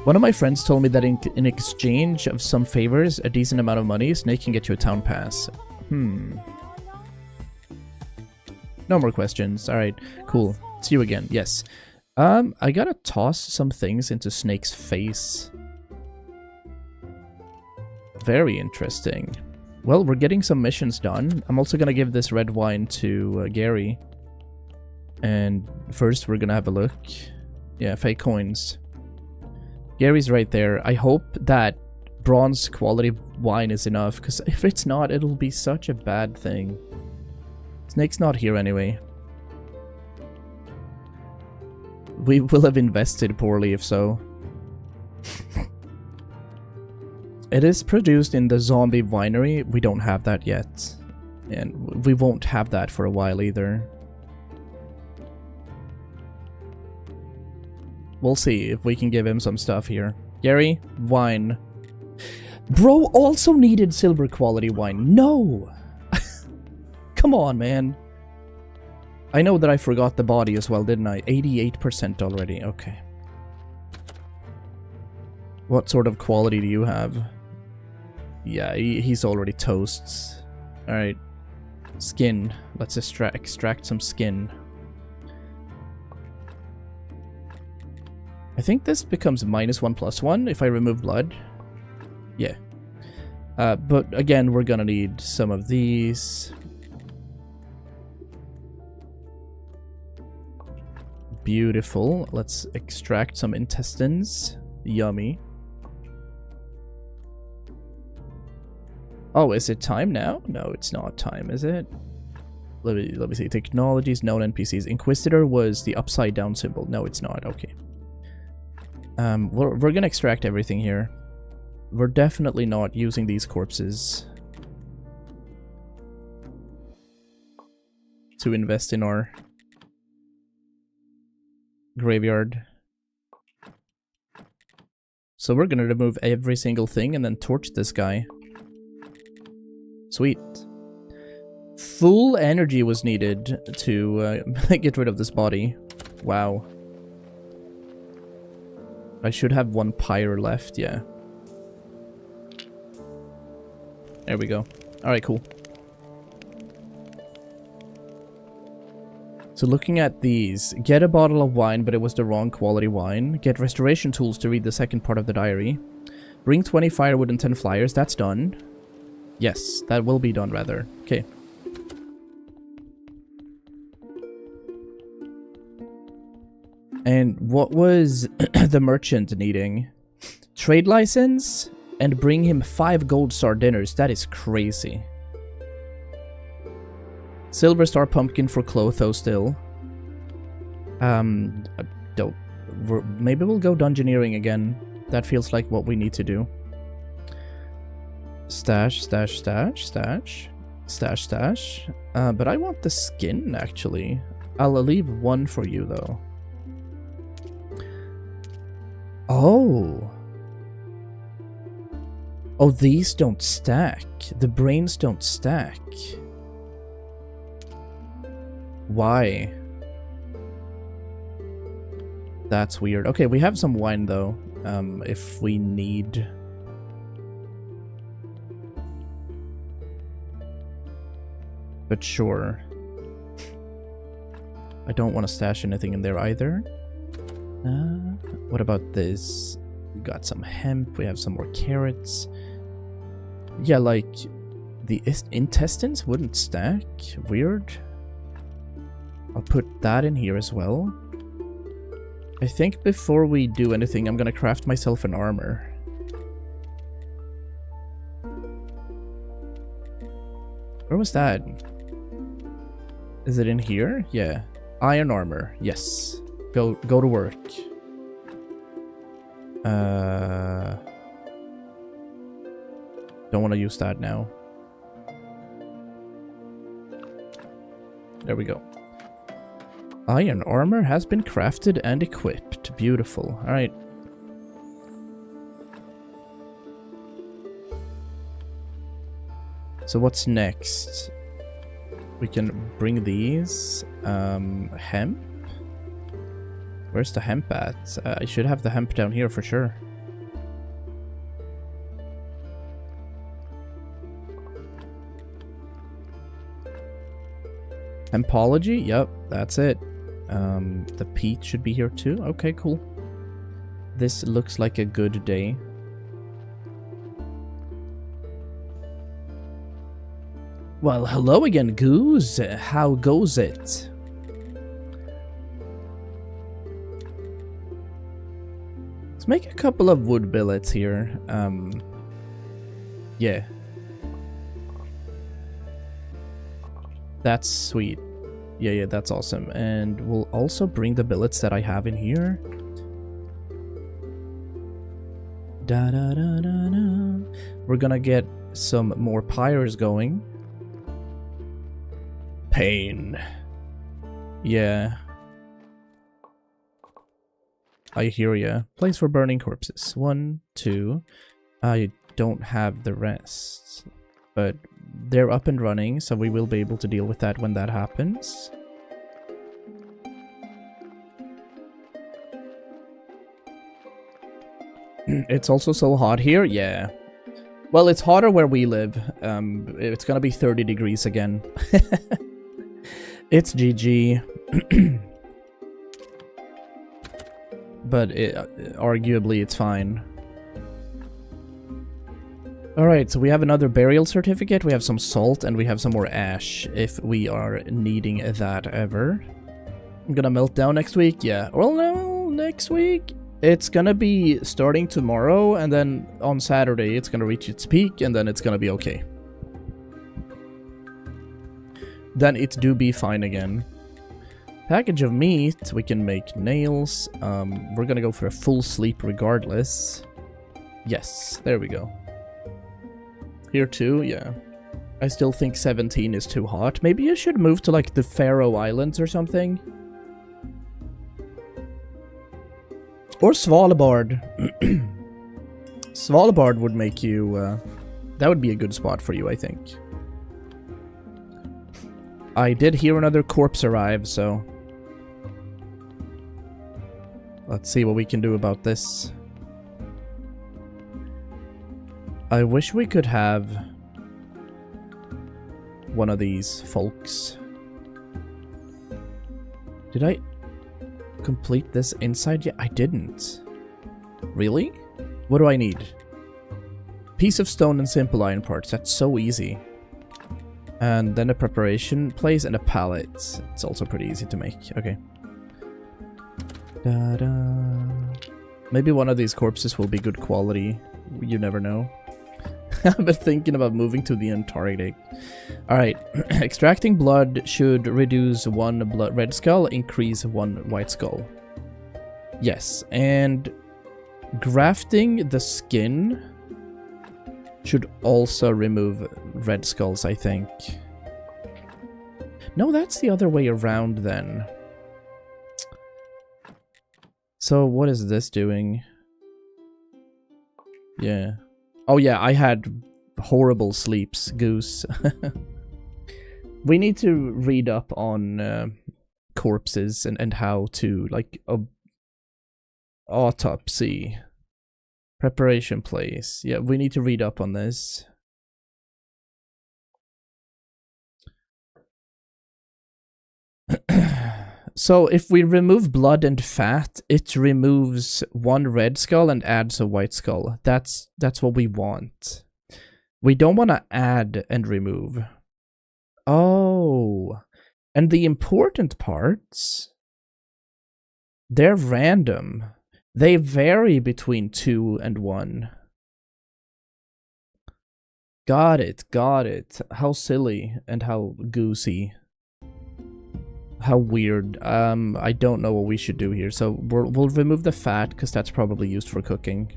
One of my friends told me that in exchange of some favors, a decent amount of money, Snake can get you a town pass. No more questions. Alright, cool. See you again. Yes. I gotta toss some things into Snake's face. Very interesting. Well, we're getting some missions done. I'm also gonna give this red wine to Gary. And first we're gonna have a look. Yeah, fake coins. Gary's right there. I hope that bronze quality wine is enough, because if it's not, it'll be such a bad thing. Snake's not here anyway. We will have invested poorly if so. It is produced in the zombie winery. We don't have that yet. And we won't have that for a while either. We'll see if we can give him some stuff here. Gary, wine. Bro also needed silver quality wine. No! Come on, man. I know that I forgot the body as well, didn't I? 88% already. Okay. What sort of quality do you have? Yeah, he's already toasts. Alright. Skin. Let's extract some skin. I think this becomes -1/+1 if I remove blood. Yeah. But again, we're gonna need some of these. Beautiful. Let's extract some intestines. Yummy. Oh, is it time now? No, it's not time, is it? Let me see. Technologies, known NPCs. Inquisitor was the upside down symbol. No, it's not. Okay. We're gonna extract everything here. We're definitely not using these corpses to invest in our graveyard. So we're gonna remove every single thing and then torch this guy. Sweet. Full energy was needed to get rid of this body. Wow. I should have 1 pyre left, yeah. There we go. Alright, cool. So looking at these, get a bottle of wine, but it was the wrong quality wine. Get restoration tools to read the second part of the diary. Bring 20 firewood and 10 flyers. That's done. Yes, that will be done, rather. Okay. And what was the merchant needing? Trade license? And bring him 5 gold star dinners. That is crazy. Silver star pumpkin for Clotho still. Maybe we'll go dungeoneering again. That feels like what we need to do. Stash, stash, stash, stash. Stash, stash. But I want the skin, actually. I'll leave 1 for you, though. Oh. Oh, these don't stack. The brains don't stack. Why? That's weird. Okay, we have some wine, though. if we need. But sure. I don't want to stash anything in there either. What about this? We got some hemp, we have some more carrots. Yeah, like, the intestines wouldn't stack? Weird. I'll put that in here as well. I think before we do anything, I'm gonna craft myself an armor. Where was that? Is it in here? Yeah. Iron armor. Yes. Go to work. Don't want to use that now. There we go. Iron armor has been crafted and equipped. Beautiful. Alright. So what's next? We can bring these. Hemp? Where's the hemp at? I should have the hemp down here for sure. Hempology? Yep, that's it. The peat should be here too. Okay, cool. This looks like a good day. Well, hello again, Goose. How goes it? Let's make a couple of wood billets here. Yeah. That's sweet. Yeah, that's awesome. And we'll also bring the billets that I have in here. We're gonna get some more pyres going. Pain. Yeah. I hear ya. Place for burning corpses. 1, 2. I don't have the rest. But they're up and running, so we will be able to deal with that when that happens. It's also so hot here? Yeah. Well, it's hotter where we live. It's gonna be 30 degrees again. It's GG. But arguably it's fine. Alright, so we have another burial certificate, we have some salt, and we have some more ash, if we are needing that ever. I'm gonna melt down next week, yeah. Well, no, next week? It's gonna be starting tomorrow, and then on Saturday it's gonna reach its peak, and then it's gonna be okay. Then it do be fine again. Package of meat, we can make nails. We're gonna go for a full sleep regardless. Yes, there we go. Here too, yeah. I still think 17 is too hot. Maybe you should move to like the Faroe Islands or something. Or Svalbard. Svalbard would make you... that would be a good spot for you, I think. I did hear another corpse arrive, so... let's see what we can do about this. I wish we could have one of these folks. Did I complete this inside yet? I didn't. Really? What do I need? Piece of stone and simple iron parts. That's so easy. And then a preparation place and a pallet. It's also pretty easy to make. Okay. Maybe one of these corpses will be good quality. You never know. I've been thinking about moving to the Antarctic. Alright. Extracting blood should reduce 1 red skull, increase 1 white skull. Yes, and grafting the skin should also remove red skulls, I think. No, that's the other way around then. So what is this doing? Yeah. Oh yeah, I had horrible sleeps, Goose. We need to read up on corpses and how to, like, autopsy Preparation place. Yeah, we need to read up on this. So if we remove blood and fat, it removes one red skull and adds a white skull. That's what we want. We don't want to add and remove. Oh. And the important parts, they're random. They vary between 2 and 1. Got it, got it. How silly and how goosey. How weird. I don't know what we should do here. So we'll remove the fat, because that's probably used for cooking.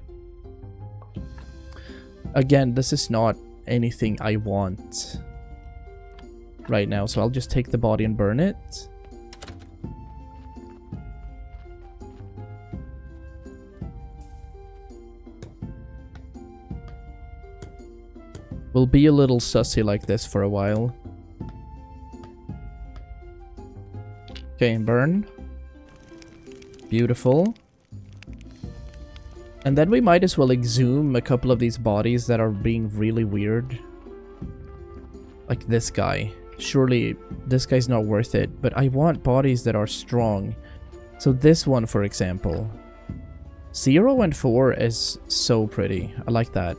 Again, this is not anything I want right now, so I'll just take the body and burn it. We'll be a little sussy like this for a while. Okay, burn. Beautiful. And then we might as well exhume a couple of these bodies that are being really weird. Like this guy. Surely this guy's not worth it, but I want bodies that are strong. So this one, for example. 0 and 4 is so pretty. I like that.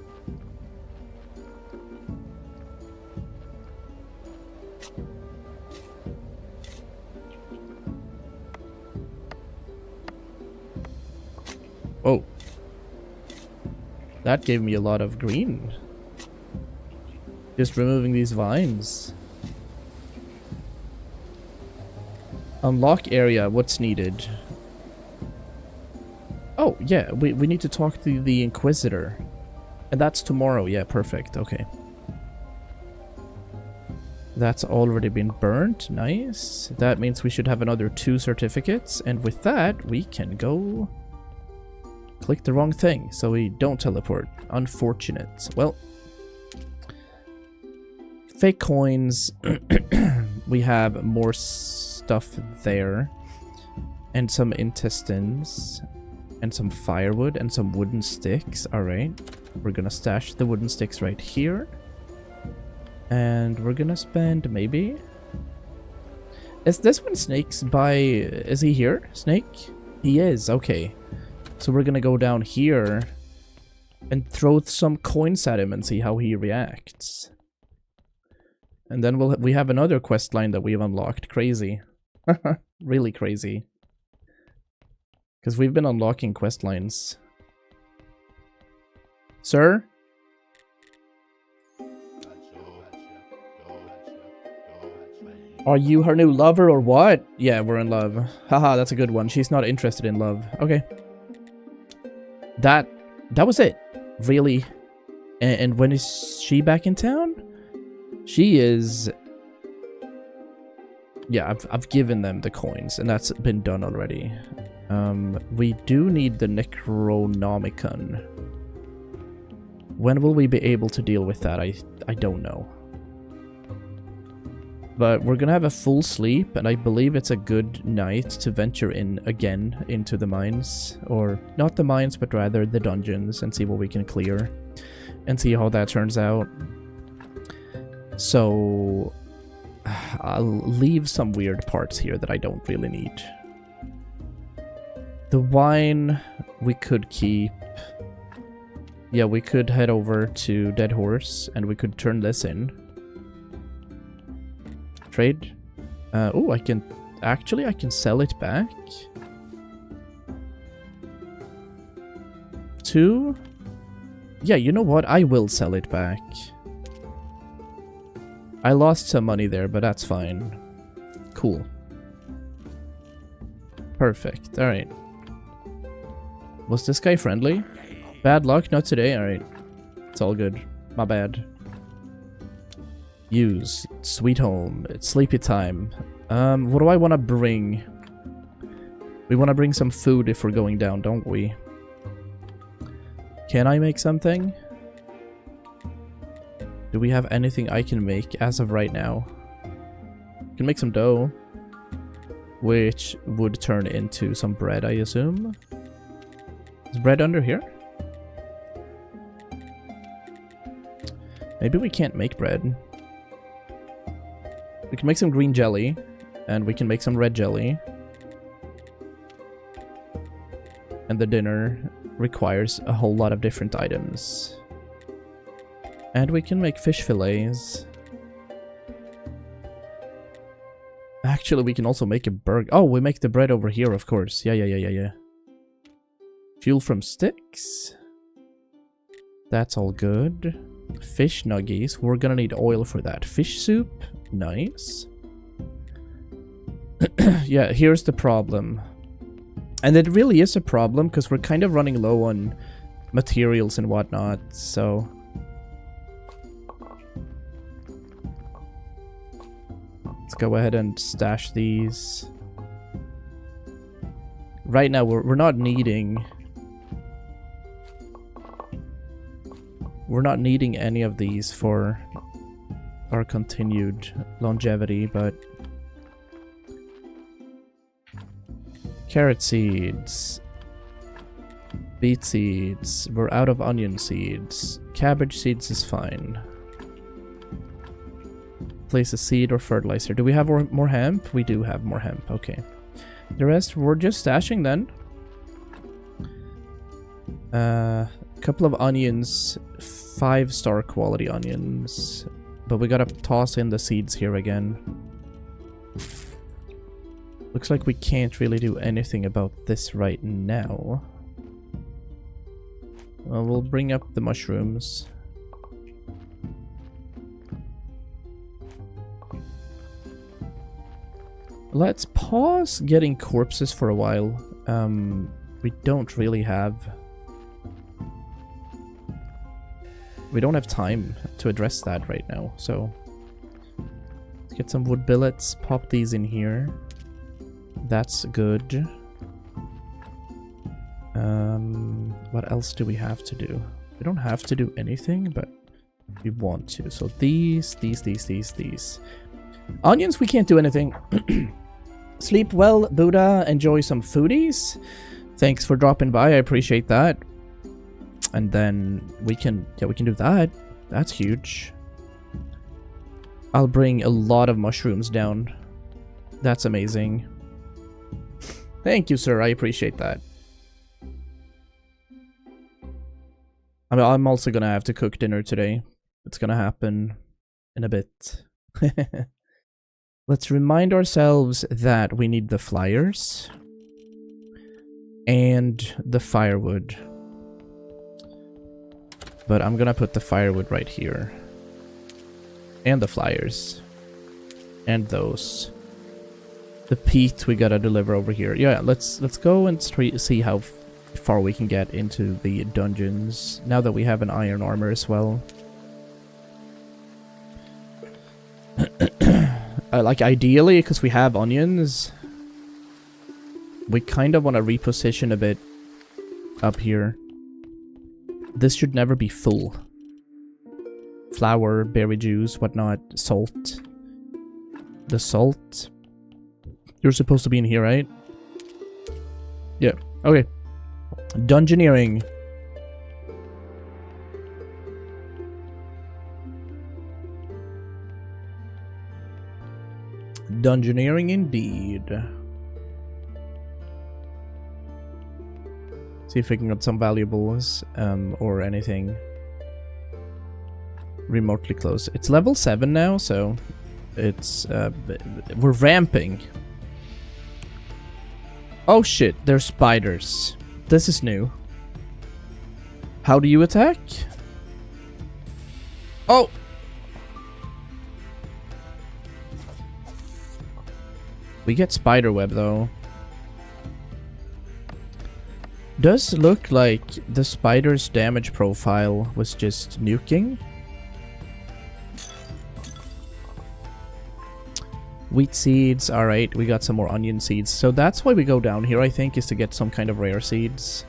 Oh. That gave me a lot of green. Just removing these vines. Unlock area, what's needed? Oh, yeah, we need to talk to the Inquisitor. And that's tomorrow, yeah, perfect, okay. That's already been burnt, nice. That means we should have another 2 certificates, and with that, we can go... Click the wrong thing, so we don't teleport. Unfortunate. Well, fake coins. We have more stuff there. And some intestines. And some firewood and some wooden sticks. Alright. We're gonna stash the wooden sticks right here. And we're gonna spend maybe... Is this one Snake's by... Is he here? Snake? He is, okay. So we're gonna go down here and throw some coins at him and see how he reacts. And then we have another quest line that we've unlocked. Crazy. Really crazy. Because we've been unlocking quest lines. Sir? Are you her new lover or what? Yeah, we're in love. Haha, that's a good one. She's not interested in love. Okay. That was it. Really. And when is she back in town? She is... Yeah, I've given them the coins, and that's been done already. We do need the Necronomicon. When will we be able to deal with that? I don't know. But we're gonna have a full sleep, and I believe it's a good night to venture in again into the mines. Or, not the mines, but rather the dungeons, and see what we can clear. And see how that turns out. So... I'll leave some weird parts here that I don't really need. The wine we could keep. Yeah, we could head over to Dead Horse, and we could turn this in. Trade. Oh, I can... Actually, I can sell it back. 2. Yeah, you know what? I will sell it back. I lost some money there, but that's fine. Cool. Perfect. Alright. Was this guy friendly? Bad luck? Not today? Alright. It's all good. My bad. Use. Sweet home. It's sleepy time. What do I want to bring? We want to bring some food if we're going down, don't we? Can I make something? Do we have anything I can make as of right now? I can make some dough, which would turn into some bread, I assume. Is bread under here? Maybe we can't make bread. We can make some green jelly, and we can make some red jelly. And the dinner requires a whole lot of different items. And we can make fish fillets. Actually, we can also make a burger. Oh, we make the bread over here, of course. Yeah. Fuel from sticks. That's all good. Fish nuggies. We're gonna need oil for that. Fish soup. Nice. Yeah, here's the problem. And it really is a problem, because we're kind of running low on materials and whatnot, so... Let's go ahead and stash these. Right now, we're not needing... We're not needing any of these for our continued longevity, but... Carrot seeds. Beet seeds. We're out of onion seeds. Cabbage seeds is fine. Place a seed or fertilizer. Do we have more hemp? We do have more hemp. Okay. The rest we're just stashing then. Couple of onions. 5-star quality onions. But we gotta toss in the seeds here again. Looks like we can't really do anything about this right now. Well, we'll bring up the mushrooms. Let's pause getting corpses for a while. We don't really have... We don't have time to address that right now, so... Let's get some wood billets, pop these in here. That's good. What else do we have to do? We don't have to do anything, but we want to. So these. Onions, we can't do anything. Sleep well, Buddha. Enjoy some foodies. Thanks for dropping by. I appreciate that. And then we can do that. That's huge. I'll bring a lot of mushrooms down. That's amazing. Thank you, sir. I appreciate that. I mean, I'm also gonna have to cook dinner today. It's gonna happen in a bit. Let's remind ourselves that we need the flyers and the firewood. But I'm gonna put the firewood right here. And the flyers. And those. The peat we gotta deliver over here. Yeah, let's go and see how far we can get into the dungeons now that we have an iron armor as well. Like ideally, because we have onions, we kind of want to reposition a bit up here. This should never be full. Flour, berry juice, whatnot, salt. The salt. You're supposed to be in here, right? Yeah, okay. Dungeoneering. Dungeoneering indeed. See if we can get some valuables, or anything remotely close. It's level 7 now, so it's, we're ramping. Oh shit, there's spiders. This is new. How do you attack? Oh! We get spider web though. Does look like the spider's damage profile was just nuking. Wheat seeds, alright, we got some more onion seeds. So that's why we go down here, I think, is to get some kind of rare seeds.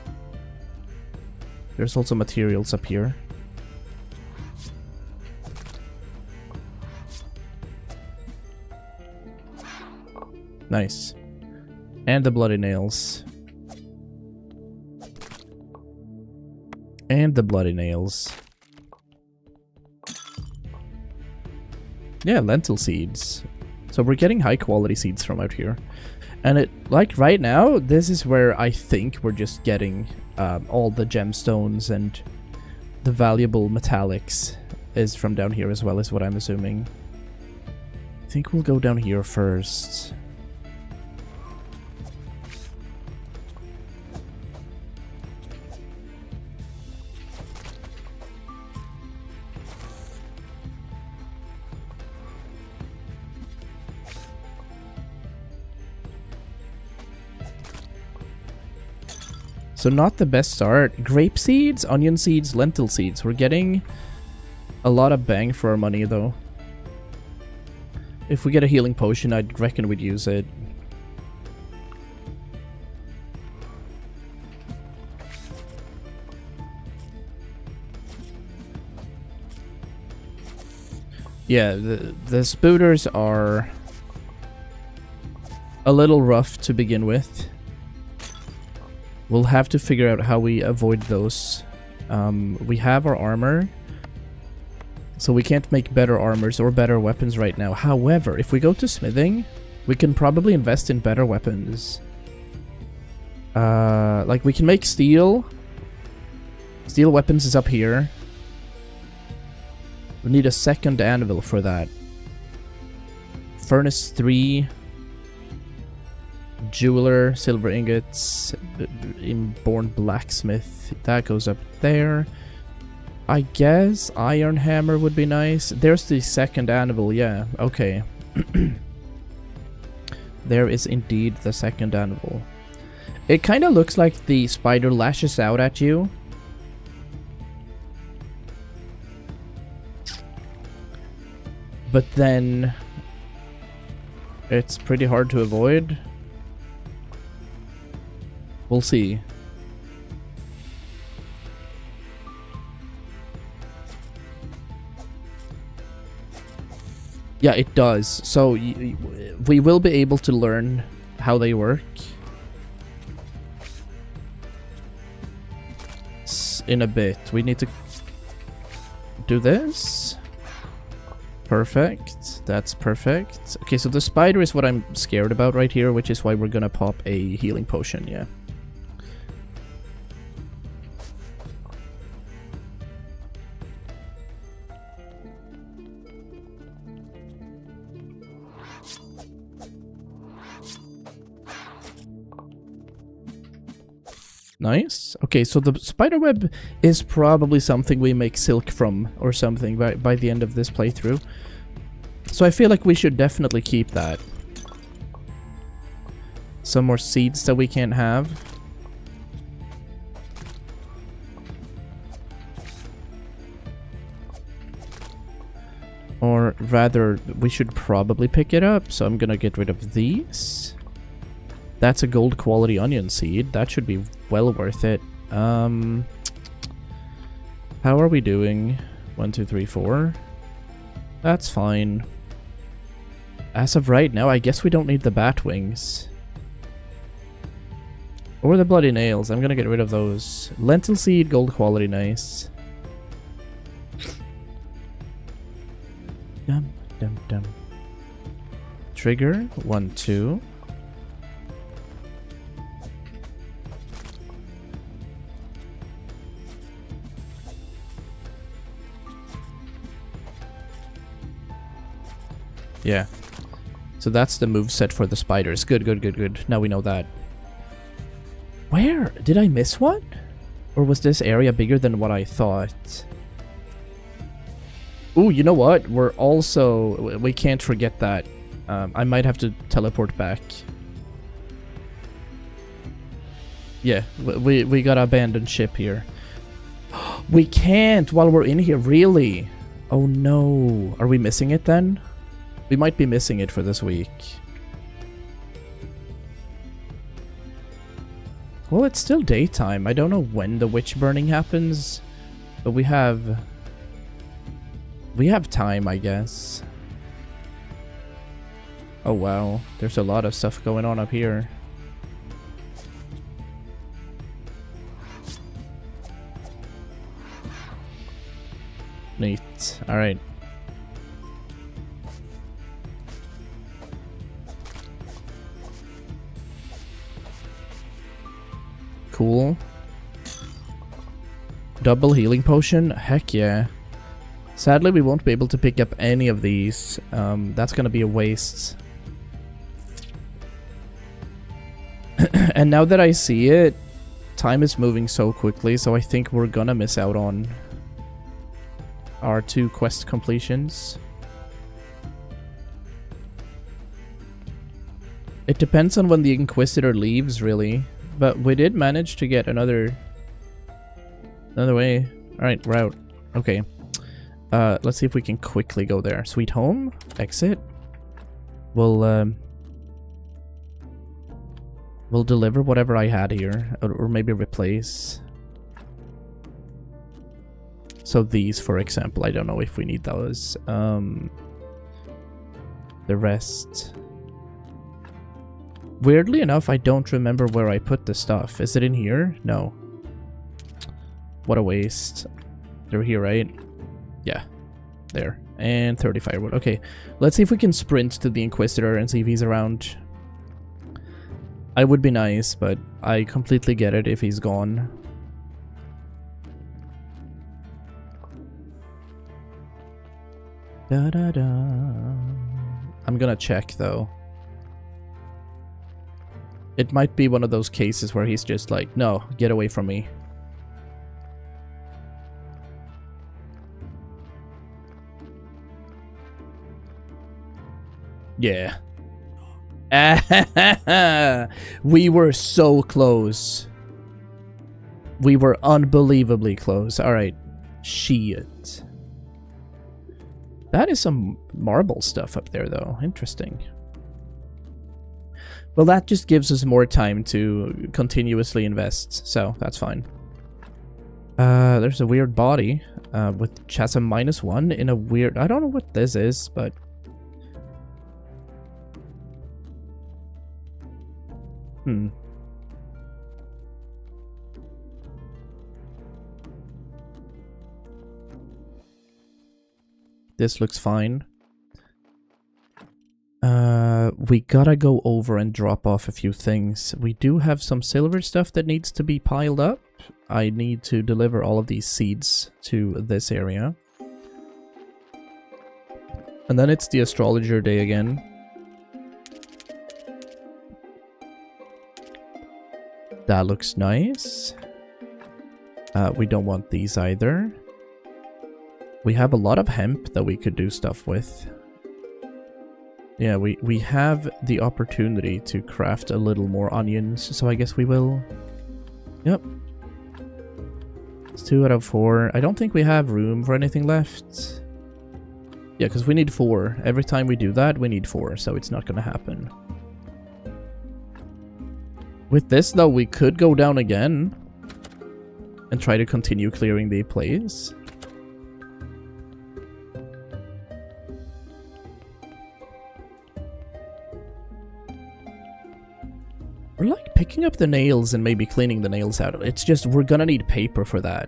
There's also materials up here. Nice. And the bloody nails. And the bloody nails. Yeah, lentil seeds. So we're getting high quality seeds from out here. And it, like right now, this is where I think we're just getting all the gemstones and the valuable metallics is from down here as well, is what I'm assuming. I think we'll go down here first. So not the best start. Grape seeds, onion seeds, lentil seeds. We're getting a lot of bang for our money though. If we get a healing potion, I'd reckon we'd use it. Yeah, the spooters are a little rough to begin with. We'll have to figure out how we avoid those. We have our armor, so we can't make better armors or better weapons right now. However, if we go to smithing, we can probably invest in better weapons. Like we can make steel. Steel weapons is up here. We need a second anvil for that. Furnace 3. Jeweler, silver ingots, inborn blacksmith. That goes up there. I guess iron hammer would be nice. There's the second anvil, yeah, okay. There is indeed the second anvil. It kind of looks like the spider lashes out at you. But then it's pretty hard to avoid. We'll see. Yeah, it does. So we will be able to learn how they work in a bit. We need to do this. Perfect. That's perfect. Okay, so the spider is what I'm scared about right here, which is why we're gonna pop a healing potion, yeah. Nice. Okay, so the spider web is probably something we make silk from or something by the end of this playthrough. So I feel like we should definitely keep that. Some more seeds that we can't have. Or rather, we should probably pick it up. So I'm gonna get rid of these. That's a gold quality onion seed. That should be well worth it. How are we doing? 1, 2, 3, 4. That's fine. As of right now, I guess we don't need the bat wings. Or the bloody nails. I'm gonna get rid of those. Lentil seed, gold quality, nice. Dum, dum, dum. Trigger, 1, 2. Yeah. So that's the moveset for the spiders. Good, good, good, good. Now we know that. Where? Did I miss one? Or was this area bigger than what I thought? Ooh, you know what? We're also... We can't forget that. I might have to teleport back. Yeah, we gotta abandon ship here. We can't while we're in here, really? Oh no. Are we missing it then? We might be missing it for this week. Well, it's still daytime. I don't know when the witch burning happens, but we have time, I guess. Oh wow, there's a lot of stuff going on up here. Neat. All right. Cool. Double healing potion? Heck yeah. Sadly, we won't be able to pick up any of these. That's gonna be a waste. And now that I see it, time is moving so quickly, so I think we're gonna miss out on our 2 quest completions. It depends on when the Inquisitor leaves, really. But we did manage to get another way. Alright, route. Okay. Let's see if we can quickly go there. Sweet home. Exit. We'll deliver whatever I had here. Or maybe replace. So these, for example. I don't know if we need those. The rest. Weirdly enough, I don't remember where I put the stuff. Is it in here? No. What a waste. They're here, right? Yeah. There. And 30 firewood. Okay. Let's see if we can sprint to the Inquisitor and see if he's around. I would be nice, but I completely get it if he's gone. Da-da-da. I'm gonna check, though. It might be one of those cases where he's just like, no, get away from me. Yeah. We were so close. We were unbelievably close. Alright. Shit. That is some marble stuff up there, though. Interesting. Well, that just gives us more time to continuously invest, so that's fine. There's a weird body with chasm -1 in a weird... I don't know what this is, but... This looks fine. We gotta go over and drop off a few things. We do have some silver stuff that needs to be piled up. I need to deliver all of these seeds to this area. And then it's the astrologer day again. That looks nice. We don't want these either. We have a lot of hemp that we could do stuff with. Yeah, we have the opportunity to craft a little more onions, so I guess we will. Yep. It's 2 out of 4. I don't think we have room for anything left. Yeah, because we need 4. Every time we do that, we need 4, so it's not going to happen. With this, though, we could go down again and try to continue clearing the place. We're like picking up the nails and maybe cleaning the nails out. It's just we're gonna need paper for that.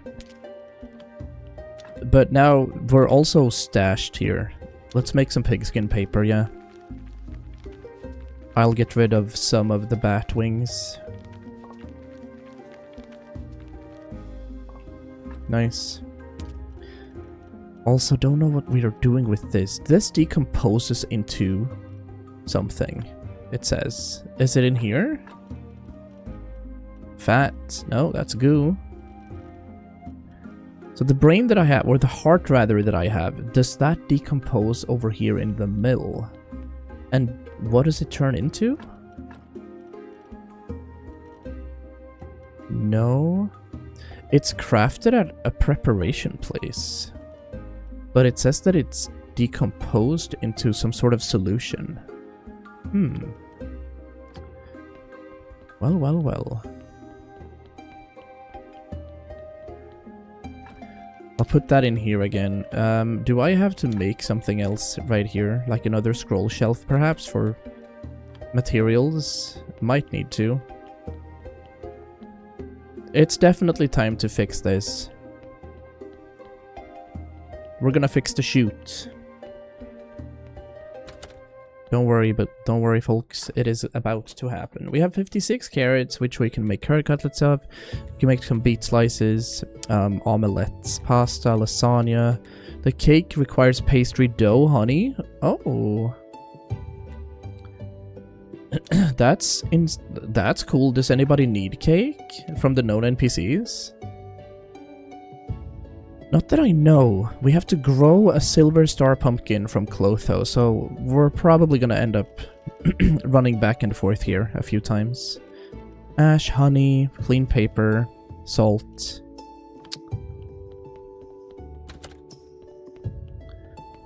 But now we're also stashed here. Let's make some pigskin paper, yeah. I'll get rid of some of the bat wings. Nice. Also, don't know what we are doing with this. This decomposes into something, it says. Is it in here? Fat. No, that's goo. So the brain that I have, or the heart rather that I have, does that decompose over here in the mill? And what does it turn into? No. It's crafted at a preparation place. But it says that it's decomposed into some sort of solution. Well, well, well. I'll put that in here again. Do I have to make something else right here? Like another scroll shelf, perhaps, for materials? Might need to. It's definitely time to fix this. We're gonna fix the chute. Don't worry, folks. It is about to happen. We have 56 carrots, which we can make curry cutlets of. We can make some beet slices, omelettes, pasta, lasagna. The cake requires pastry dough, honey. Oh. That's cool. Does anybody need cake from the known NPCs? Not that I know. We have to grow a silver star pumpkin from Clotho, so we're probably gonna end up running back and forth here a few times. Ash, honey, clean paper, salt.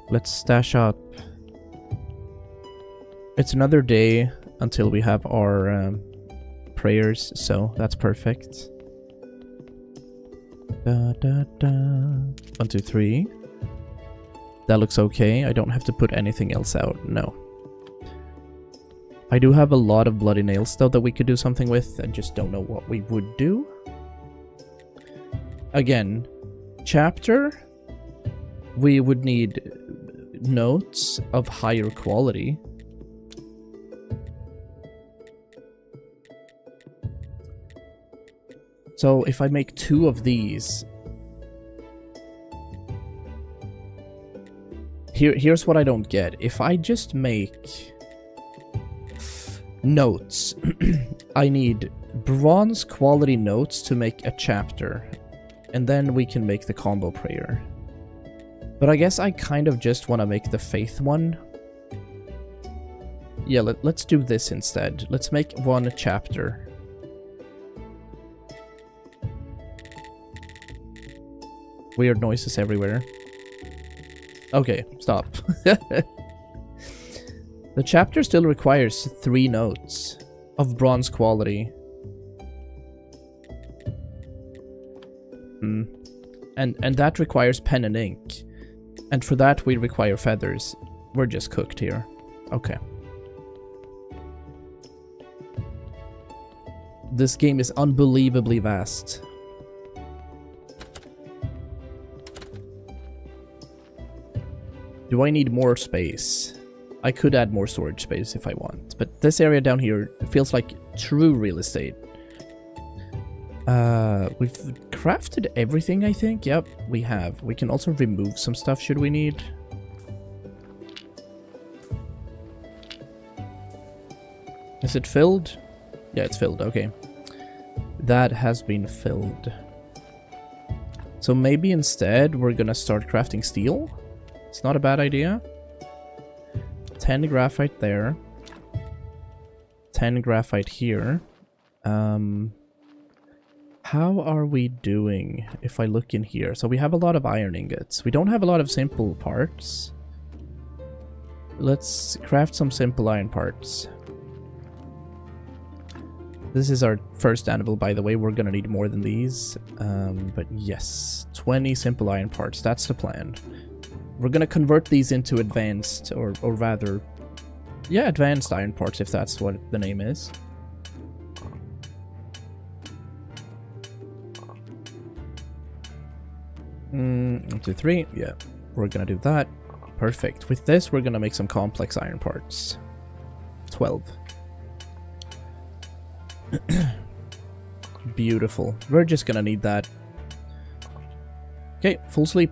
Let's stash up. It's another day until we have our prayers, so that's perfect. Da, da, da. 1, 2, 3. That looks okay. I don't have to put anything else out. No. I do have a lot of bloody nails though that we could do something with. I just don't know what we would do. Again, chapter. We would need notes of higher quality. So if I make 2 of these, here's what I don't get. If I just make notes, I need bronze quality notes to make a chapter, and then we can make the combo prayer. But I guess I kind of just want to make the faith one. Yeah, let's do this instead. Let's make 1 chapter. Weird noises everywhere. Okay, stop. The chapter still requires 3 notes of bronze quality. And that requires pen and ink. And for that we require feathers. We're just cooked here. Okay. This game is unbelievably vast. Do I need more space? I could add more storage space if I want, but this area down here feels like true real estate. We've crafted everything, I think. Yep, we have. We can also remove some stuff should we need. Is it filled? Yeah, it's filled. Okay. That has been filled. So maybe instead we're gonna start crafting steel? It's not a bad idea. 10 graphite there. 10 graphite here. How are we doing if I look in here? So we have a lot of iron ingots. We don't have a lot of simple parts. Let's craft some simple iron parts. This is our first anvil, by the way. We're gonna need more than these. But yes, 20 simple iron parts. That's the plan. We're gonna convert these into advanced, or rather, yeah, advanced iron parts, if that's what the name is. One, 2, 3. Yeah, we're gonna do that. Perfect. With this, we're gonna make some complex iron parts. 12. Beautiful. We're just gonna need that. Okay, full sleep.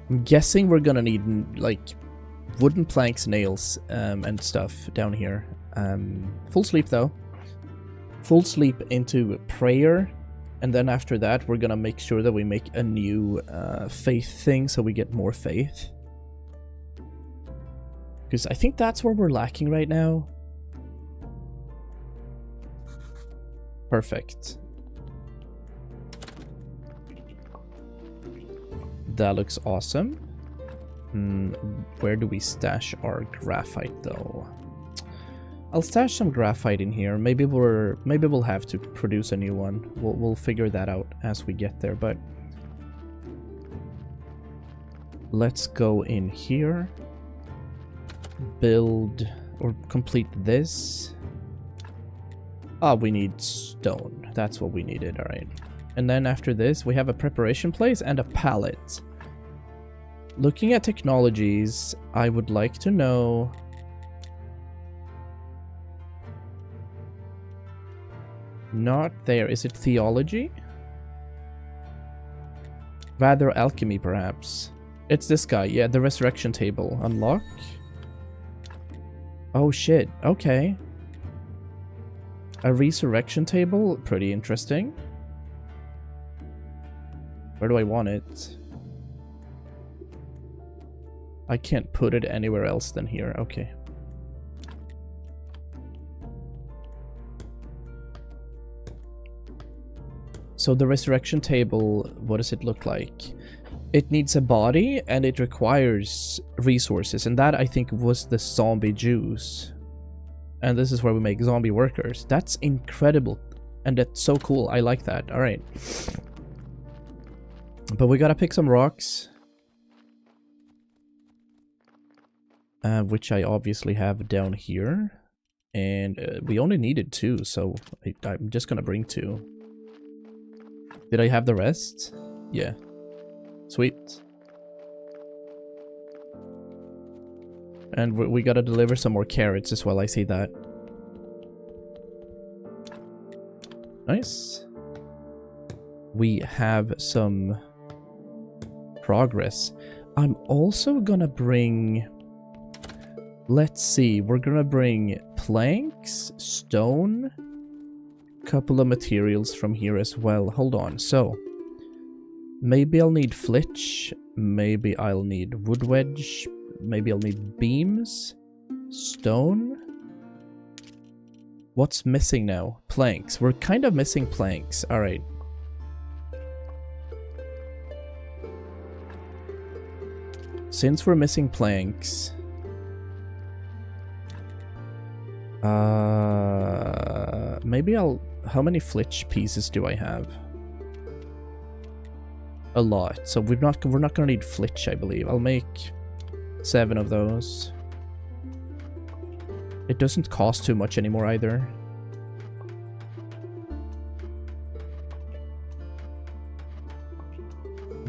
I'm guessing we're gonna need, like, wooden planks, nails, and stuff down here. Full sleep, though. Full sleep into prayer. And then after that, we're gonna make sure that we make a new faith thing so we get more faith. Because I think that's where we're lacking right now. Perfect. That looks awesome. Where do we stash our graphite though? I'll stash some graphite in here. Maybe we'll have to produce a new one. We'll figure that out as we get there, but let's go in here. Build or complete this. Ah, we need stone. That's what we needed, alright. And then after this, we have a preparation place and a pallet. Looking at technologies, I would like to know... Not there. Is it theology? Rather alchemy, perhaps. It's this guy. Yeah, the resurrection table. Unlock. Oh, shit. Okay. A resurrection table? Pretty interesting. Where do I want it? I can't put it anywhere else than here. Okay. So the resurrection table, what does it look like? It needs a body and it requires resources. And that, I think, was the zombie juice. And this is where we make zombie workers. That's incredible. And that's so cool. I like that. All right. But we gotta pick some rocks. Which I obviously have down here. And we only needed 2, so I'm just gonna bring 2. Did I have the rest? Yeah. Sweet. And we gotta deliver some more carrots as well, I see that. Nice. We have some progress. I'm also gonna bring... Let's see, we're gonna bring planks, stone, couple of materials from here as well. Hold on, so maybe I'll need flitch, maybe I'll need wood wedge, maybe I'll need beams, stone. What's missing now? Planks. We're kind of missing planks. All right. Since we're missing planks, maybe I'll... How many flitch pieces do I have? A lot. So we're not gonna need flitch, I believe. I'll make 7 of those. It doesn't cost too much anymore either.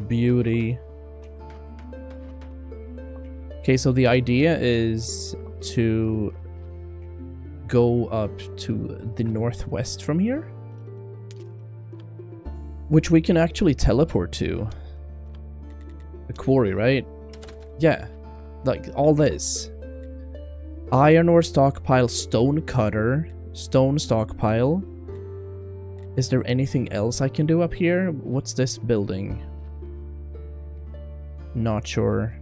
Beauty. Okay, so the idea is to go up to the northwest from here, which we can actually teleport to. The quarry, right? Yeah, like all this. Iron ore stockpile, stone cutter, stone stockpile. Is there anything else I can do up here? What's this building? Not sure.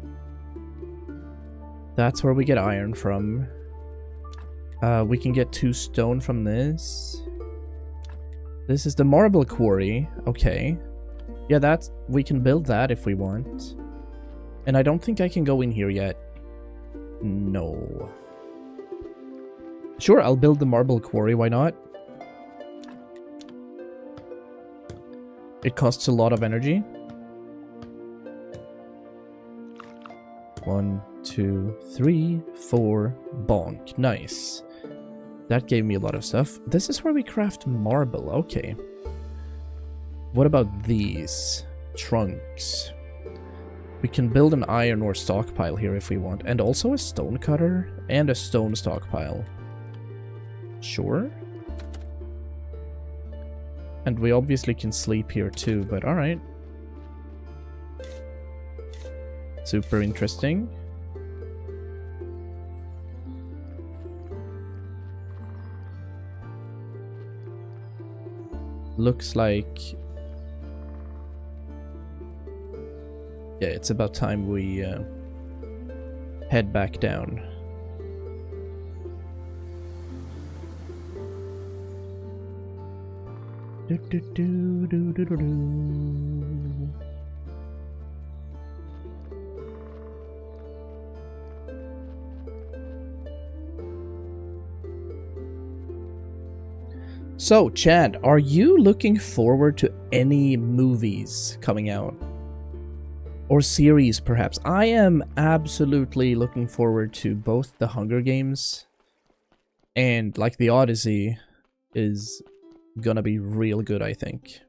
That's where we get iron from. We can get 2 stone from this. This is the marble quarry. Okay. Yeah, that's... We can build that if we want. And I don't think I can go in here yet. No. Sure, I'll build the marble quarry. Why not? It costs a lot of energy. 1, 2, 3, 4. Bonk. Nice. That gave me a lot of stuff. This is where we craft marble. Okay. What about these? Trunks. We can build an iron ore stockpile here if we want. And also a stone cutter and a stone stockpile. Sure. And we obviously can sleep here too, but alright. Super interesting. Looks like... Yeah, it's about time we head back down. Do, do, do, do, do, do, do. So, Chad, are you looking forward to any movies coming out? Or series, perhaps? I am absolutely looking forward to both the Hunger Games and, like, the Odyssey is gonna be real good, I think.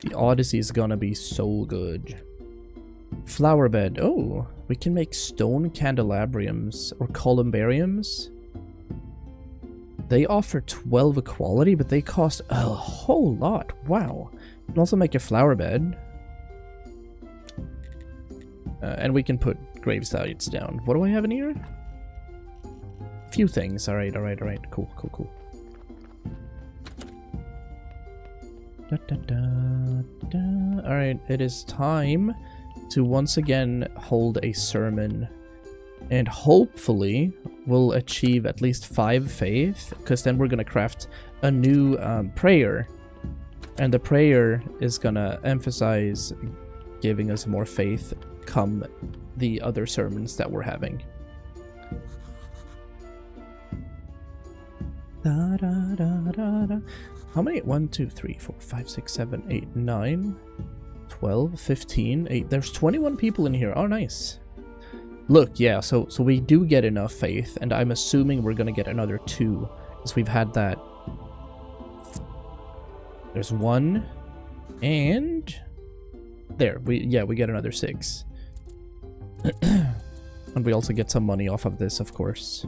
The Odyssey is gonna be so good. Flower bed. Oh, we can make stone candelabriums or columbariums. They offer 12 equality, but they cost a whole lot. Wow. We can also make a flower bed. And we can put gravesites down. What do I have in here? A few things. Alright, alright, alright. Cool, cool, cool. Da, da, da, da. Alright, it is time to once again hold a sermon. And hopefully we'll achieve at least 5 faith, because then we're gonna craft a new prayer. And the prayer is gonna emphasize giving us more faith come the other sermons that we're having. Da, da, da, da, da. How many? 1, 2, 3, 4, 5, 6, 7, 8, 9, 12, 15, 8. There's 21 people in here. Oh, nice. Look, yeah, so we do get enough faith, and I'm assuming we're gonna get another 2, because we've had that. There's 1, and there, we get another 6. And we also get some money off of this, of course.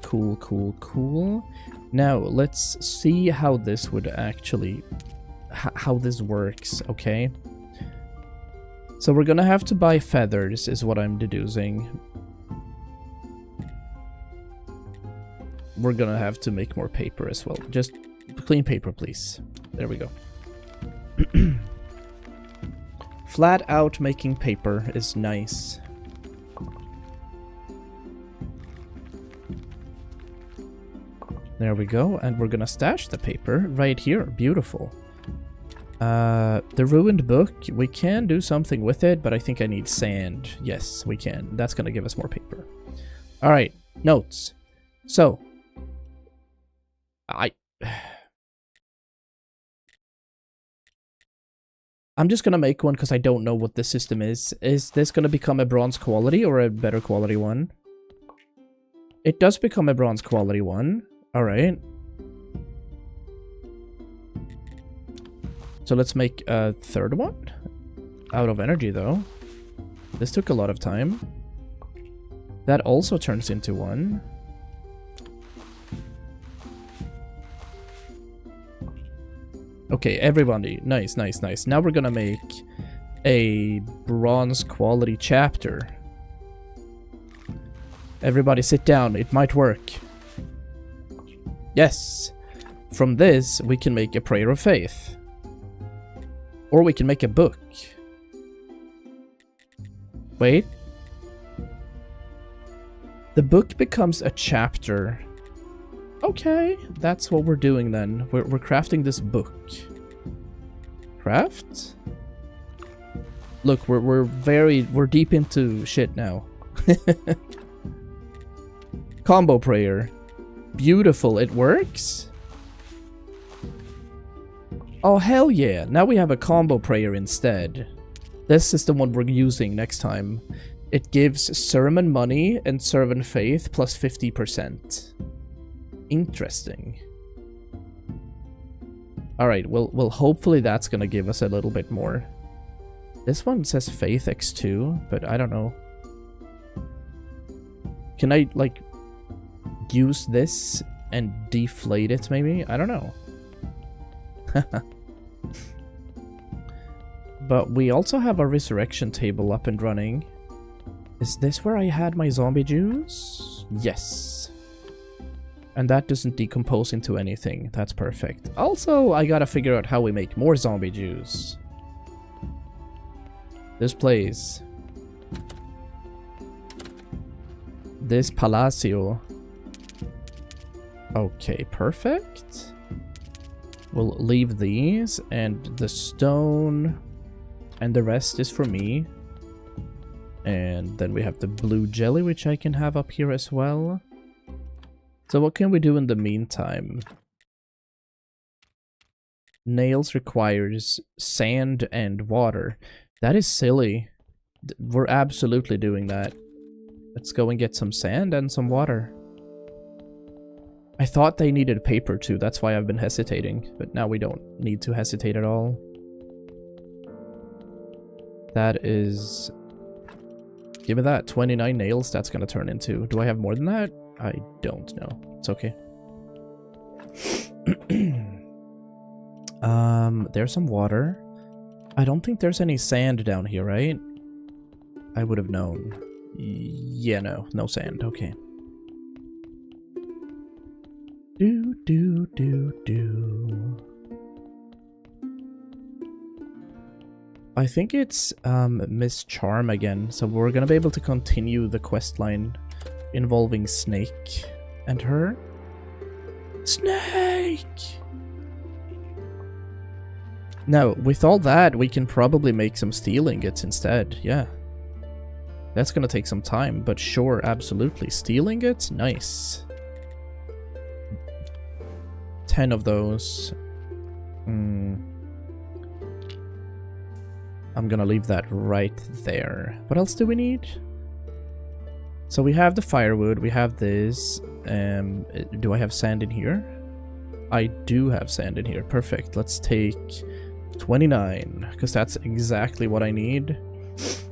Cool, cool, cool. Now, let's see how this would actually... how this works, okay? So we're gonna have to buy feathers, is what I'm deducing. We're gonna have to make more paper as well. Just clean paper, please. There we go. Flat out making paper is nice. There we go, and we're gonna stash the paper right here. Beautiful. The ruined book, we can do something with it, but I think I need sand. Yes, we can. That's gonna give us more paper. Alright, notes. So, I'm just gonna make one because I don't know what the system is. Is this gonna become a bronze quality or a better quality one? It does become a bronze quality one. Alright. So let's make a third one? Out of energy, though. This took a lot of time. That also turns into one. Okay, everybody. Nice, nice, nice. Now we're gonna make a bronze quality chapter. Everybody sit down. It might work. Yes. From this, we can make a prayer of faith. Or we can make a book. Wait. The book becomes a chapter. Okay, that's what we're doing then. We're crafting this book. Craft? Look, we're deep into shit now. Combo prayer. Beautiful, it works? Oh, hell yeah. Now we have a combo prayer instead. This is the one we're using next time. It gives sermon money and servant faith plus 50%. Interesting. Alright, well, hopefully that's gonna give us a little bit more. This one says faith x2, but I don't know. Can I, like, use this and deflate it, maybe? I don't know. But we also have a resurrection table up and running. Is this where I had my zombie juice? Yes. And that doesn't decompose into anything. That's perfect. Also, I gotta figure out how we make more zombie juice. This place. This palacio. Okay, perfect. We'll leave these and the stone. And the rest is for me. And then we have the blue jelly, which I can have up here as well. So what can we do in the meantime? Nails requires sand and water. That is silly. We're absolutely doing that. Let's go and get some sand and some water. I thought they needed paper too, that's why I've been hesitating. But now we don't need to hesitate at all. That is... Give me that. 29 nails, that's gonna turn into... Do I have more than that? I don't know. It's okay. There's some water. I don't think there's any sand down here, right? I would have known. Yeah, no sand. Okay. Do. I think it's Miss Charm again, so we're gonna be able to continue the quest line involving Snake and her. Snake! Now, with all that, we can probably make some steel ingots instead, yeah. That's gonna take some time, but sure, absolutely. Steel ingots? Nice. 10 of those. I'm gonna leave that right there. What else do we need? So we have the firewood, we have this. Do I have sand in here? I do have sand in here. Perfect. Let's take 29, because that's exactly what I need.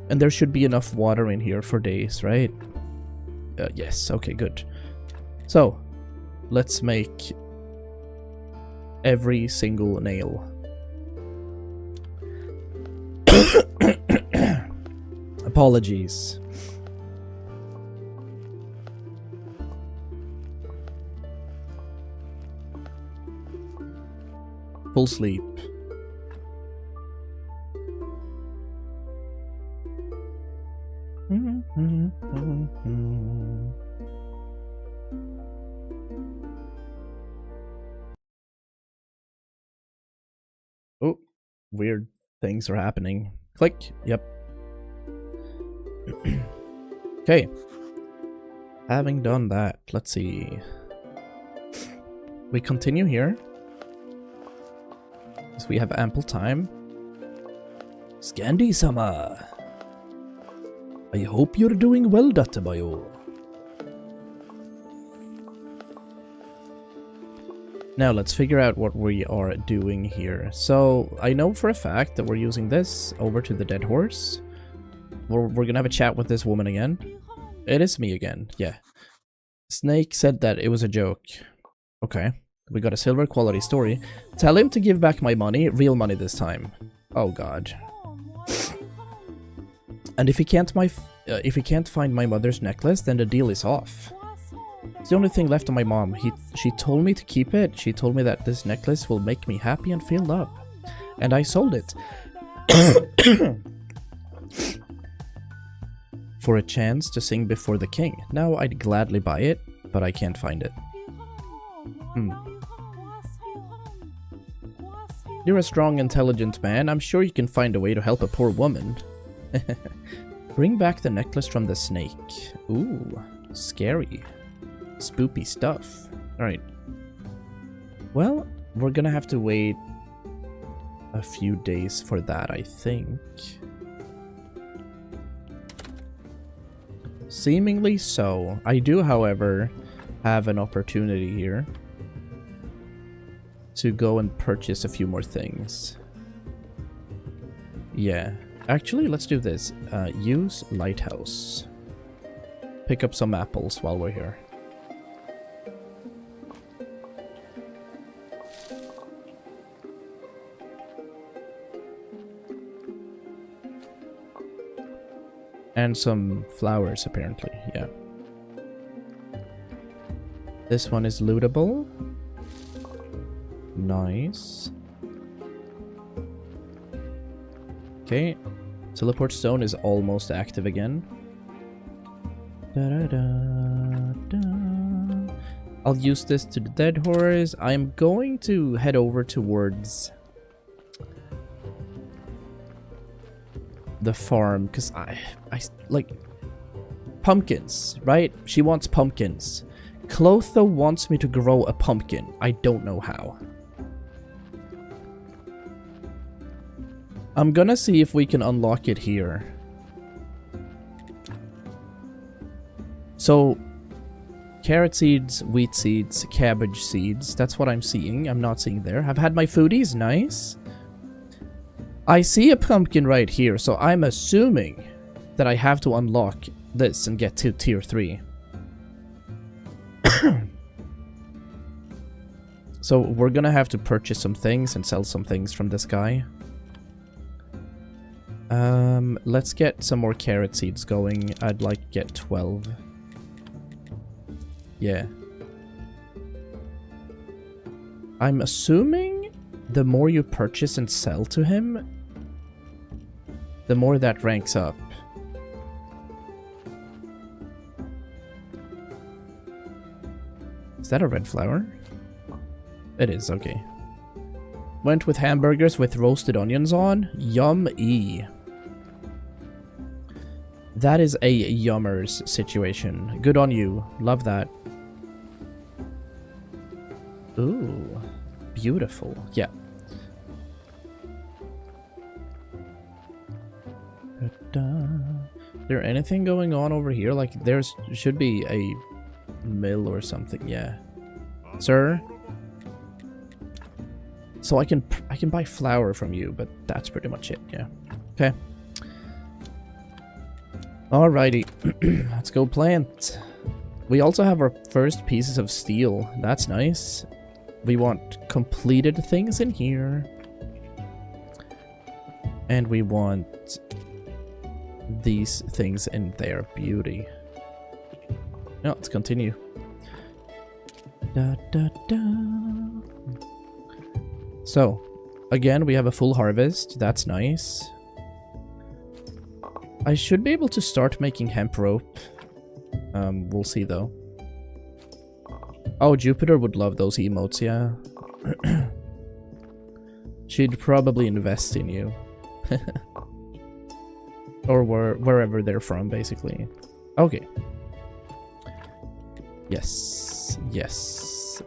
And there should be enough water in here for days, right? Yes, okay, good. So, let's make every single nail. Apologies. Full sleep. Oh, weird things are happening. Click. Yep. Okay. Having done that, let's see. We continue here. Because we have ample time. Scandi-sama. I hope you're doing well, Databayo. Now let's figure out what we are doing here. So I know for a fact that we're using this over to the dead horse. We're gonna have a chat with this woman again. It is me again, yeah. Snake said that it was a joke. Okay, we got a silver quality story. Tell him to give back my money, real money this time. Oh god. And if he can't find my mother's necklace, then the deal is off. It's the only thing left of my mom. She told me to keep it. She told me that this necklace will make me happy and feel love. And I sold it. For a chance to sing before the king. Now I'd gladly buy it, but I can't find it. You're a strong, intelligent man. I'm sure you can find a way to help a poor woman. Bring back the necklace from the snake. Ooh, scary. Spoopy stuff. Alright. Well, we're gonna have to wait a few days for that, I think. Seemingly so. I do, however, have an opportunity here to go and purchase a few more things. Yeah. Actually, let's do this. Use lighthouse. Pick up some apples while we're here. And some flowers, apparently, yeah. This one is lootable. Nice. Okay. Teleport stone is almost active again. I'll use this to the dead horse. I'm going to head over towards the farm because I like pumpkins, right? She wants pumpkins. Clotho wants me to grow a pumpkin. I don't know how. I'm gonna see if we can unlock it here. So Carrot seeds, wheat seeds, cabbage seeds. That's what I'm seeing. I'm not seeing there. I've had my foodies. Nice. I see a pumpkin right here, so I'm assuming that I have to unlock this and get to tier 3. So we're gonna have to purchase some things and sell some things from this guy. Let's get some more carrot seeds going. I'd like to get 12. Yeah. I'm assuming the more you purchase and sell to him, the more that ranks up. Is that a red flower? It is, okay. Went with hamburgers with roasted onions on. Yum-y. That is a yummers situation. Good on you. Love that. Ooh. Beautiful. Yeah. Is there anything going on over here? Like, there's should be a mill or something. Yeah. Sir? So I can buy flour from you, but that's pretty much it. Yeah. Okay. Alrighty. Let's go plant. We also have our first pieces of steel. That's nice. We want completed things in here. And we want these things in there. Beauty. Now, let's continue. Da, da, da. So, again, we have a full harvest. That's nice. I should be able to start making hemp rope. We'll see, though. Oh, Jupiter would love those emotes, yeah. She'd probably invest in you. Or wherever they're from, basically. Okay. Yes. Yes.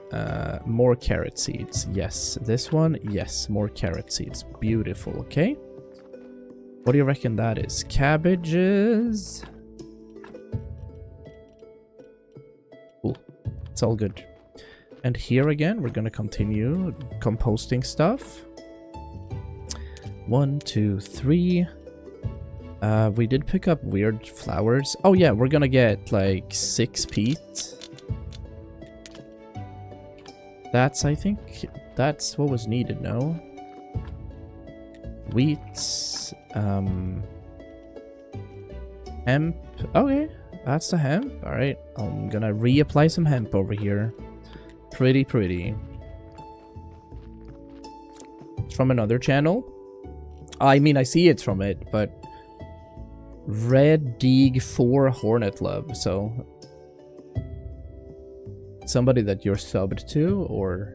More carrot seeds. Yes. This one? Yes. More carrot seeds. Beautiful. Okay. What do you reckon that is? Cabbages. Cool. It's all good. And here again, we're gonna continue composting stuff. 1, 2, 3. We did pick up weird flowers. Oh yeah, we're gonna get like 6 peat. I think that's what was needed, no? Wheat. Hemp. Okay, that's the hemp. Alright, I'm gonna reapply some hemp over here. Pretty. It's from another channel. I mean, I see it's from it, but Pt.4 Hornet Love, so somebody that you're subbed to or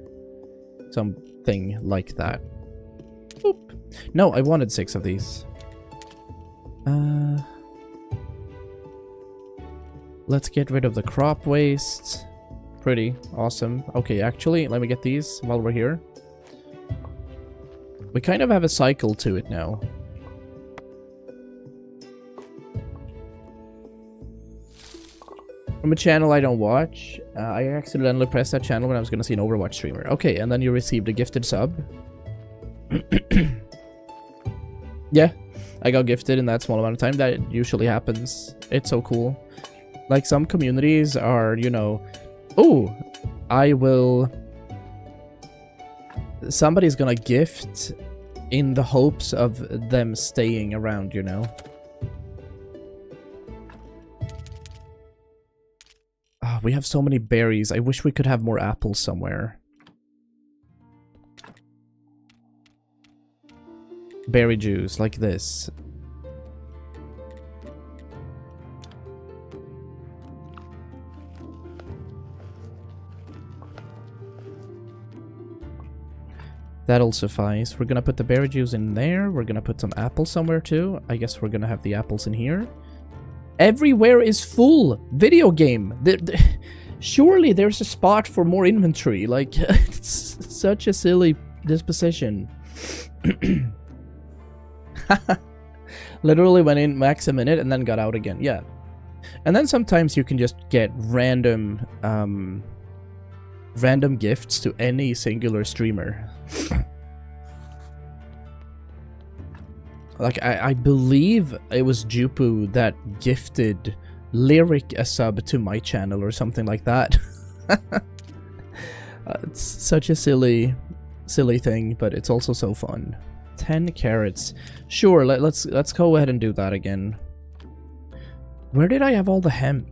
something like that. Oop. No, I wanted 6 of these. Let's get rid of the crop waste. Pretty awesome. Okay, actually, let me get these while we're here. We kind of have a cycle to it now. From a channel I don't watch. I accidentally pressed that channel when I was going to see an Overwatch streamer. Okay, and then you received a gifted sub. Yeah, I got gifted in that small amount of time. That usually happens. It's so cool. Like, some communities are, you know... Oh, I will... Somebody's gonna gift in the hopes of them staying around, you know? Oh, we have so many berries. I wish we could have more apples somewhere. Berry juice, like this. That'll suffice. We're gonna put the berry juice in there. We're gonna put some apples somewhere too. I guess we're gonna have the apples in here. Everywhere is full! Video game! Surely there's a spot for more inventory. Like, it's such a silly disposition. Literally went in max a minute and then got out again. Yeah. And then sometimes you can just get random random gifts to any singular streamer. Like, I believe it was Jupu that gifted Lyric a sub to my channel or something like that. It's such a silly thing, but it's also so fun. 10 carrots. Sure, let's go ahead and do that again. Where did I have all the hemp?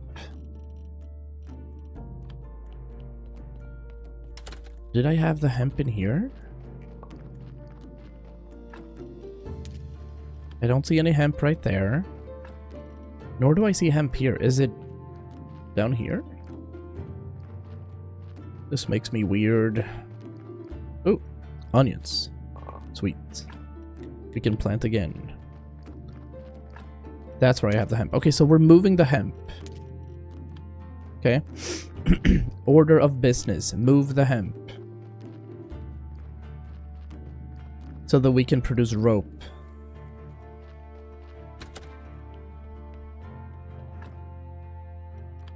Did I have the hemp in here? I don't see any hemp right there. Nor do I see hemp here. Is it down here? This makes me weird. Oh, onions. Sweet. We can plant again. That's where I have the hemp. Okay, so we're moving the hemp. Okay. Order of business. Move the hemp. So that we can produce rope.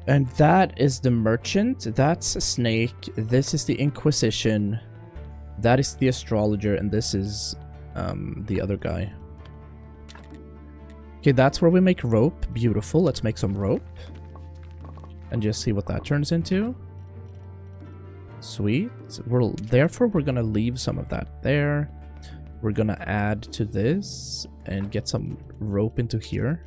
And that is the merchant. That's a snake. This is the Inquisition. That is the astrologer. And this is the other guy. Okay, that's where we make rope. Beautiful. Let's make some rope. And just see what that turns into. Sweet. Therefore, we're going to leave some of that there. We're going to add to this and get some rope into here.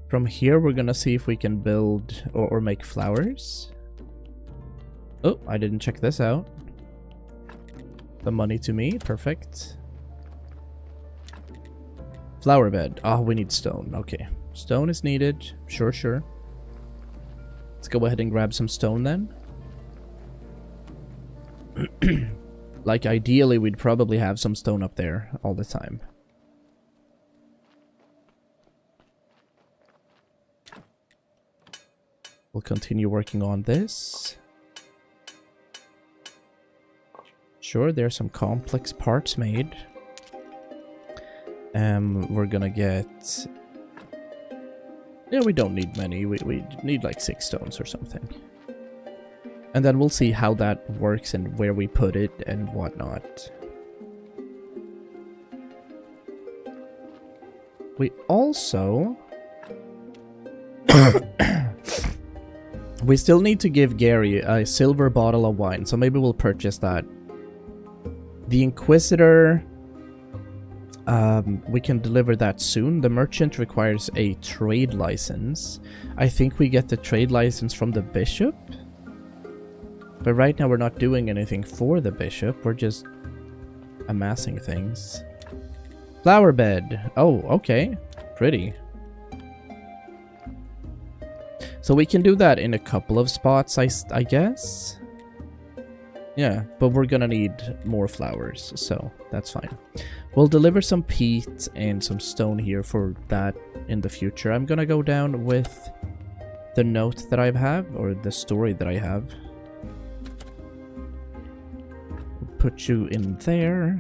From here, we're going to see if we can build or make flowers. Oh, I didn't check this out. The money to me. Perfect. Flower bed. Oh, we need stone. Okay. Stone is needed. Sure, sure. Let's go ahead and grab some stone then. Like, ideally, we'd probably have some stone up there all the time. We'll continue working on this. Sure, there's some complex parts made. We're gonna get... Yeah, we don't need many. We need like 6 stones or something. And then we'll see how that works and where we put it and whatnot. We also... we still need to give Gary a silver bottle of wine, so maybe we'll purchase that. The Inquisitor... we can deliver that soon. The merchant requires a trade license. I think we get the trade license from the bishop. But right now we're not doing anything for the bishop. We're just amassing things. Flower bed. Oh, okay. Pretty. So we can do that in a couple of spots, I guess. Yeah, but we're gonna need more flowers, so that's fine. We'll deliver some peat and some stone here for that in the future. I'm gonna go down with the note that I have, or the story that I have. We'll put you in there.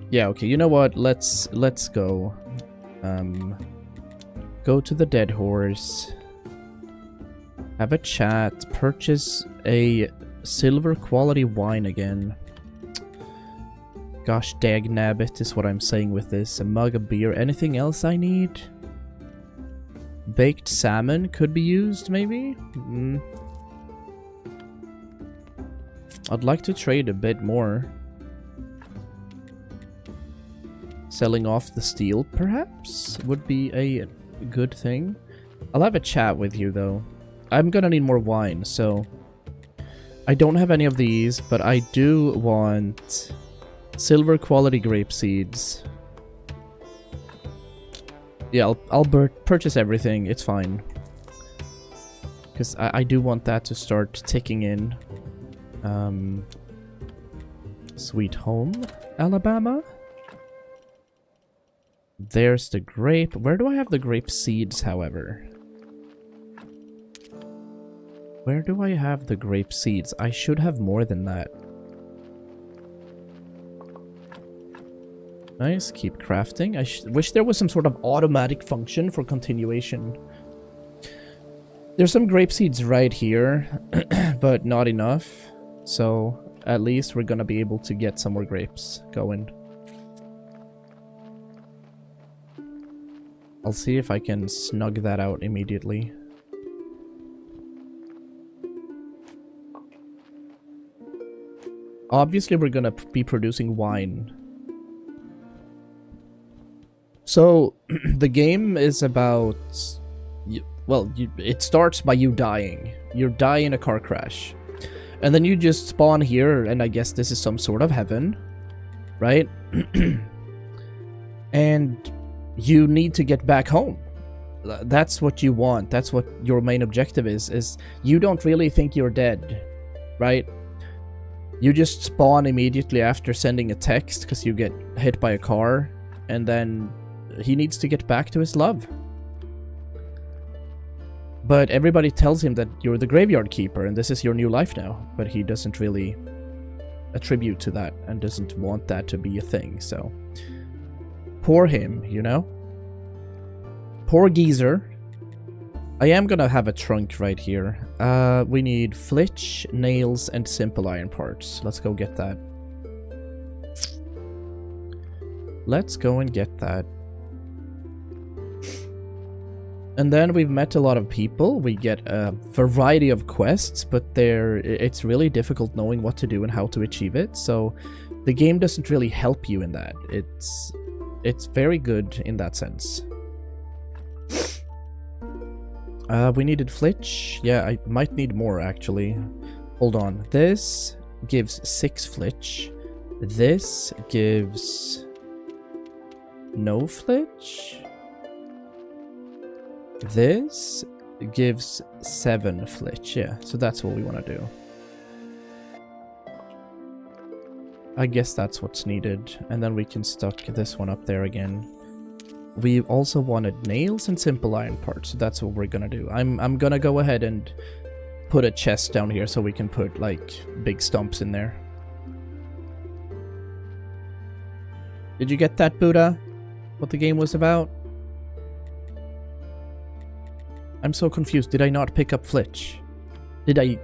Yeah, okay, you know what? Let's go. Go to the dead horse. Have a chat. Purchase a silver quality wine again. Gosh dag nabbit is what I'm saying with this. A mug of beer. Anything else I need? Baked salmon could be used, maybe? I'd like to trade a bit more. Selling off the steel, perhaps? Would be a good thing. I'll have a chat with you, though. I'm gonna need more wine, so... I don't have any of these, but I do want... silver quality grape seeds. Yeah, I'll purchase everything. It's fine. Because I do want that to start ticking in. Sweet home, Alabama. There's the grape. Where do I have the grape seeds, however? Where do I have the grape seeds? I should have more than that. Nice, keep crafting. I wish there was some sort of automatic function for continuation. There's some grape seeds right here, but not enough. So at least we're gonna be able to get some more grapes going. I'll see if I can snug that out immediately. Obviously, we're gonna be producing wine. So, the game is about... it starts by you dying. You die in a car crash. And then you just spawn here, and I guess this is some sort of heaven. Right? And you need to get back home. That's what you want. That's what your main objective is you don't really think you're dead. Right? You just spawn immediately after sending a text because you get hit by a car, and then he needs to get back to his love. But everybody tells him that you're the graveyard keeper and this is your new life now, but he doesn't really attribute to that and doesn't want that to be a thing, so poor him, you know? Poor geezer. I am gonna have a trunk right here. We need flitch, nails, and simple iron parts. Let's go get that. Let's go and get that. And then we've met a lot of people. We get a variety of quests, but it's really difficult knowing what to do and how to achieve it. So the game doesn't really help you in that. It's very good in that sense. We needed flitch. Yeah, I might need more actually. Hold on. This gives 6 flitch. This gives no flitch. This gives 7 flitch. Yeah, so that's what we want to do. I guess that's what's needed. And then we can stuck this one up there again. We also wanted nails and simple iron parts, so that's what we're gonna do. I'm gonna go ahead and put a chest down here so we can put, like, big stumps in there. Did you get that, Buddha? What the game was about? I'm so confused. Did I not pick up flitch? Did I...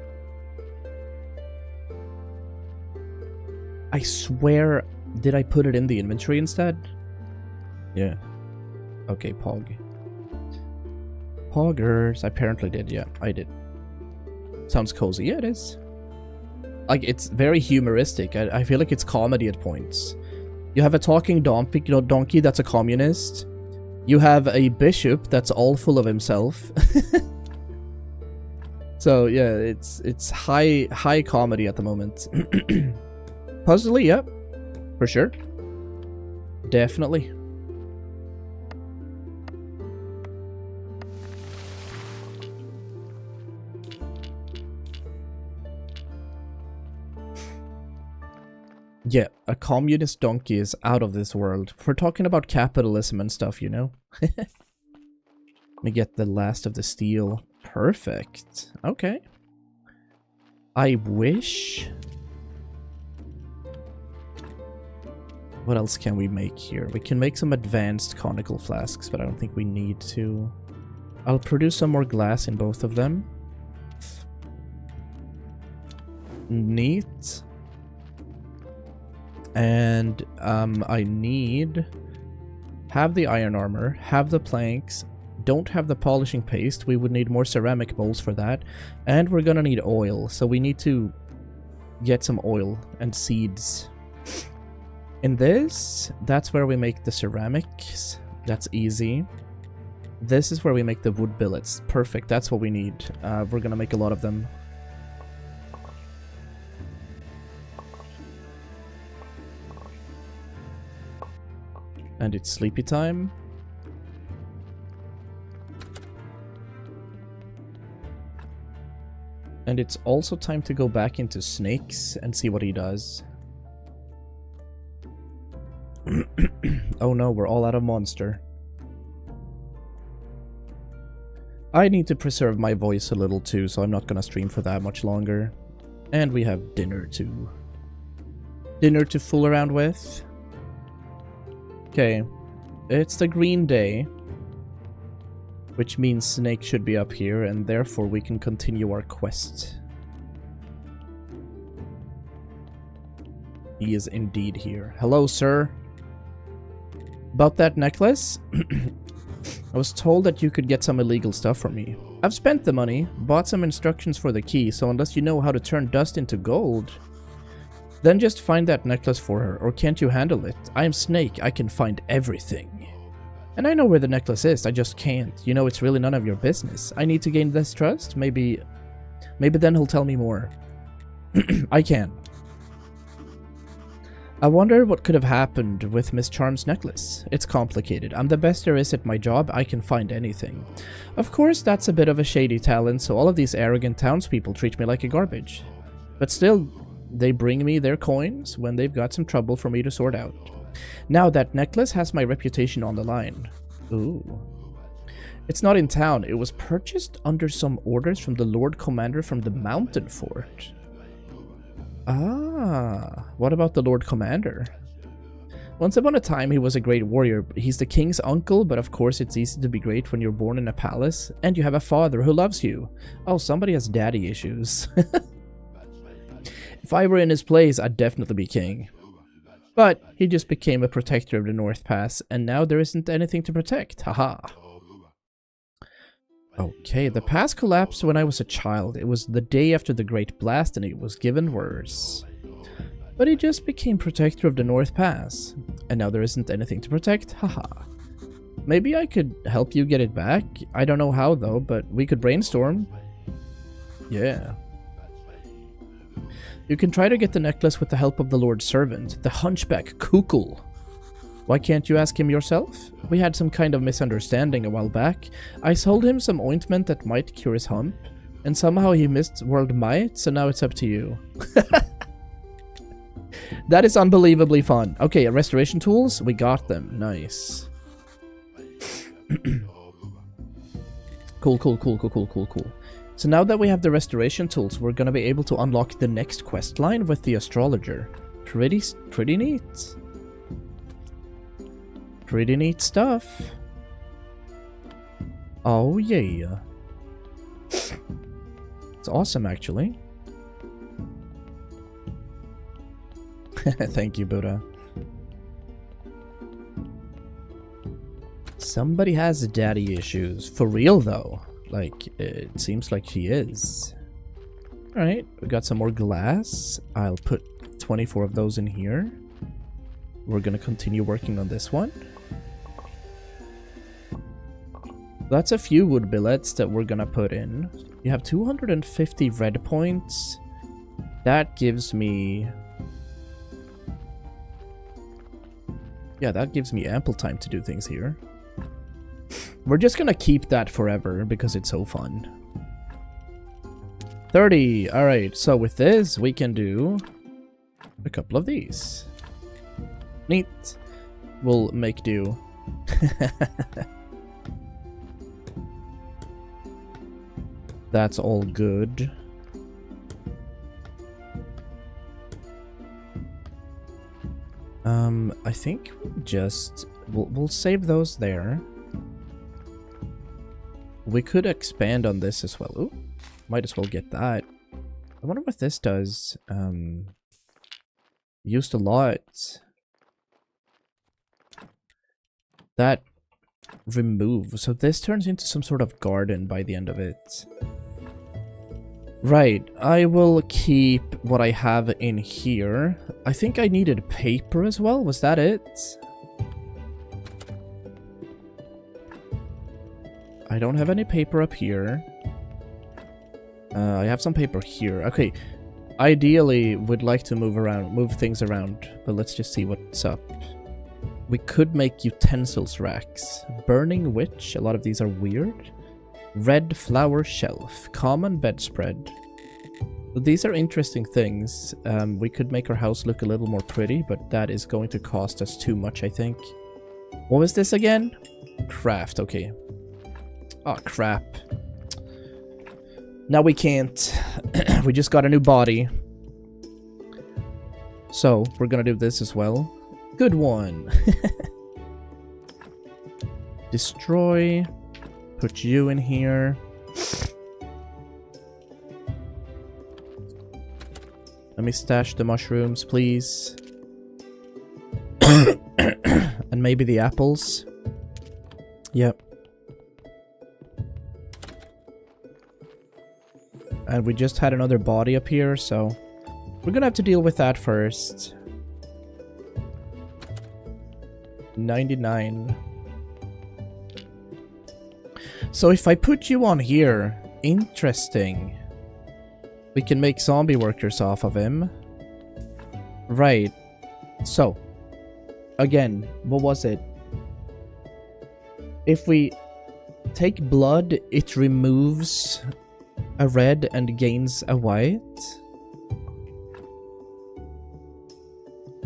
I swear... Did I put it in the inventory instead? Yeah. Okay, Pog. Poggers. I apparently did, yeah. I did. Sounds cozy. Yeah, it is. Like, it's very humoristic. I feel like it's comedy at points. You have a talking donkey that's a communist. You have a bishop that's all full of himself. So, yeah, it's high comedy at the moment. Puzzly, yep. For sure. Definitely. Yeah, a communist donkey is out of this world. We're talking about capitalism and stuff, you know? Let me get the last of the steel. Perfect. Okay. I wish... What else can we make here? We can make some advanced conical flasks, but I don't think we need to. I'll produce some more glass in both of them. Neat. And I need... Have the iron armor, have the planks, don't have the polishing paste. We would need more ceramic bowls for that. And we're gonna need oil, so we need to get some oil and seeds. In this, that's where we make the ceramics. That's easy. This is where we make the wood billets. Perfect, that's what we need. We're gonna make a lot of them. And it's sleepy time. And it's also time to go back into Snakes and see what he does. Oh no, we're all out of monster. I need to preserve my voice a little too, so I'm not gonna stream for that much longer. And we have dinner to fool around with. Okay. It's the green day. Which means Snake should be up here, and therefore we can continue our quest. He is indeed here. Hello, sir. About that necklace? I was told that you could get some illegal stuff from me. I've spent the money, bought some instructions for the key, so unless you know how to turn dust into gold, then just find that necklace for her, or can't you handle it? I am Snake, I can find everything. And I know where the necklace is, I just can't. You know, it's really none of your business. I need to gain this trust, maybe then he'll tell me more. I can. I wonder what could have happened with Miss Charm's necklace. It's complicated. I'm the best there is at my job, I can find anything. Of course, that's a bit of a shady talent, so all of these arrogant townspeople treat me like a garbage. But still, they bring me their coins when they've got some trouble for me to sort out. Now that necklace has my reputation on the line. Ooh. It's not in town. It was purchased under some orders from the Lord Commander from the Mountain Fort. Ah, what about the Lord Commander? Once upon a time, he was a great warrior. He's the king's uncle, but of course it's easy to be great when you're born in a palace, and you have a father who loves you. Oh, somebody has daddy issues. If I were in his place, I'd definitely be king. But he just became a protector of the North Pass, and now there isn't anything to protect. Haha. Okay, the pass collapsed when I was a child. It was the day after the Great Blast, and it was given worse. But he just became protector of the North Pass, and now there isn't anything to protect. Haha. Maybe I could help you get it back. I don't know how though, but we could brainstorm. Yeah. You can try to get the necklace with the help of the Lord's servant, the hunchback Kukul. Why can't you ask him yourself? We had some kind of misunderstanding a while back. I sold him some ointment that might cure his hump, and somehow he missed World Might, so now it's up to you. That is unbelievably fun. Okay, restoration tools, we got them. Nice. Cool. So now that we have the restoration tools, we're gonna be able to unlock the next quest line with the astrologer. Pretty neat. Pretty neat stuff. Oh yeah. It's awesome actually. Thank you, Buddha. Somebody has daddy issues. For real though. Like, it seems like he is. Alright, we got some more glass. I'll put 24 of those in here. We're gonna continue working on this one. That's a few wood billets that we're gonna put in. You have 250 red points. That gives me... yeah, that gives me ample time to do things here. We're just gonna keep that forever because it's so fun. 30! Alright, so with this, we can do a couple of these. Neat. We'll make do. That's all good. I think we'll save those there. We could expand on this as well. Ooh, might as well get that. I wonder what this does. Used a lot. That remove. So this turns into some sort of garden by the end of it. Right, I will keep what I have in here. I think I needed paper as well. Was that it? I don't have any paper up here. I have some paper here. Okay, ideally would like to move things around, but let's just see what's up. We could make utensils racks. Burning Witch, a lot of these are weird. Red flower shelf, common bedspread. But these are interesting things. We could make our house look a little more pretty, but that is going to cost us too much, I think. What was this again? Craft, okay. Oh, crap. Now we can't. We just got a new body. So, we're gonna do this as well. Good one. Destroy. Put you in here. Let me stash the mushrooms, please. And maybe the apples. Yep. And we just had another body up here, so we're gonna have to deal with that first. 99. So if I put you on here, interesting. We can make zombie workers off of him. Right. So, again, what was it? If we take blood, it removes a red and gains a white.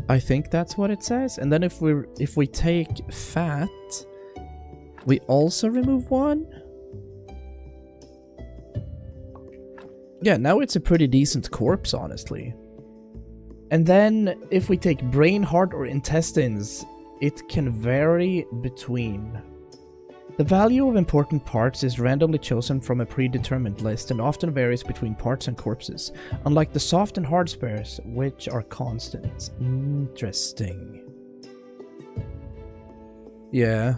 I think that's what it says. And then if we take fat, we also remove one. Yeah, now it's a pretty decent corpse, honestly. And then if we take brain, heart, or intestines, it can vary between. The value of important parts is randomly chosen from a predetermined list and often varies between parts and corpses, unlike the soft and hard spares, which are constant. Interesting. Yeah.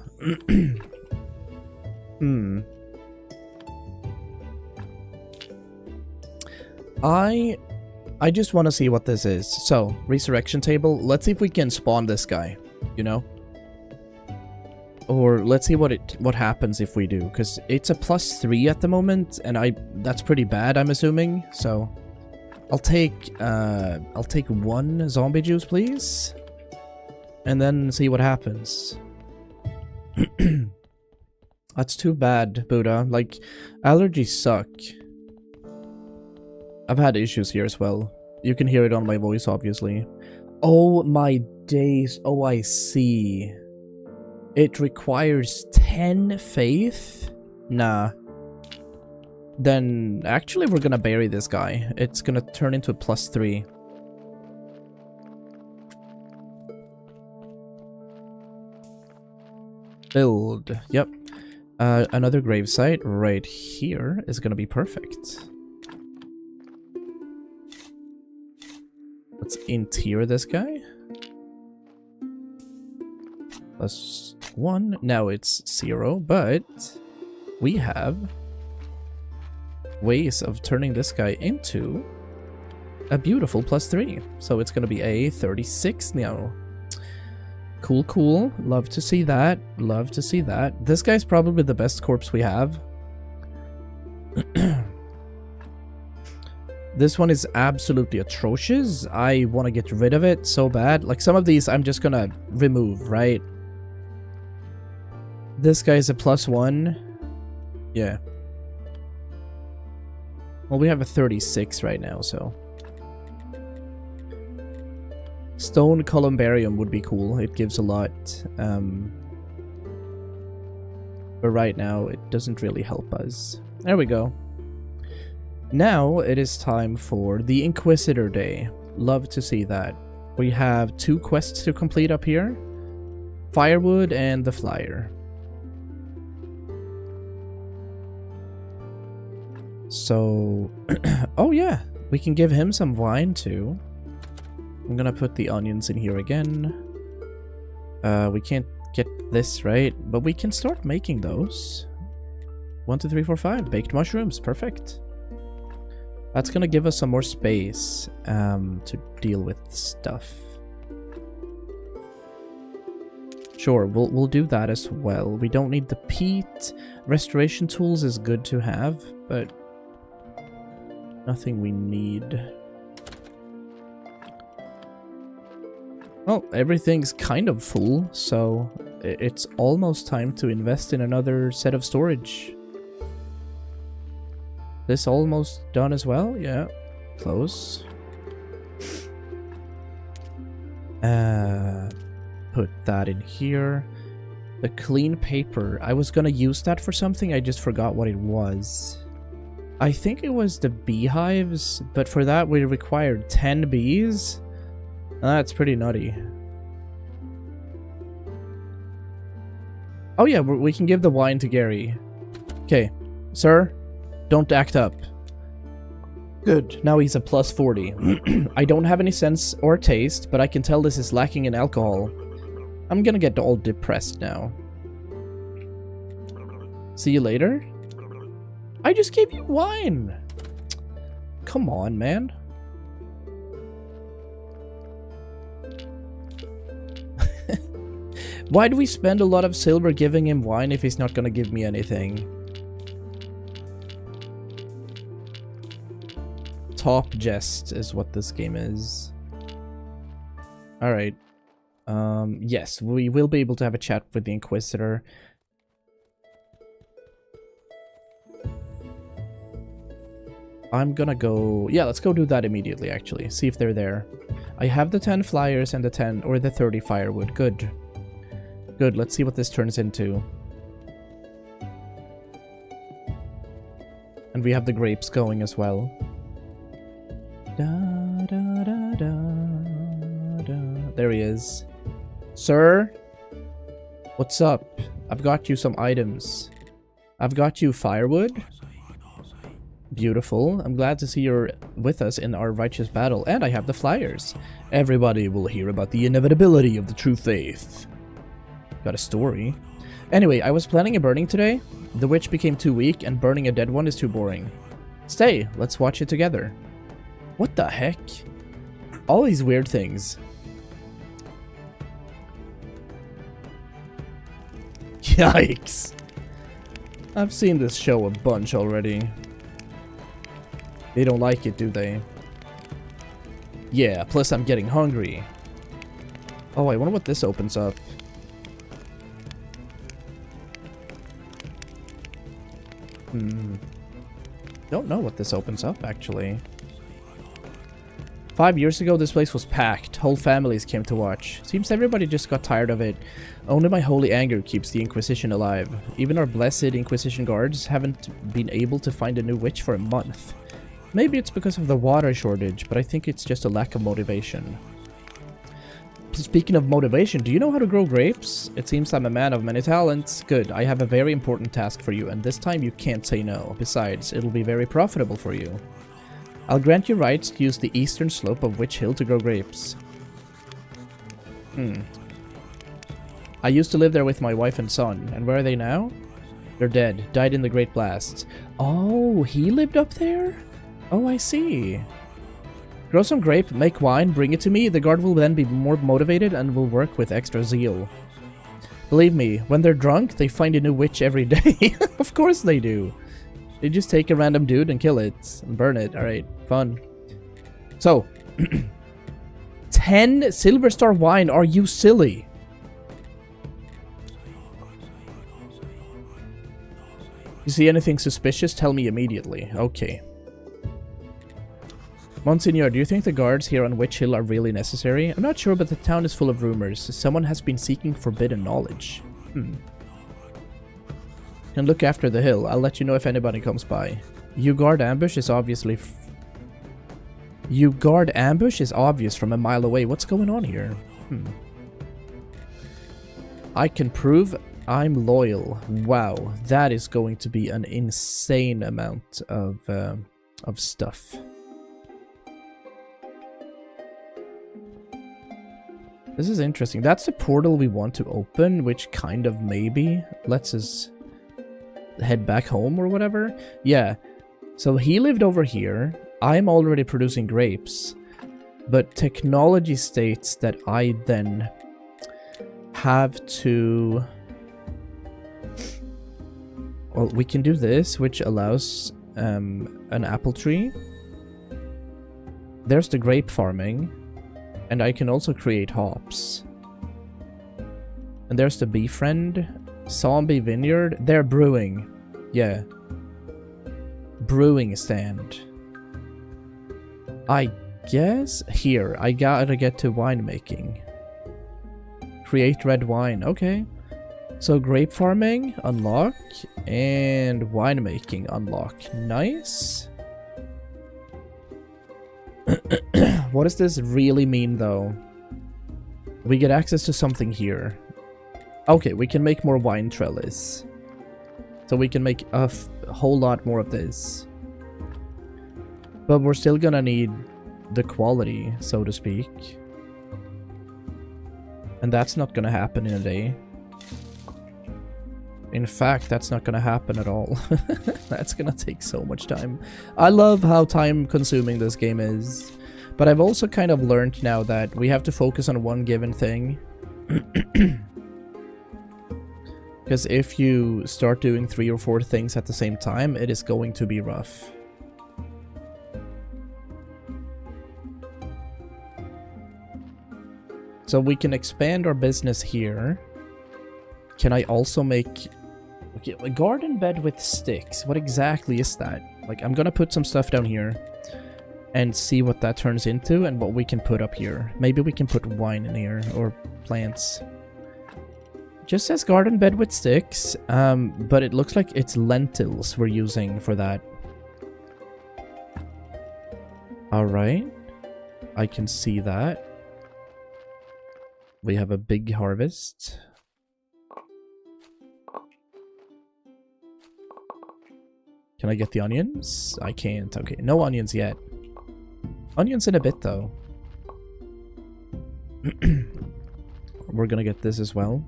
I just want to see what this is. So, resurrection table. Let's see if we can spawn this guy, you know? Or let's see what happens if we do, because it's a +3 at the moment, and that's pretty bad, I'm assuming. So, I'll take 1 zombie juice, please, and then see what happens. That's too bad, Buddha. Like, allergies suck. I've had issues here as well. You can hear it on my voice, obviously. Oh my days. Oh, I see. It requires 10 faith? Nah. Then, actually, we're gonna bury this guy. It's gonna turn into a +3. Build. Yep. Another gravesite right here is gonna be perfect. Let's interior this guy. +1. Now it's 0, but we have ways of turning this guy into a beautiful +3. So it's gonna be a 36 now. Cool, cool. Love to see that. Love to see that. This guy's probably the best corpse we have. This one is absolutely atrocious. I want to get rid of it so bad. Like, some of these I'm just gonna remove, right? This guy is a +1. Yeah. Well, we have a 36 right now, so. Stone columbarium would be cool. It gives a lot. But right now, it doesn't really help us. There we go. Now it is time for the Inquisitor Day. Love to see that. We have 2 quests to complete up here. Firewood and the Flyer. So, oh yeah, we can give him some wine too. I'm gonna put the onions in here again. We can't get this right, but we can start making those. 1, 2, 3, 4, 5. Baked mushrooms, perfect. That's gonna give us some more space to deal with stuff. Sure, we'll do that as well. We don't need the peat. Restoration tools is good to have, but nothing we need. Well, everything's kind of full, so it's almost time to invest in another set of storage. This almost done as well? Yeah. Close. Put that in here. The clean paper. I was gonna use that for something, I just forgot what it was. I think it was the beehives, but for that we required 10 bees. That's pretty nutty. Oh yeah, we can give the wine to Gary. Okay, sir, don't act up. Good. Now he's a plus 40. I don't have any sense or taste, but I can tell this is lacking in alcohol. I'm gonna get all depressed now. See you later? I just gave you wine! Come on, man. Why do we spend a lot of silver giving him wine if he's not gonna give me anything? Top jest is what this game is. Alright. Yes, we will be able to have a chat with the Inquisitor. I'm gonna go... Yeah, let's go do that immediately, actually. See if they're there. I have the 10 flyers and the 10 or the 30 firewood. Good. Good, let's see what this turns into. And we have the grapes going as well. Da, da, da, da, da. There he is. Sir? What's up? I've got you some items. I've got you firewood. Beautiful. I'm glad to see you're with us in our righteous battle. And I have the flyers. Everybody will hear about the inevitability of the true faith. Got a story. Anyway, I was planning a burning today. The witch became too weak, and burning a dead one is too boring. Stay, let's watch it together. What the heck? All these weird things. Yikes. I've seen this show a bunch already. They don't like it, do they? Yeah, plus I'm getting hungry. Oh, I wonder what this opens up. Don't know what this opens up, actually. 5 years ago, this place was packed. Whole families came to watch. Seems everybody just got tired of it. Only my holy anger keeps the Inquisition alive. Even our blessed Inquisition guards haven't been able to find a new witch for a month. Maybe it's because of the water shortage, but I think it's just a lack of motivation. Speaking of motivation, do you know how to grow grapes? It seems I'm a man of many talents. Good, I have a very important task for you, and this time you can't say no. Besides, it'll be very profitable for you. I'll grant you rights to use the eastern slope of Witch Hill to grow grapes. I used to live there with my wife and son, and where are they now? They're dead, died in the Great Blast. Oh, he lived up there? Oh, I see. Grow some grape, make wine, bring it to me. The guard will then be more motivated and will work with extra zeal. Believe me, when they're drunk, they find a new witch every day. Of course they do. They just take a random dude and kill it and burn it. Alright, fun. So, 10 Silver Star wine. Are you silly? You see anything suspicious? Tell me immediately. Okay. Monsignor, do you think the guards here on Witch Hill are really necessary? I'm not sure, but the town is full of rumors. Someone has been seeking forbidden knowledge. Can look after the hill. I'll let you know if anybody comes by. You guard ambush is obviously... You guard ambush is obvious from a mile away. What's going on here? I can prove I'm loyal. Wow, that is going to be an insane amount of stuff. This is interesting. That's the portal we want to open, which kind of maybe lets us head back home or whatever. Yeah. So he lived over here. I'm already producing grapes. But technology states that I then have to... Well, we can do this, which allows an apple tree. There's the grape farming. And I can also create hops. And there's the befriend. Zombie vineyard. They're brewing. Yeah. Brewing stand. I guess here. I gotta get to winemaking. Create red wine. Okay. So grape farming, unlock. And winemaking, unlock. Nice. What does this really mean, though? We get access to something here. Okay, we can make more wine trellis. So we can make a whole lot more of this. But we're still gonna need the quality, so to speak. And that's not gonna happen in a day. In fact, that's not gonna happen at all. That's gonna take so much time. I love how time-consuming this game is. But I've also kind of learned now that we have to focus on one given thing. Because if you start doing 3 or 4 things at the same time, it is going to be rough. So we can expand our business here. Can I also make... Okay, a garden bed with sticks. What exactly is that? Like, I'm gonna put some stuff down here and see what that turns into and what we can put up here. Maybe we can put wine in here, or plants. Just says garden bed with sticks, but it looks like it's lentils we're using for that. Alright. I can see that. We have a big harvest. Can I get the onions? I can't. Okay, no onions yet. Onions in a bit, though. We're gonna get this as well.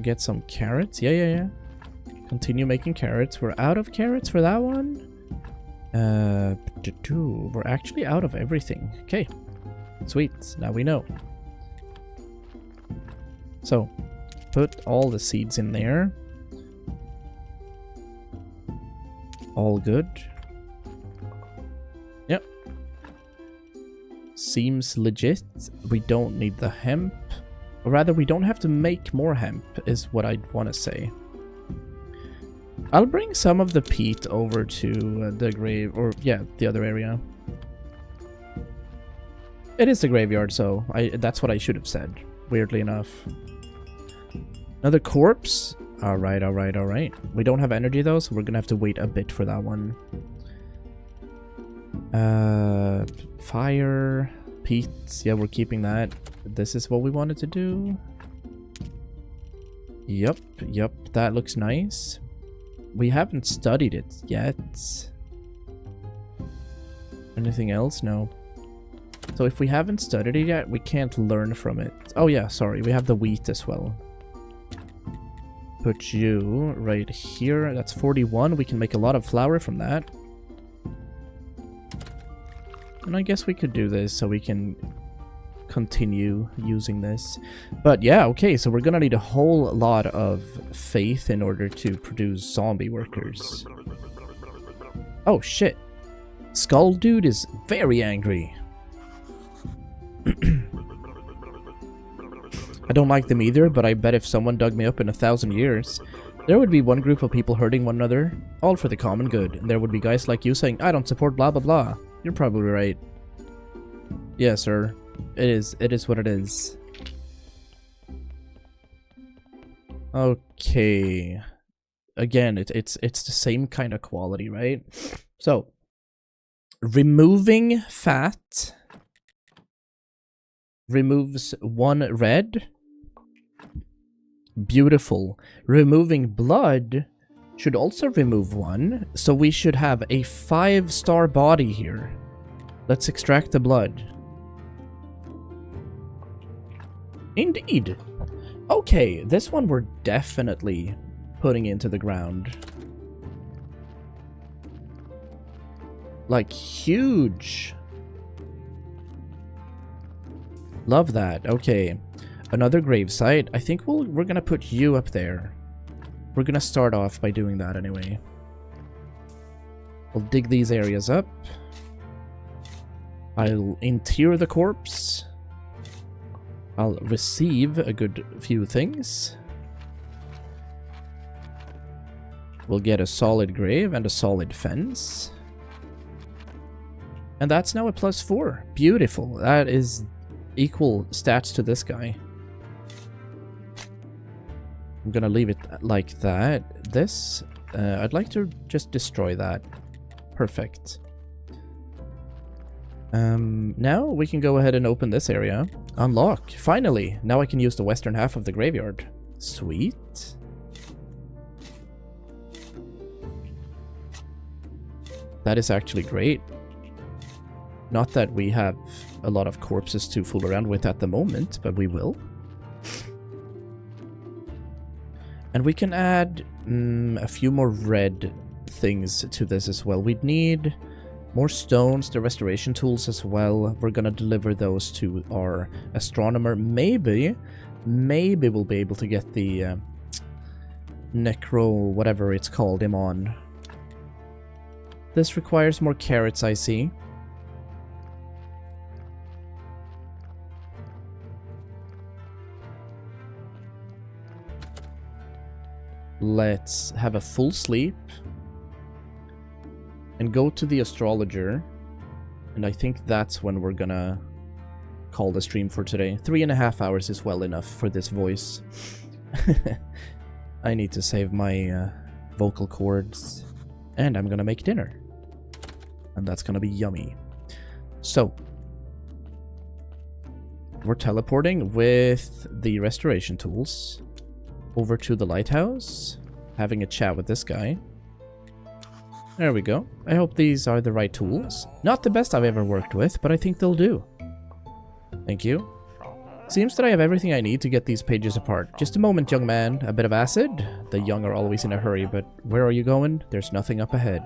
Get some carrots. Yeah. Continue making carrots. We're out of carrots for that one. We're actually out of everything. Okay. Sweet. Now we know. So, put all the seeds in there. All good. Yep. Seems legit. We don't need the hemp. Or rather, we don't have to make more hemp, is what I'd want to say. I'll bring some of the peat over to the grave, or yeah, the other area. It is the graveyard, so that's what I should have said, weirdly enough. Another corpse? Alright. We don't have energy though, so we're gonna have to wait a bit for that one. Fire, peat, yeah, we're keeping that. This is what we wanted to do. Yep, that looks nice. We haven't studied it yet. Anything else? No. So if we haven't studied it yet, we can't learn from it. Oh yeah, sorry, we have the wheat as well. Put you right here. That's 41. We can make a lot of flour from that. And I guess we could do this so we can continue using this. But yeah, okay, so we're gonna need a whole lot of faith in order to produce zombie workers. Oh shit. Skull Dude is very angry. I don't like them either, but I bet if someone dug me up in 1,000 years, there would be one group of people hurting one another, all for the common good, and there would be guys like you saying, I don't support blah blah blah. You're probably right. Yeah, sir. It is what it is. Okay. Again, it's the same kind of quality, right? So, removing fat removes 1 red. Beautiful. Removing blood should also remove 1, so we should have a 5-star body here. Let's extract the blood. Indeed. Okay, this one we're definitely putting into the ground. Like, huge. Love that. Okay. Another gravesite. I think we're gonna put you up there. We're gonna start off by doing that anyway. We'll dig these areas up. I'll inter the corpse. I'll receive a good few things. We'll get a solid grave and a solid fence. And that's now a +4. Beautiful. That is equal stats to this guy. I'm gonna leave it like that. This, I'd like to just destroy that. Perfect. Now we can go ahead and open this area. Unlock. Finally! Now I can use the western half of the graveyard. Sweet. That is actually great. Not that we have a lot of corpses to fool around with at the moment, but we will. And we can add a few more red things to this as well. We'd need more stones, the restoration tools as well. We're gonna deliver those to our astronomer. Maybe we'll be able to get the necro, whatever it's called, him on. This requires more carrots, I see. Let's have a full sleep and go to the astrologer, and I think that's when we're gonna call the stream for today. 3.5 hours is well enough for this voice. I need to save my vocal cords, and I'm gonna make dinner, and that's gonna be yummy. So we're teleporting with the restoration tools over to the lighthouse, having a chat with this guy. There we go. I hope these are the right tools. Not the best I've ever worked with, but I think they'll do. Thank you. Seems that I have everything I need to get these pages apart. Just a moment, young man. A bit of acid? The young are always in a hurry, but where are you going? There's nothing up ahead.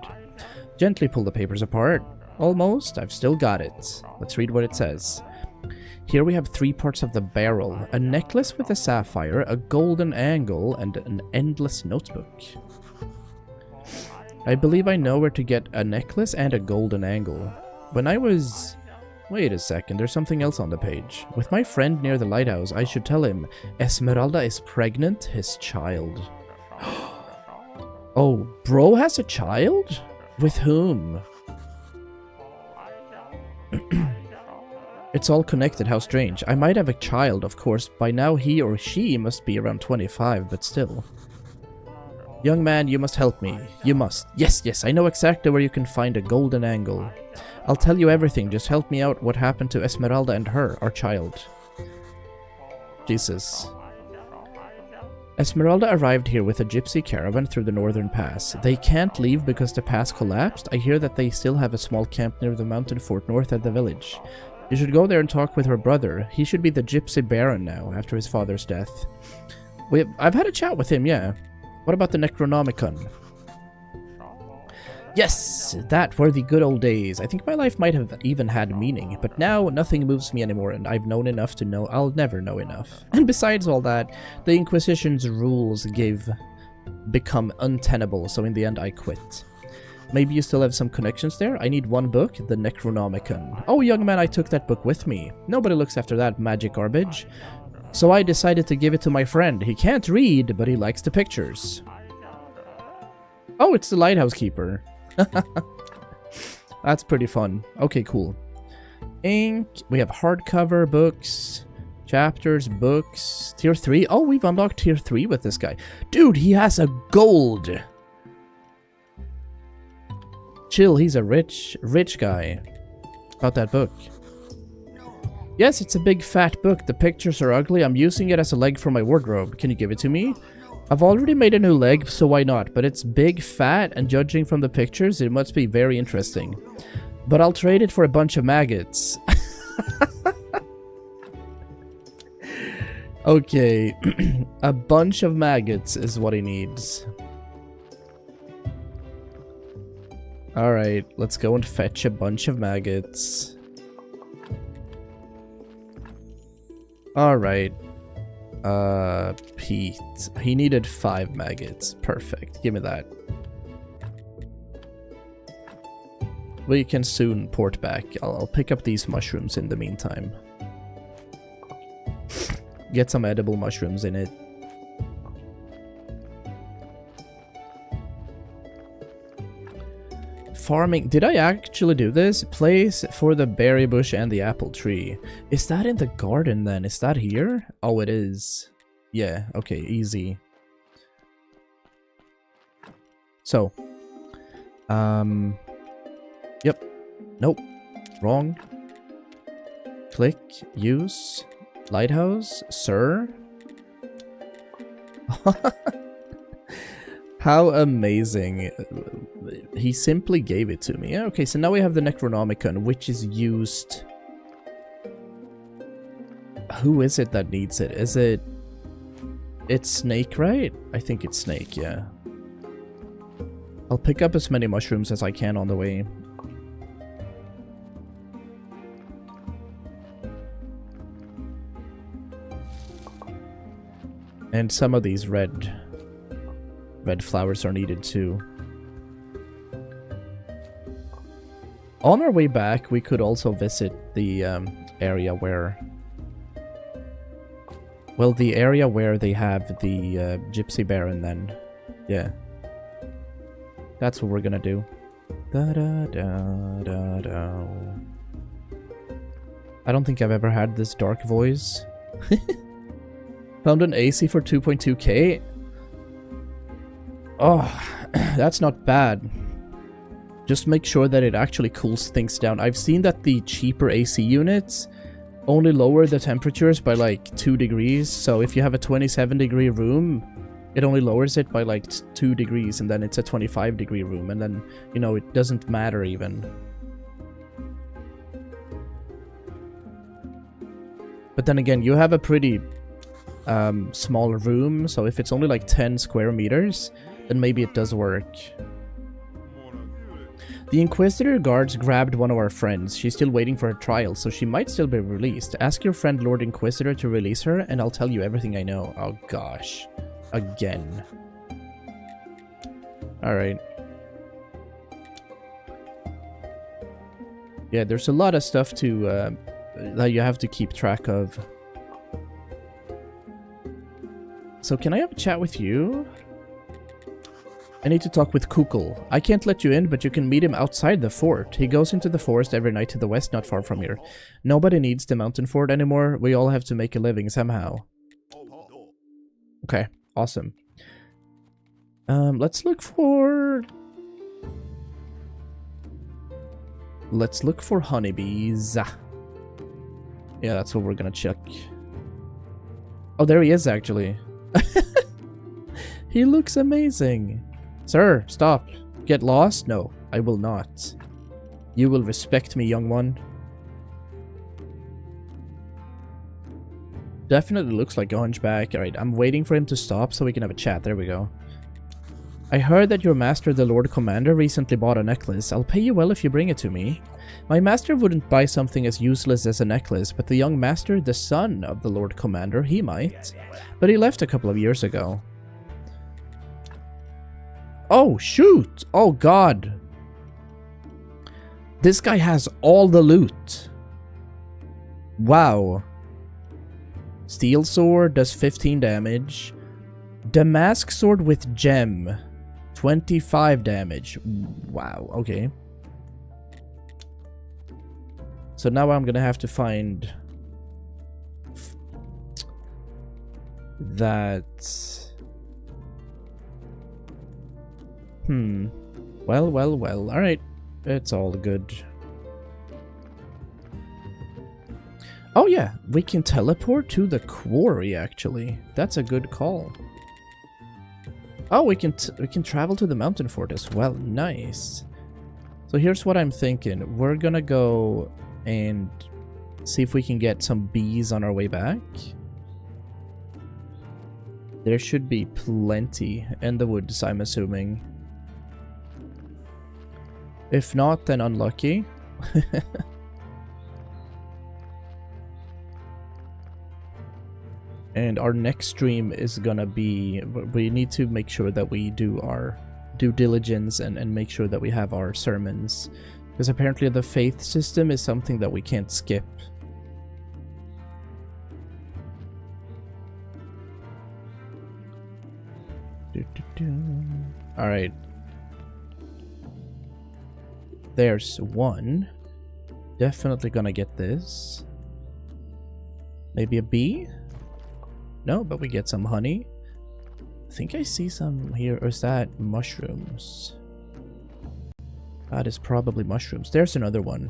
Gently pull the papers apart. Almost. I've still got it. Let's read what it says. Here we have 3 parts of the barrel. A necklace with a sapphire, a golden angle, and an endless notebook. I believe I know where to get a necklace and a golden angle. When I was... Wait a second, there's something else on the page. With my friend near the lighthouse, I should tell him Esmeralda is pregnant, his child. Oh, bro has a child? With whom? It's all connected, how strange. I might have a child, of course. By now he or she must be around 25, but still. Young man, you must help me. You must. Yes, I know exactly where you can find a golden angle. I'll tell you everything, just help me out what happened to Esmeralda and her, our child. Jesus. Esmeralda arrived here with a gypsy caravan through the northern pass. They can't leave because the pass collapsed. I hear that they still have a small camp near the mountain fort north of the village. You should go there and talk with her brother. He should be the gypsy baron now, after his father's death. I've had a chat with him, yeah. What about the Necronomicon? Yes, that were the good old days. I think my life might have even had meaning, but now nothing moves me anymore, and I've known enough to know I'll never know enough. And besides all that, the Inquisition's rules become untenable, so in the end I quit. Maybe you still have some connections there? I need one book, the Necronomicon. Oh, young man, I took that book with me. Nobody looks after that magic garbage. So I decided to give it to my friend. He can't read, but he likes the pictures. Oh, it's the lighthouse keeper. That's pretty fun. Okay, cool. Ink. We have hardcover books, chapters, books. Tier 3. Oh, we've unlocked tier 3 with this guy. Dude, he has a gold. Chill, he's a rich guy. About that book. Yes, it's a big fat book. The pictures are ugly. I'm using it as a leg for my wardrobe. Can you give it to me? I've already made a new leg, so why not? But it's big, fat, and judging from the pictures, it must be very interesting. But I'll trade it for a bunch of maggots. Okay. A bunch of maggots is what he needs. Alright, let's go and fetch a bunch of maggots. Alright. Pete. He needed 5 maggots. Perfect. Give me that. We can soon port back. I'll pick up these mushrooms in the meantime. Get some edible mushrooms in it. Farming. Did I actually do this? Place for the berry bush and the apple tree. Is that in the garden then? Is that here? Oh, it is. Yeah, okay, easy. So. Yep. Nope. Wrong. Click, use, lighthouse, sir. How amazing. He simply gave it to me. Yeah, okay, so now we have the Necronomicon, which is used... Who is it that needs it? Is it... It's Snake, right? I think it's Snake, yeah. I'll pick up as many mushrooms as I can on the way. And some of these red flowers are needed too. On our way back, we could also visit the area where... Well, the area where they have the Gypsy Baron then. Yeah. That's what we're gonna do. Da-da-da-da-da. I don't think I've ever had this dark voice. Found an AC for 2.2k. Oh, that's not bad. Just make sure that it actually cools things down. I've seen that the cheaper AC units only lower the temperatures by like 2 degrees. So if you have a 27-degree room, it only lowers it by like 2 degrees, and then it's a 25-degree room, and then, you know, it doesn't matter even. But then again, you have a pretty small room, so if it's only like 10 square meters, then maybe it does work. The Inquisitor guards grabbed one of our friends. She's still waiting for her trial, so she might still be released. Ask your friend Lord Inquisitor to release her, and I'll tell you everything I know. Oh gosh. Again. Alright. Yeah, there's a lot of stuff to that you have to keep track of. So can I have a chat with you? I need to talk with Kukul. I can't let you in, but you can meet him outside the fort. He goes into the forest every night to the west, not far from here. Nobody needs the mountain fort anymore. We all have to make a living somehow. Okay, awesome. Let's look for honeybees. Yeah, that's what we're gonna check. Oh, there he is, actually. He looks amazing. Sir, stop. Get lost? No, I will not. You will respect me, young one. Definitely looks like a hunchback. Alright, I'm waiting for him to stop so we can have a chat. There we go. I heard that your master, the Lord Commander, recently bought a necklace. I'll pay you well if you bring it to me. My master wouldn't buy something as useless as a necklace, but the young master, the son of the Lord Commander, he might. But he left a couple of years ago. Oh, shoot! Oh, God. This guy has all the loot. Wow. Steel sword does 15 damage. Damask sword with gem. 25 damage. Wow, okay. So now I'm gonna have to find... that... Well. Alright. It's all good. Oh yeah, we can teleport to the quarry, actually. That's a good call. Oh, we can travel to the mountain fort as well. Nice. So here's what I'm thinking. We're gonna go and see if we can get some bees on our way back. There should be plenty in the woods, I'm assuming. If not, then unlucky. And our next stream is gonna be... we need to make sure that we do our due diligence and make sure that we have our sermons. Because apparently the faith system is something that we can't skip. Alright. There's one. Definitely gonna get this. Maybe a bee? No, but we get some honey. I think I see some here. Or is that mushrooms? That is probably mushrooms. There's another one.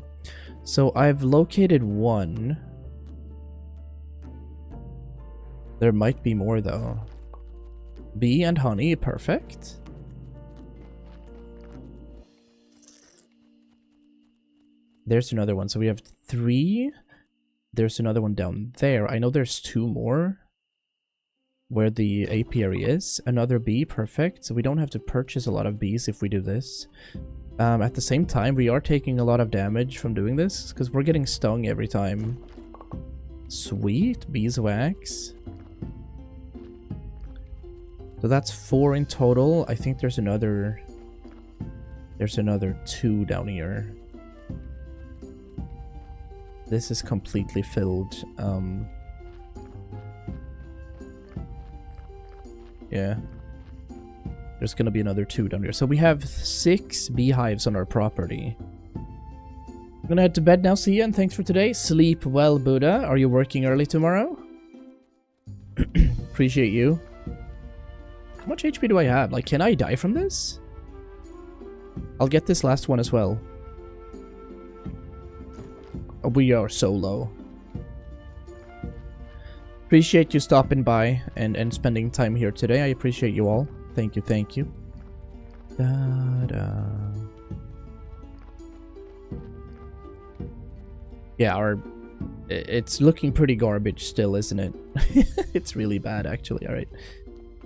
So I've located one. There might be more though. Bee and honey, perfect. There's another one. So we have 3. There's another one down there. I know there's 2 more where the apiary is. Another bee, perfect. So we don't have to purchase a lot of bees if we do this. At the same time, we are taking a lot of damage from doing this because we're getting stung every time. Sweet, beeswax. So that's 4 in total. I think there's another 2 down here. This is completely filled. Yeah. There's gonna be another 2 down here. So we have 6 beehives on our property. I'm gonna head to bed now. See ya, and thanks for today. Sleep well, Buddha. Are you working early tomorrow? Appreciate you. How much HP do I have? Like, can I die from this? I'll get this last one as well. Oh, we are so low. Appreciate you stopping by and spending time here today. I appreciate you all. Thank you, thank you. Yeah, it's looking pretty garbage still, isn't it? It's really bad, actually. Alright.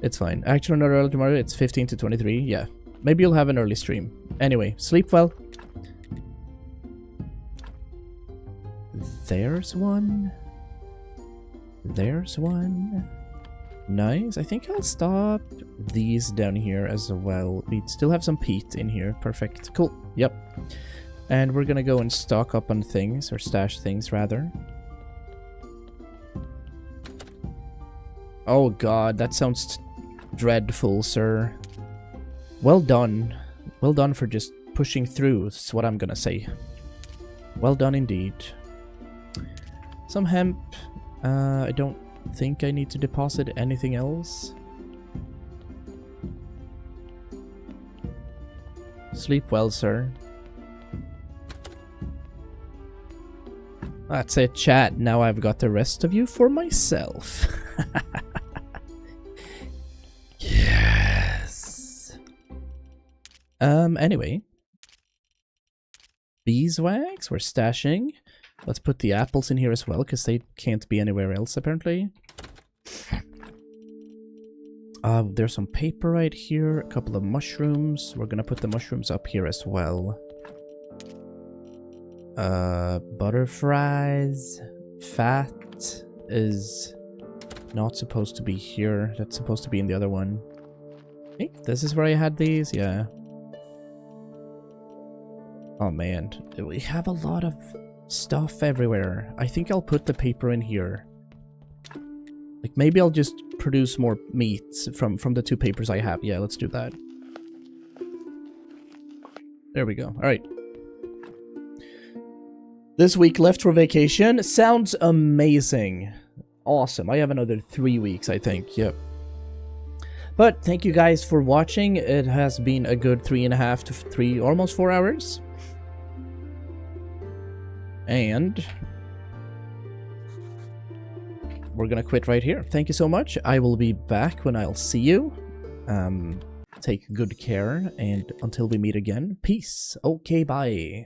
It's fine. Actually, not early tomorrow. It's 15 to 23. Yeah. Maybe you'll have an early stream. Anyway, sleep well. There's one. There's one. Nice. I think I'll stop these down here as well. We still have some peat in here. Perfect. Cool. Yep. And we're gonna go and stock up on things, or stash things, rather. Oh god, that sounds dreadful, sir. Well done. Well done for just pushing through, is what I'm gonna say. Well done indeed. Some hemp. I don't think I need to deposit anything else. Sleep well, sir. That's it, chat. Now I've got the rest of you for myself. Yes. Anyway. Beeswax, we're stashing. Let's put the apples in here as well, because they can't be anywhere else, apparently. There's some paper right here, a couple of mushrooms. We're gonna put the mushrooms up here as well. Butterflies. Fat is not supposed to be here. That's supposed to be in the other one. I think this is where I had these, yeah. Oh man, we have a lot of stuff everywhere. I think I'll put the paper in here. Like, maybe I'll just produce more meats from the 2 papers I have. Yeah, let's do that. There we go. Alright. This week left for vacation. Sounds amazing. Awesome. I have another 3 weeks, I think. Yep. But thank you guys for watching. It has been a good 3.5 to 3, almost 4 hours. And we're gonna quit right here. Thank you so much. I will be back when I'll see you. Take good care, and until we meet again, peace. Okay, bye.